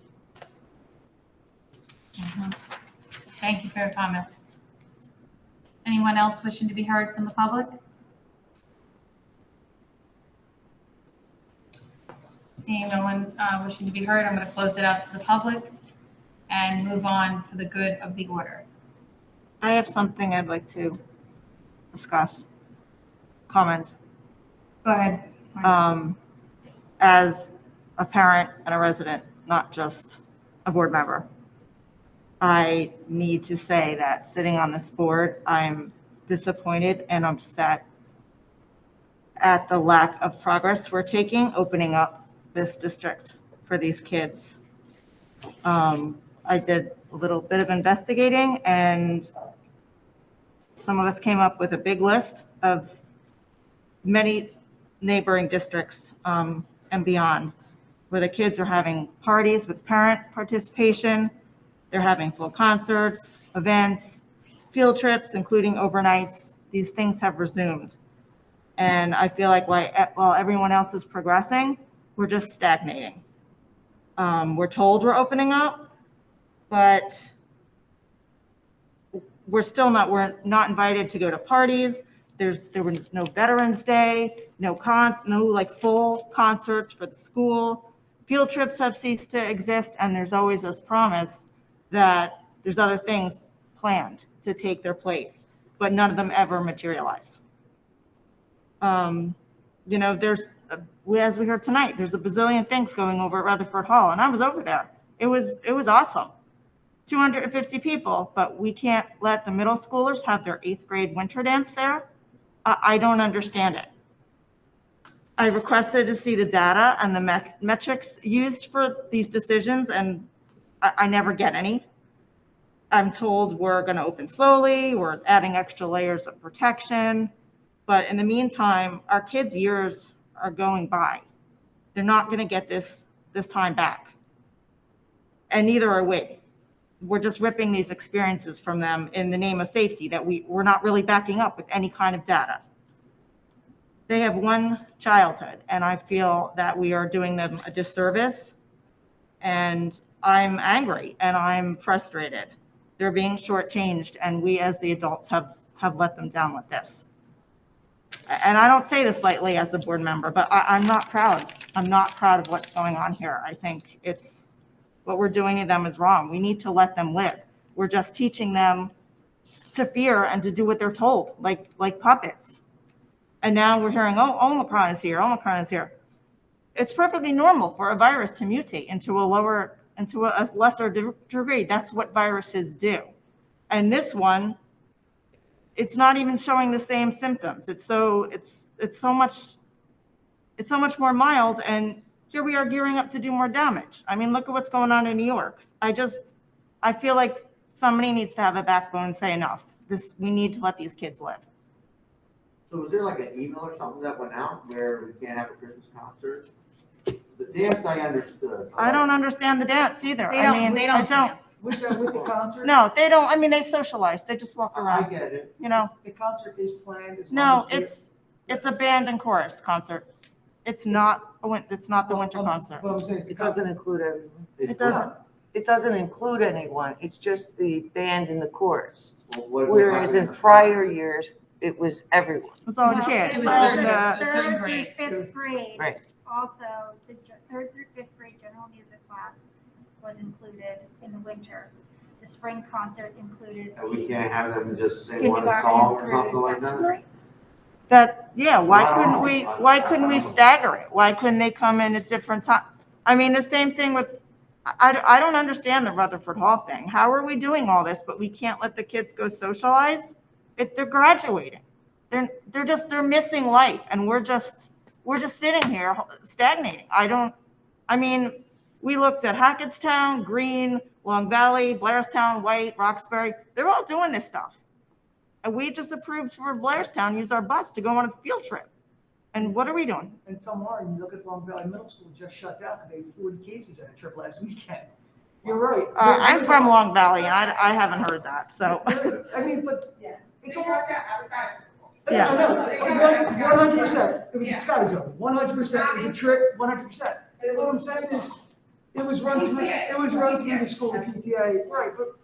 [SPEAKER 1] Thank you for your comments. Anyone else wishing to be heard from the public? Seeing no one wishing to be heard, I'm going to close it out to the public and move on for the good of the order.
[SPEAKER 10] I have something I'd like to discuss. Comment.
[SPEAKER 1] Go ahead.
[SPEAKER 10] As a parent and a resident, not just a board member, I need to say that sitting on this board, I'm disappointed and upset at the lack of progress we're taking, opening up this district for these kids. I did a little bit of investigating, and some of us came up with a big list of many neighboring districts and beyond, where the kids are having parties with parent participation, they're having full concerts, events, field trips, including overnights. These things have resumed. And I feel like while everyone else is progressing, we're just stagnating. We're told we're opening up, but we're not invited to go to parties. There was no Veterans Day, no like full concerts for the school. Field trips have ceased to exist, and there's always this promise that there's other things planned to take their place, but none of them ever materialize. As we heard tonight, there's a bazillion things going over at Rutherford Hall, and I was over there. It was awesome. 250 people, but we can't let the middle schoolers have their 8th grade winter dance there. I don't understand it. I requested to see the data and the metrics used for these decisions, and I never get any. I'm told we're going to open slowly, we're adding extra layers of protection, but in the meantime, our kids' years are going by. They're not going to get this time back, and neither are we. We're just ripping these experiences from them in the name of safety that we're not really backing up with any kind of data. They have one childhood, and I feel that we are doing them a disservice, and I'm angry and I'm frustrated. They're being shortchanged, and we as the adults have let them down with this. And I don't say this lightly as a board member, but I'm not proud. I'm not proud of what's going on here. I think what we're doing to them is wrong. We need to let them live. We're just teaching them to fear and to do what they're told, like puppets. And now we're hearing, oh, Omicron is here, Omicron is here. It's perfectly normal for a virus to mutate into a lesser degree. That's what viruses do. And this one, it's not even showing the same symptoms. It's so much more mild, and here we are gearing up to do more damage. I mean, look at what's going on in New York. I feel like somebody needs to have a backbone and say enough. We need to let these kids live.
[SPEAKER 2] So was there like an email or something that went out where we can't have a Christmas concert? The dance I understood.
[SPEAKER 10] I don't understand the dance either.
[SPEAKER 1] They don't dance.
[SPEAKER 11] With the concert?
[SPEAKER 10] No, they don't. I mean, they socialize. They just walk
[SPEAKER 2] I
[SPEAKER 10] around.
[SPEAKER 2] get it.
[SPEAKER 10] You know?
[SPEAKER 11] The concert is planned as
[SPEAKER 10] No,
[SPEAKER 11] long as
[SPEAKER 10] it's a band and chorus concert. It's not the winter concert.
[SPEAKER 11] What I'm saying is
[SPEAKER 3] It doesn't include everyone.
[SPEAKER 10] It doesn't.
[SPEAKER 3] It doesn't include anyone. It's just the band and the chorus.
[SPEAKER 2] Well, what-
[SPEAKER 3] Whereas in prior years, it was everyone.
[SPEAKER 10] It's all
[SPEAKER 1] No,
[SPEAKER 10] kids.
[SPEAKER 1] it was
[SPEAKER 10] And,
[SPEAKER 1] certain-
[SPEAKER 10] uh,
[SPEAKER 1] certain
[SPEAKER 4] Third through
[SPEAKER 1] grades.
[SPEAKER 4] fifth grade.
[SPEAKER 3] Right.
[SPEAKER 4] Also, the 3rd through 5th grade general music class was included in the winter. The spring concert included.
[SPEAKER 2] And we can't have them just sing one
[SPEAKER 4] kindergarten
[SPEAKER 2] song or
[SPEAKER 4] through
[SPEAKER 2] something like
[SPEAKER 4] second
[SPEAKER 2] that?
[SPEAKER 4] grade.
[SPEAKER 10] why couldn't we stagger it? Why couldn't they come in at different times? I mean, the same thing with, I don't understand the Rutherford Hall thing. How are we doing all this, but we can't let the kids go socialize? They're graduating. They're missing life, and we're just sitting here stagnating. We looked at Hackettstown, Green, Long Valley, Blairstown, White, Roxbury. They're all doing this stuff. And we just approved for Blairstown, use our bus to go on a field trip. And what are we doing?
[SPEAKER 11] And some are, and you look at Long Valley Middle School, just shut down because they had 40 cases at a trip last weekend. You're right.
[SPEAKER 10] I'm from Long Valley, and I haven't heard that, so.
[SPEAKER 11] I mean, but it's all.
[SPEAKER 10] Yeah.
[SPEAKER 11] I know, 100%. It was a sky zone, 100%. It was a trip, 100%. And what I'm saying is, it was run through the school, the PTA, right, but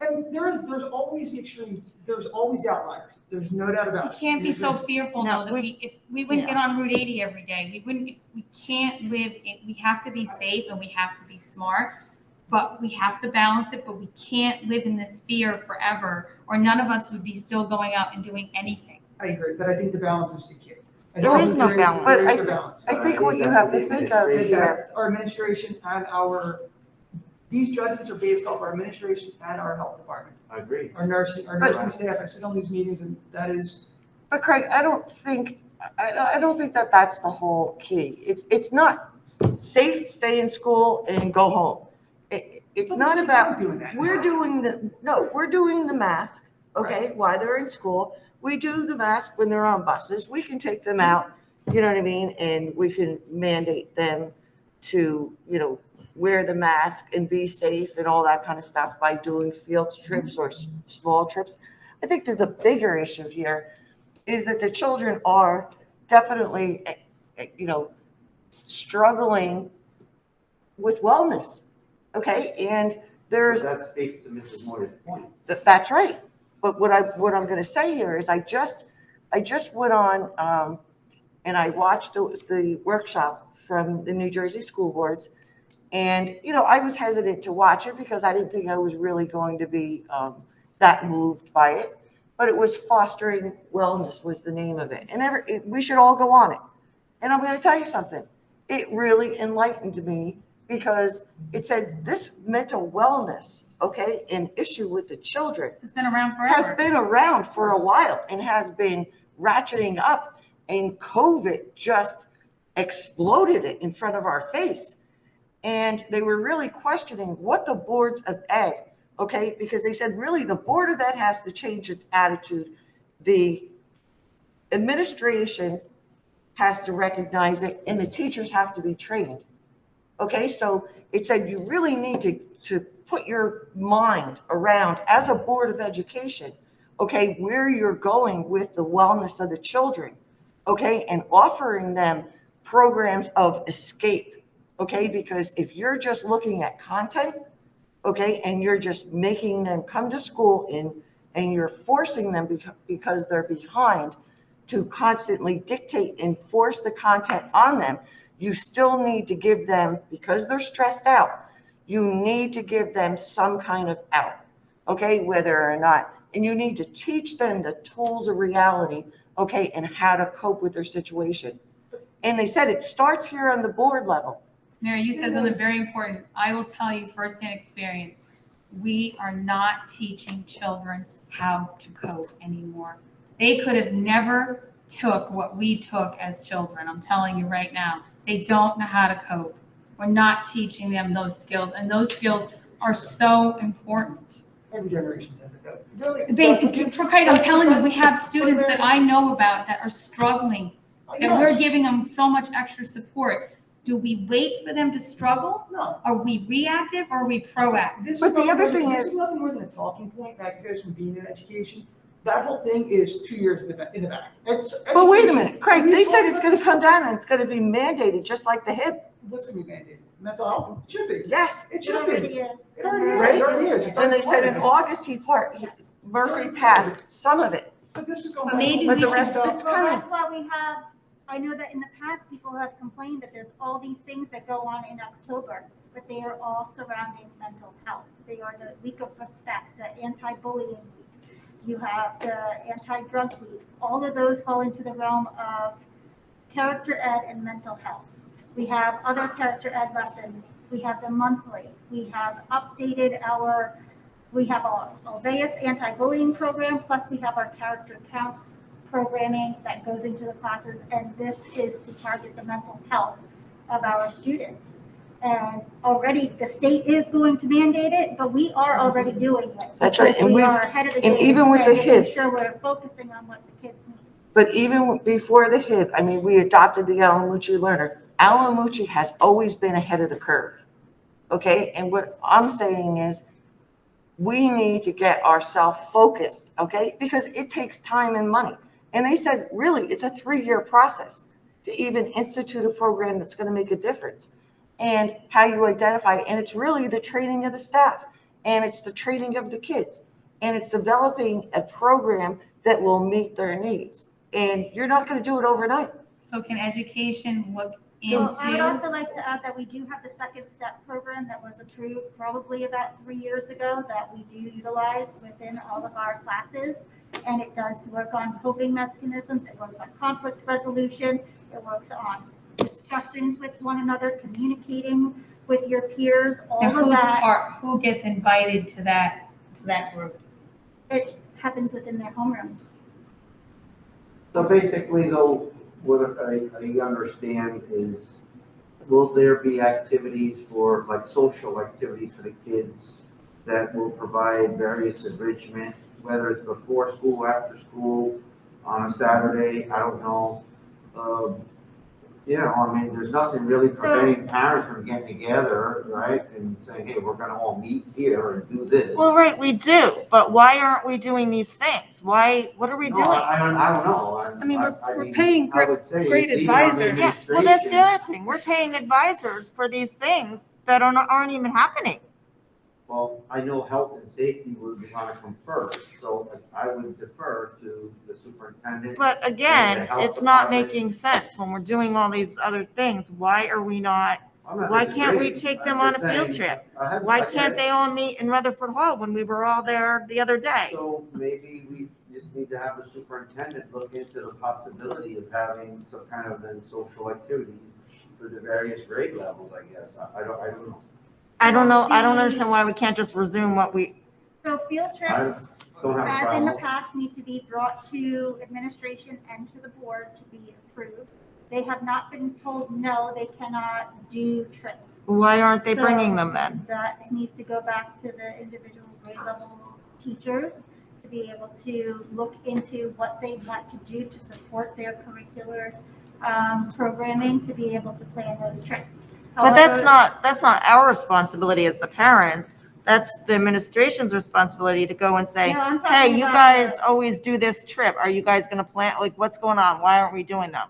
[SPEAKER 11] And there's always the extreme, there's always the outliers. There's no doubt
[SPEAKER 1] We
[SPEAKER 11] about it.
[SPEAKER 1] can't be so fearful
[SPEAKER 10] No,
[SPEAKER 1] though, that if we wouldn't get on Route 80 every day, we can't live, we have to be safe and we have to be smart, but we have to balance it, but we can't live in this fear forever, or none of us would be still going out and doing anything.
[SPEAKER 11] I agree, but I think the balance is the key.
[SPEAKER 3] There is no balance.
[SPEAKER 11] There is
[SPEAKER 3] But
[SPEAKER 11] a balance.
[SPEAKER 3] I think what you have to think of
[SPEAKER 11] And
[SPEAKER 3] is
[SPEAKER 11] that's our administration and these judgments are based off our administration and our health department,
[SPEAKER 2] I agree.
[SPEAKER 11] our nursing staff. I sit on these meetings and that is,
[SPEAKER 3] But Craig, I don't think that that's the whole key. It's not safe, stay in school and go home. It's
[SPEAKER 11] But
[SPEAKER 3] not
[SPEAKER 11] we're
[SPEAKER 3] about,
[SPEAKER 11] doing that.
[SPEAKER 3] we're doing the mask, okay, while they're in school. We do the mask when they're on buses. We can take them out, you know what I mean? And we can mandate them to, wear the mask and be safe and all that kind of stuff by doing field trips or small trips. I think that the bigger issue here is that the children are definitely, struggling with wellness, okay? And there's,
[SPEAKER 2] That speaks to Mrs. Moyer's point.
[SPEAKER 3] that's right. But what I'm going to say here is I just went on and I watched the workshop from the New Jersey school boards. And, I was hesitant to watch it because I didn't think I was really going to be that moved by it. But it was Fostering Wellness was the name of it. And we should all go on it. And I'm going to tell you something. It really enlightened me because it said this mental wellness, okay, an issue with the children
[SPEAKER 1] It's been around forever.
[SPEAKER 3] has been around for a while and has been ratcheting up. And COVID just exploded it in front of our face. And they were really questioning what the boards of ed, okay, because they said really the Board of Ed has to change its attitude. The administration has to recognize it and the teachers have to be trained. Okay, so it said you really need to put your mind around as a Board of Education, okay, where you're going with the wellness of the children, okay, and offering them programs of escape. Okay, because if you're just looking at content, okay, and you're just making them come to school and you're forcing them because they're behind to constantly dictate and force the content on them, you still need to give them, because they're stressed out, you need to give them some kind of out, okay, whether or not, and you need to teach them the tools of reality, okay, and how to cope with their situation. And they said it starts here on the board level.
[SPEAKER 1] Mary, you said something very important. I will tell you firsthand experience. We are not teaching children how to cope anymore. They could have never took what we took as children. I'm telling you right now. They don't know how to cope. We're not teaching them those skills, and those skills are so important.
[SPEAKER 11] every generation says it.
[SPEAKER 1] Craig, I'm telling you, we have students that I know about that are struggling, and we're giving them so much extra support. Do we wait for them to struggle?
[SPEAKER 11] No.
[SPEAKER 1] Are we reactive or are we proactive?
[SPEAKER 11] This
[SPEAKER 3] But
[SPEAKER 11] is
[SPEAKER 3] the
[SPEAKER 11] nothing
[SPEAKER 3] other
[SPEAKER 11] more than-
[SPEAKER 3] thing
[SPEAKER 11] this
[SPEAKER 3] is-
[SPEAKER 11] nothing more than a talking point that exists from being in education. That whole thing is 2 years in the back.
[SPEAKER 3] But wait a minute, Craig, they said it's going to come down and it's going to be mandated, just like the HIP.
[SPEAKER 11] What's going to be mandated? Mental health? It should be.
[SPEAKER 3] Yes.
[SPEAKER 11] It
[SPEAKER 4] It
[SPEAKER 11] should
[SPEAKER 4] already
[SPEAKER 11] be.
[SPEAKER 4] is.
[SPEAKER 11] It already is.
[SPEAKER 3] Right?
[SPEAKER 11] It already is. It's
[SPEAKER 3] And they
[SPEAKER 11] already
[SPEAKER 3] said in
[SPEAKER 11] part of it.
[SPEAKER 3] August, Murphy passed some of it.
[SPEAKER 11] But this is going.
[SPEAKER 1] But maybe
[SPEAKER 3] But
[SPEAKER 1] we
[SPEAKER 3] the
[SPEAKER 1] should
[SPEAKER 3] rest of it's
[SPEAKER 4] Well,
[SPEAKER 3] coming.
[SPEAKER 4] that's why we have, I know that in the past, people have complained that there's all these things that go on in October, but they are all surrounding mental health. They are the week of respect, the anti-bullying week. You have the anti-drug week. All of those fall into the realm of character ed and mental health. We have other character ed lessons. We have the monthly. We have updated we have our Alveus anti-bullying program, plus we have our character counts programming that goes into the classes, and this is to target the mental health of our students. And already the state is going to mandate it, but we are already doing it.
[SPEAKER 3] That's right,
[SPEAKER 4] because
[SPEAKER 3] and
[SPEAKER 4] we
[SPEAKER 3] we've-
[SPEAKER 4] are ahead of the
[SPEAKER 3] and
[SPEAKER 4] game
[SPEAKER 3] even with the
[SPEAKER 4] and making
[SPEAKER 3] HIP.
[SPEAKER 4] sure we're focusing on what the kids need.
[SPEAKER 3] But even before the HIP, I mean, we adopted the Alamucci learner. Alamucci has always been ahead of the curve. Okay, and what I'm saying is we need to get ourselves focused, okay? Because it takes time and money. And they said, really, it's a 3-year process to even institute a program that's going to make a difference. And how you identify, and it's really the training of the staff. and it's the training of the kids, and it's developing a program that will meet their needs. And you're not gonna do it overnight.
[SPEAKER 1] So can education look
[SPEAKER 4] Well, I would
[SPEAKER 1] into,
[SPEAKER 4] also like to add that we do have the Second Step program that was approved probably about 3 years ago that we do utilize within all of our classes. And it does work on coping mechanisms, it works on conflict resolution, it works on discussions with one another, communicating with your peers, all
[SPEAKER 1] and
[SPEAKER 4] of that.
[SPEAKER 1] who gets invited to that group?
[SPEAKER 4] It happens within their homerooms.
[SPEAKER 2] So basically though, what I understand is, will there be activities for, like social activities for the kids that will provide various enrichment, whether it's before school, after school, on a Saturday, I don't know. You know, I mean, there's nothing really preventing parents from getting together, right? And saying, hey, we're gonna all meet here and do this.
[SPEAKER 3] Well, right, we do, but why aren't we doing these things? What are we
[SPEAKER 2] No,
[SPEAKER 3] doing?
[SPEAKER 2] I don't know.
[SPEAKER 15] I mean, we're
[SPEAKER 2] mean,
[SPEAKER 15] paying
[SPEAKER 2] I would say
[SPEAKER 15] great
[SPEAKER 2] leave it on the
[SPEAKER 15] advisors.
[SPEAKER 3] Yeah, well, that's the
[SPEAKER 2] administration.
[SPEAKER 3] other thing. We're paying advisors for these things that aren't even happening.
[SPEAKER 2] Well, I know health and safety would want to come first, so I would defer to the superintendent.
[SPEAKER 3] But
[SPEAKER 2] and
[SPEAKER 3] again,
[SPEAKER 2] the health
[SPEAKER 3] it's not
[SPEAKER 2] department.
[SPEAKER 3] making sense when we're doing all these other things. Why are we not,
[SPEAKER 2] I'm not
[SPEAKER 3] why can't we
[SPEAKER 2] disagreeing.
[SPEAKER 3] take them
[SPEAKER 2] I'm
[SPEAKER 3] on a
[SPEAKER 2] just
[SPEAKER 3] field
[SPEAKER 2] saying,
[SPEAKER 3] trip?
[SPEAKER 2] I
[SPEAKER 3] Why can't they all meet in Rutherford Hall when we were all there the other day?
[SPEAKER 2] So maybe we just need to have the superintendent look into the possibility of having some kind of then social activities for the various grade levels, I guess. I don't know.
[SPEAKER 3] I don't know, I don't understand why we can't just resume what we,
[SPEAKER 4] So field
[SPEAKER 2] I
[SPEAKER 4] trips,
[SPEAKER 2] don't have a
[SPEAKER 4] as in the
[SPEAKER 2] problem.
[SPEAKER 4] past, need to be brought to administration and to the board to be approved. They have not been told, no, they cannot do trips.
[SPEAKER 3] why aren't they
[SPEAKER 4] So
[SPEAKER 3] bringing them then?
[SPEAKER 4] That needs to go back to the individual grade level teachers to be able to look into what they want to do to support their curricular programming, to be able to plan those trips.
[SPEAKER 3] But
[SPEAKER 4] However,
[SPEAKER 3] that's not our responsibility as the parents. That's the administration's responsibility to go and say,
[SPEAKER 4] No, I'm
[SPEAKER 3] hey,
[SPEAKER 4] talking
[SPEAKER 3] you
[SPEAKER 4] about
[SPEAKER 3] guys always do this trip. Are you guys gonna plan, like, what's going on? Why aren't we doing them?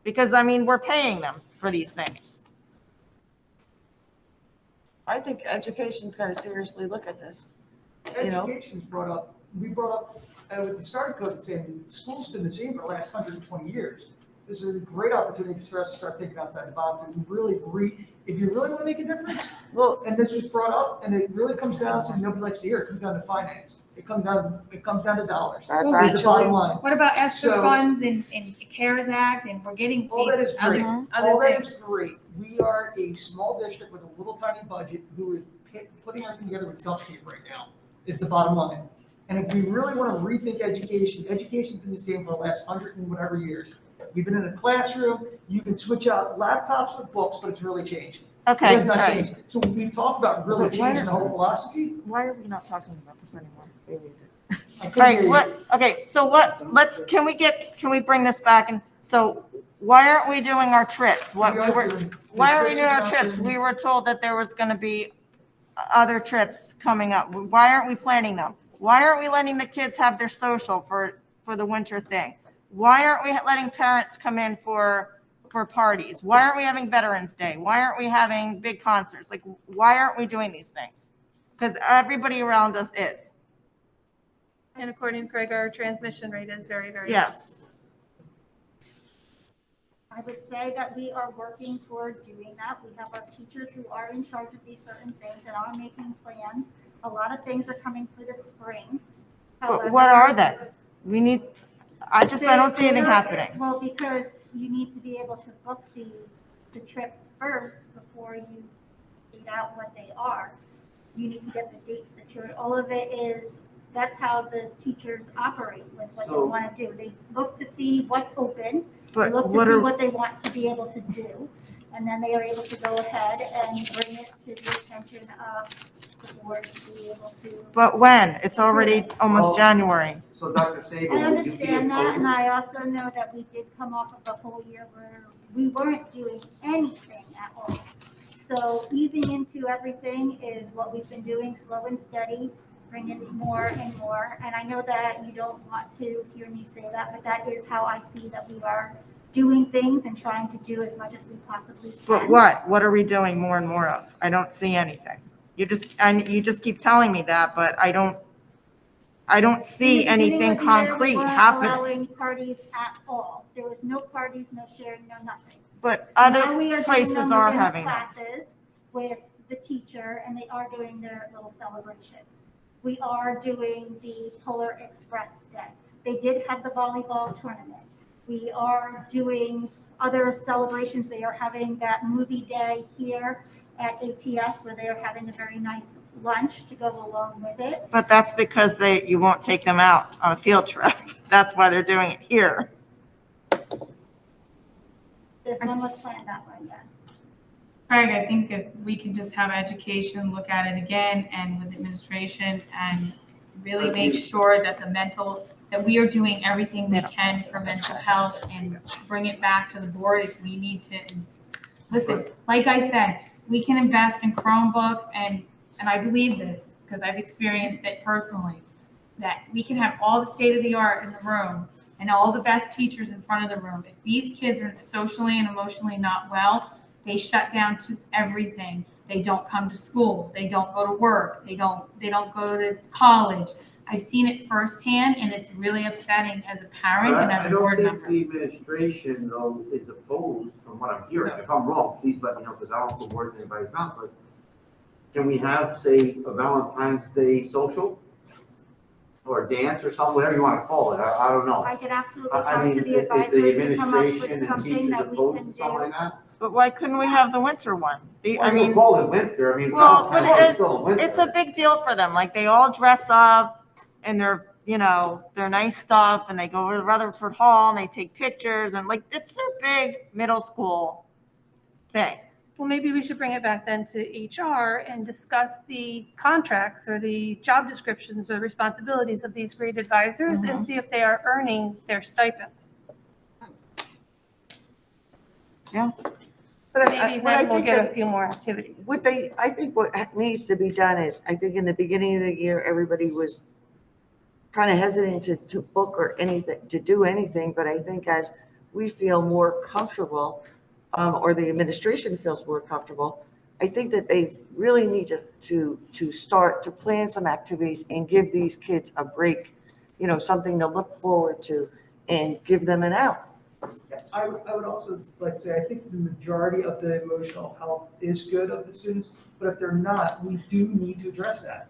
[SPEAKER 3] Because, I mean, we're paying them for these things. I think education's gotta seriously look at this. You know?
[SPEAKER 11] Education's brought up, we brought up, with the start of COVID, saying school's been the same for the last 120 years. This is a great opportunity for us to start thinking outside the box and really if you really want to make a difference,
[SPEAKER 3] Well,
[SPEAKER 11] and this was brought up, and it really comes down to, nobody likes to hear, it comes down to finance. It comes down to dollars.
[SPEAKER 3] That's
[SPEAKER 11] That's the
[SPEAKER 3] actually-
[SPEAKER 11] bottom line.
[SPEAKER 1] What about ESSER
[SPEAKER 11] So-
[SPEAKER 1] funds and CARES Act, and we're getting
[SPEAKER 11] All that is
[SPEAKER 1] these
[SPEAKER 11] great.
[SPEAKER 1] other
[SPEAKER 11] All that
[SPEAKER 1] things?
[SPEAKER 11] is great. We are a small district with a little tiny budget who is putting everything together with duct tape right now, is the bottom line. And if we really want to rethink education, education's been the same for the last 100 and whatever years. We've been in a classroom, you can switch out laptops with books, but it's really changed.
[SPEAKER 3] Okay,
[SPEAKER 11] It has not
[SPEAKER 3] all right.
[SPEAKER 11] changed. So we've talked about really
[SPEAKER 3] But why
[SPEAKER 11] changing the whole
[SPEAKER 3] is-
[SPEAKER 11] philosophy.
[SPEAKER 3] Why are we not talking about this anymore?
[SPEAKER 11] I couldn't hear
[SPEAKER 3] Right,
[SPEAKER 11] you.
[SPEAKER 3] what, okay, so can we bring this back? And so why aren't we doing our trips? Why are we doing our trips? We were told that there was gonna be other trips coming up. Why aren't we planning them? Why aren't we letting the kids have their social for the winter thing? Why aren't we letting parents come in for parties? Why aren't we having Veterans Day? Why aren't we having big concerts? Like, why aren't we doing these things? Because everybody around us is.
[SPEAKER 15] And according to Craig, our transmission rate is very, very.
[SPEAKER 3] Yes.
[SPEAKER 4] I would say that we are working toward doing that. We have our teachers who are in charge of these certain things and are making plans. A lot of things are coming for the spring.
[SPEAKER 3] But what are they?
[SPEAKER 4] However,
[SPEAKER 3] We need, I don't see anything
[SPEAKER 4] They-
[SPEAKER 3] happening.
[SPEAKER 4] Well, because you need to be able to book the trips first before you figure out what they are. You need to get the dates secured. All of it is, that's how the teachers operate with what they
[SPEAKER 2] So-
[SPEAKER 4] want to do. They look to see what's open, they
[SPEAKER 3] But
[SPEAKER 4] look to
[SPEAKER 3] what
[SPEAKER 4] see
[SPEAKER 3] are,
[SPEAKER 4] what they want to be able to do, and then they are able to go ahead and bring it to the attention of the board to be able to.
[SPEAKER 3] but when? It's already
[SPEAKER 2] Well-
[SPEAKER 3] almost January.
[SPEAKER 2] So Dr. Sagan,
[SPEAKER 4] I
[SPEAKER 2] would you be
[SPEAKER 4] understand that, and
[SPEAKER 2] opposed?
[SPEAKER 4] I also know that we did come off of a whole year where we weren't doing anything at all. So easing into everything is what we've been doing, slow and steady, bringing more and more. And I know that you don't want to hear me say that, but that is how I see that we are doing things and trying to do as much as we possibly can.
[SPEAKER 3] But what? What are we doing more and more of? I don't see anything. You just keep telling me that, but I don't see
[SPEAKER 4] In the beginning
[SPEAKER 3] anything
[SPEAKER 4] of the year, we
[SPEAKER 3] concrete
[SPEAKER 4] weren't
[SPEAKER 3] happening.
[SPEAKER 4] allowing parties at all. There was no parties, no sharing, no nothing.
[SPEAKER 3] But
[SPEAKER 4] Now
[SPEAKER 3] other
[SPEAKER 4] we are doing
[SPEAKER 3] places
[SPEAKER 4] them
[SPEAKER 3] are
[SPEAKER 4] within the
[SPEAKER 3] having them.
[SPEAKER 4] classes with the teacher, and they are doing their little celebrations. We are doing the Polar Express Day. They did have the volleyball tournament. We are doing other celebrations. They are having that movie day here at ATS where they are having a very nice lunch to go along with it.
[SPEAKER 3] But that's because you won't take them out on a field trip. That's why they're doing it here.
[SPEAKER 4] This one was planned that way, yes.
[SPEAKER 1] Craig, I think if we can just have education look at it again and with administration and really make sure that that we are doing everything we can for mental health and bring it back to the board if we need to. Listen, like I said, we can invest in Chromebooks and I believe this because I've experienced it personally, that we can have all the state of the art in the room and all the best teachers in front of the room. If these kids are socially and emotionally not well, they shut down to everything. They don't come to school. They don't go to work. They don't go to college. I've seen it firsthand, and it's really upsetting as a parent and as a board
[SPEAKER 2] I
[SPEAKER 1] member.
[SPEAKER 2] don't think the administration, though, is opposed, from what I'm hearing. If I'm wrong, please let me know, because I don't put words in anybody's mouth, but can we have, say, a Valentine's Day social? Or a dance or something, whatever you want to call it, I don't know.
[SPEAKER 4] I could absolutely
[SPEAKER 2] I
[SPEAKER 4] talk
[SPEAKER 2] mean,
[SPEAKER 4] to the
[SPEAKER 2] if the
[SPEAKER 4] advisors to come up with
[SPEAKER 2] administration and
[SPEAKER 4] something
[SPEAKER 2] teachers
[SPEAKER 4] that we
[SPEAKER 2] opposed
[SPEAKER 4] can
[SPEAKER 2] to something
[SPEAKER 4] do.
[SPEAKER 2] like that?
[SPEAKER 3] But why couldn't we have the winter one?
[SPEAKER 2] I mean, call it winter, I mean,
[SPEAKER 3] Well, but
[SPEAKER 2] Valentine's Day is still a winter.
[SPEAKER 3] it's a big deal for them. Like, they all dress up and they're nice stuff, and they go over to Rutherford Hall and they take pictures, and like, it's their big middle school thing.
[SPEAKER 15] Well, maybe we should bring it back then to HR and discuss the contracts or the job descriptions or responsibilities of these grade advisors and see if they are earning their stipends.
[SPEAKER 3] Yeah.
[SPEAKER 15] But maybe then we'll get a few more activities.
[SPEAKER 3] I think what needs to be done is, I think in the beginning of the year, everybody was kind of hesitant to book or anything, to do anything, but I think as we feel more comfortable, or the administration feels more comfortable, I think that they really need to start to plan some activities and give these kids a break, something to look forward to and give them an out.
[SPEAKER 11] I would also like to say, I think the majority of the emotional health is good of the students, but if they're not, we do need to address that.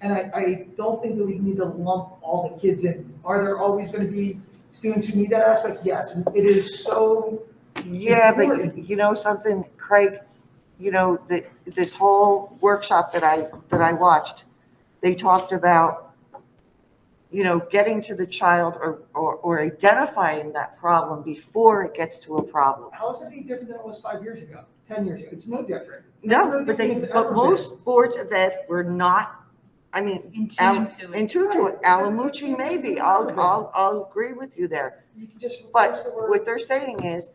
[SPEAKER 11] And I don't think that we need to lump all the kids in. Are there always going to be students who need that aspect? Yes, it is so.
[SPEAKER 3] Yeah, but you know something, Craig, this whole workshop that I watched, they talked about, getting to the child or identifying that problem before it gets to a problem.
[SPEAKER 11] How is it any different than it was 5 years ago, 10 years ago? It's no different.
[SPEAKER 3] No, but most boards of ed were not,
[SPEAKER 1] In tune to it.
[SPEAKER 3] Alamucci maybe, I'll agree with you there.
[SPEAKER 11] You can just
[SPEAKER 3] But
[SPEAKER 11] replace the word.
[SPEAKER 3] what they're saying is,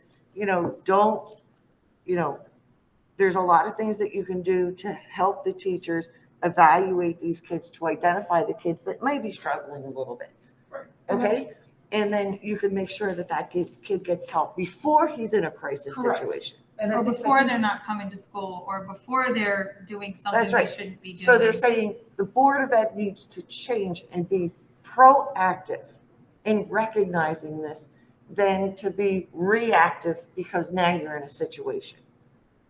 [SPEAKER 3] there's a lot of things that you can do to help the teachers evaluate these kids, to identify the kids that may be struggling a little bit.
[SPEAKER 11] Right.
[SPEAKER 3] Okay? And then you can make sure that kid gets help before he's in a crisis
[SPEAKER 11] Correct.
[SPEAKER 3] situation.
[SPEAKER 11] And I
[SPEAKER 1] Or
[SPEAKER 11] think
[SPEAKER 1] before
[SPEAKER 11] that-
[SPEAKER 1] they're not coming to school, or before they're doing something
[SPEAKER 3] That's
[SPEAKER 1] they
[SPEAKER 3] right.
[SPEAKER 1] shouldn't be doing.
[SPEAKER 3] So they're saying the Board of Ed needs to change and be proactive in recognizing this than to be reactive because now you're in a situation.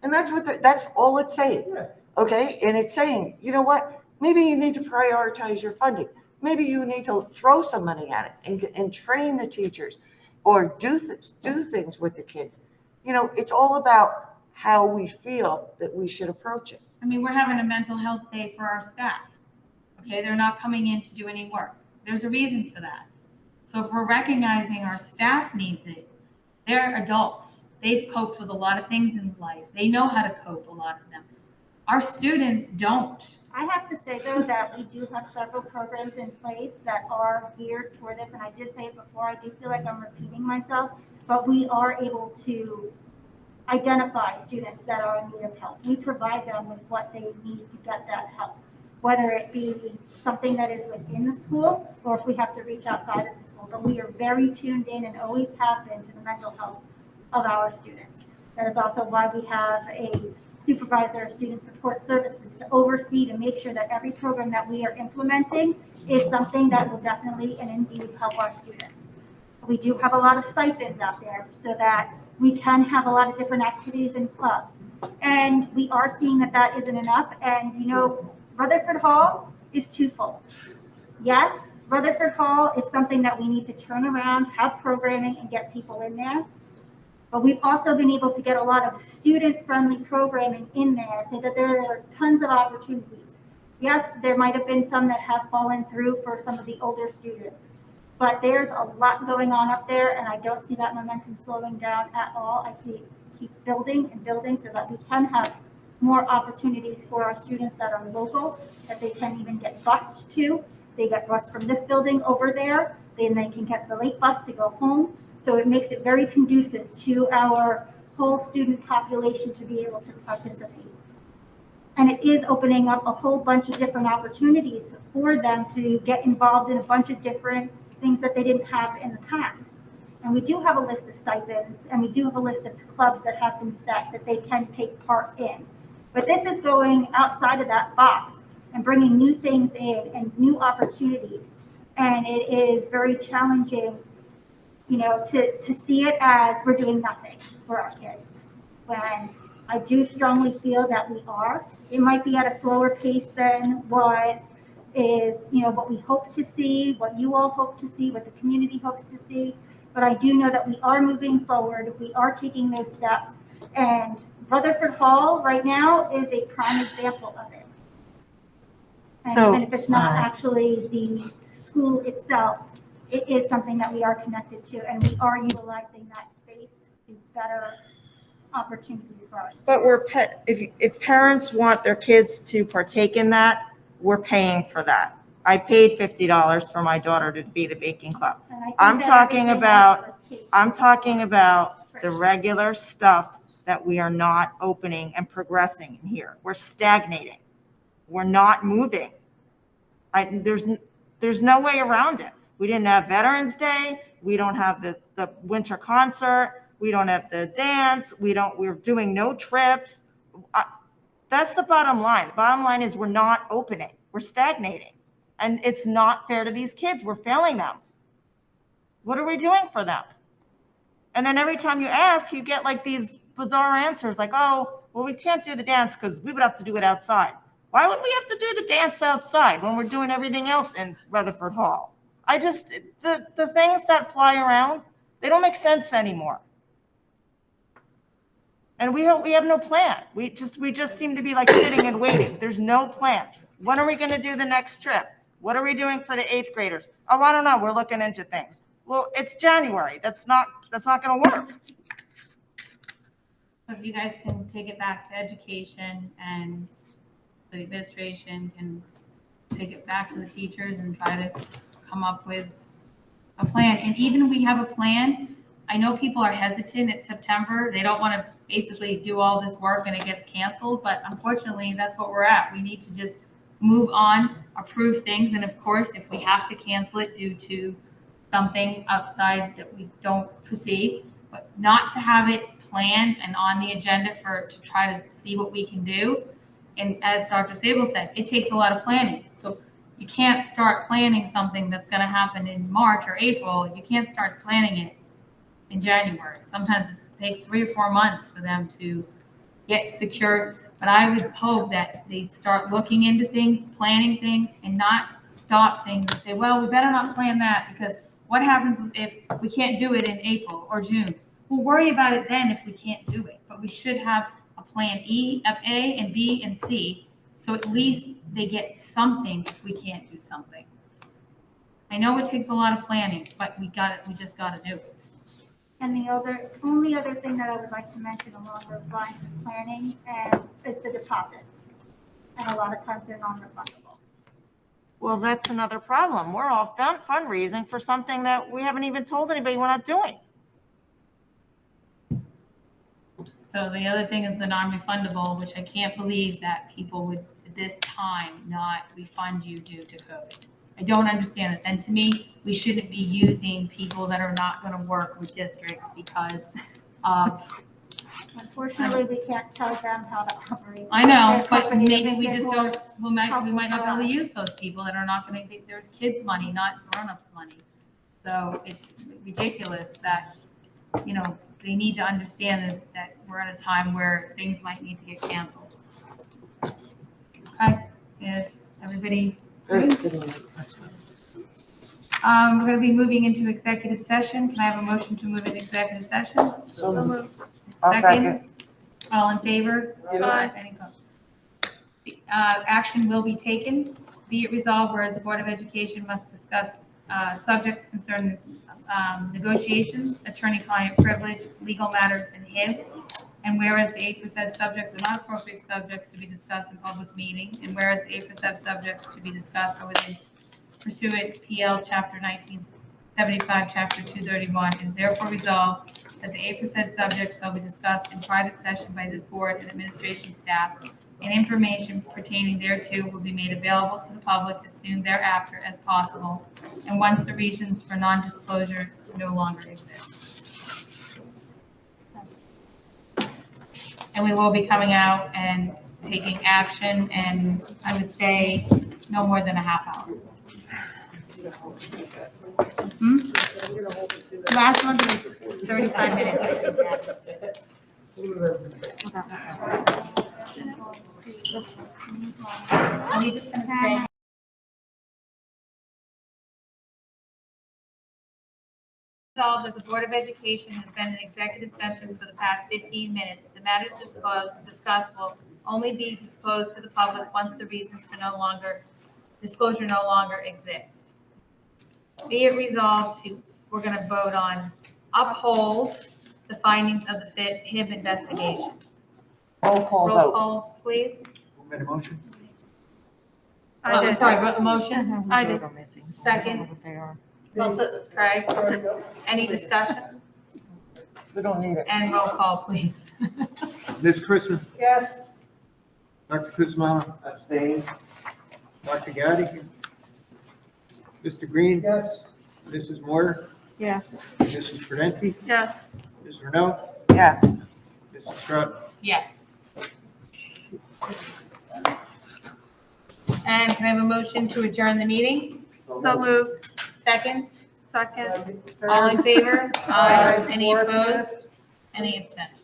[SPEAKER 3] And that's all it's saying.
[SPEAKER 11] Yeah.
[SPEAKER 3] Okay? And it's saying, you know what? Maybe you need to prioritize your funding. Maybe you need to throw some money at it and train the teachers or do things with the kids. It's all about how we feel that we should approach it.
[SPEAKER 1] I mean, we're having a mental health day for our staff. Okay, they're not coming in to do any work. There's a reason for that. So if we're recognizing our staff needs it, they're adults. They've coped with a lot of things in life. They know how to cope, a lot of them. Our students don't.
[SPEAKER 4] I have to say, though, that we do have several programs in place that are geared toward this, and I did say it before, I do feel like I'm repeating myself, but we are able to identify students that are in need of help. We provide them with what they need to get that help, whether it be something that is within the school or if we have to reach outside of the school. But we are very tuned in and always have been to the mental health of our students. That is also why we have a supervisor of student support services to oversee, to make sure that every program that we are implementing is something that will definitely and indeed help our students. We do have a lot of stipends out there so that we can have a lot of different activities and clubs. And we are seeing that that isn't enough. And, you know, Rutherford Hall is twofold. Yes, Rutherford Hall is something that we need to turn around, have programming, and get people in there. But we've also been able to get a lot of student-friendly programming in there so that there are tons of opportunities. Yes, there might have been some that have fallen through for some of the older students, but there's a lot going on up there, and I don't see that momentum slowing down at all. I keep building and building so that we can have more opportunities for our students that are local, that they can even get bused to. They get bused from this building over there, then they can get the late bus to go home. So it makes it very conducive to our whole student population to be able to participate. And it is opening up a whole bunch of different opportunities for them to get involved in a bunch of different things that they didn't have in the past. And we do have a list of stipends, and we do have a list of clubs that have been set that they can take part in. But this is going outside of that box and bringing new things in and new opportunities. And it is very challenging, you know, to see it as we're doing nothing for our kids. When I do strongly feel that we are. It might be at a slower pace than what is, you know, what we hope to see, what you all hope to see, what the community hopes to see. But I do know that we are moving forward. We are taking those steps. And Rutherford Hall right now is a prime example of it. And
[SPEAKER 3] So,
[SPEAKER 4] even if it's not actually the school itself, it is something that we are connected to, and we are utilizing that space to better opportunities for our students.
[SPEAKER 3] But if parents want their kids to partake in that, we're paying for that. I paid $50 for my daughter to be the baking club.
[SPEAKER 4] And I think
[SPEAKER 3] I'm
[SPEAKER 4] that
[SPEAKER 3] talking
[SPEAKER 4] everything
[SPEAKER 3] about,
[SPEAKER 4] else was paid.
[SPEAKER 3] I'm talking about the regular stuff that we are not opening and progressing in here. We're stagnating. We're not moving. There's no way around it. We didn't have Veterans Day. We don't have the winter concert. We don't have the dance. We're doing no trips. That's the bottom line. The bottom line is we're not opening. We're stagnating. And it's not fair to these kids. We're failing them. What are we doing for them? And then every time you ask, you get like these bizarre answers like, oh, well, we can't do the dance because we would have to do it outside. Why would we have to do the dance outside when we're doing everything else in Rutherford Hall? The things that fly around, they don't make sense anymore. And we have no plan. We just seem to be like sitting and waiting. There's no plan. When are we going to do the next trip? What are we doing for the 8th graders? Oh, I don't know. We're looking into things. Well, it's January. That's not going to work.
[SPEAKER 1] So if you guys can take it back to education and the administration can take it back to the teachers and try to come up with a plan. And even if we have a plan, I know people are hesitant. It's September. They don't want to basically do all this work and it gets canceled. But unfortunately, that's what we're at. We need to just move on, approve things. And of course, if we have to cancel it due to something outside that we don't foresee, but not to have it planned and on the agenda to try to see what we can do. And as Dr. Sable said, it takes a lot of planning. So you can't start planning something that's going to happen in March or April. You can't start planning it in January. Sometimes it takes 3 or 4 months for them to get secured. But I would hope that they start looking into things, planning things, and not stop things and say, well, we better not plan that because what happens if we can't do it in April or June? We'll worry about it then if we can't do it. But we should have a plan A and B and C, so at least they get something if we can't do something. I know it takes a lot of planning, but we just got to do it.
[SPEAKER 4] And the only other thing that I would like to mention along those lines of planning is the deposits. And a lot of times they're non-refundable.
[SPEAKER 3] Well, that's another problem. We're all fundraising for something that we haven't even told anybody we're not doing.
[SPEAKER 1] So the other thing is the non-refundable, which I can't believe that people would at this time not refund you due to COVID. I don't understand it. And to me, we shouldn't be using people that are not going to work with districts because of
[SPEAKER 4] Unfortunately, we can't tell them how to operate.
[SPEAKER 1] I know,
[SPEAKER 4] Their
[SPEAKER 1] but
[SPEAKER 4] company.
[SPEAKER 1] maybe we
[SPEAKER 4] They're
[SPEAKER 1] just
[SPEAKER 4] more
[SPEAKER 1] don't, we might not be
[SPEAKER 4] helpful
[SPEAKER 1] able to
[SPEAKER 4] for
[SPEAKER 1] use those people that are not gonna, there's kids' money, not grown-ups' money. So it's ridiculous that, you know, they need to understand that we're at a time where things might need to get canceled. Okay, is everybody agree? We're gonna be moving into executive session. Can I have a motion to move into executive session?
[SPEAKER 3] So moved. I'll second.
[SPEAKER 1] All in favor?
[SPEAKER 15] Aye.
[SPEAKER 1] Any opposed? Action will be taken. Be it resolved, whereas the Board of Education must discuss subjects concerning negotiations, attorney-client privilege, legal matters, and HIB. And whereas the 8% subjects are not appropriate subjects to be discussed in public meeting, and whereas the 8% subjects to be discussed are within pursuant PL Chapter 1975, Chapter 231, is therefore resolved that the 8% subjects shall be discussed in private session by this board and administration staff, and information pertaining thereto will be made available to the public as soon thereafter as possible, and once the reasons for non-disclosure no longer exist. And we will be coming out and taking action, and I would say no more than a half hour. Last one was 35 minutes. Are you just gonna say? Resolved that the Board of Education has been in executive session for the past 15 minutes. The matters discussed will only be disclosed to the public once the reasons for disclosure no longer exist. Be it resolved to, we're going to vote on uphold the findings of the HIB investigation.
[SPEAKER 3] Roll call
[SPEAKER 1] Roll
[SPEAKER 3] vote.
[SPEAKER 1] call, please.
[SPEAKER 13] Who made a motion?
[SPEAKER 15] I
[SPEAKER 1] I'm
[SPEAKER 15] did.
[SPEAKER 1] sorry, motion,
[SPEAKER 15] I did.
[SPEAKER 1] second. Craig, any discussion?
[SPEAKER 3] We don't need it.
[SPEAKER 1] And roll call, please.
[SPEAKER 13] Ms. Christmas,
[SPEAKER 12] Yes.
[SPEAKER 13] Dr. Kuzma,
[SPEAKER 2] Abstain?
[SPEAKER 13] Dr. Gatti, Mr. Green,
[SPEAKER 11] Yes.
[SPEAKER 13] Mrs. Moore,
[SPEAKER 10] Yes.
[SPEAKER 13] Mrs. Prudenti,
[SPEAKER 15] Yes.
[SPEAKER 13] Ms. Renault,
[SPEAKER 3] Yes.
[SPEAKER 13] Mrs. Strut.
[SPEAKER 1] Yes. And can I have a motion to adjourn the meeting?
[SPEAKER 15] So moved.
[SPEAKER 1] Second?
[SPEAKER 15] Second.
[SPEAKER 1] All in favor?
[SPEAKER 12] Aye.
[SPEAKER 1] Any opposed? Any abstentions?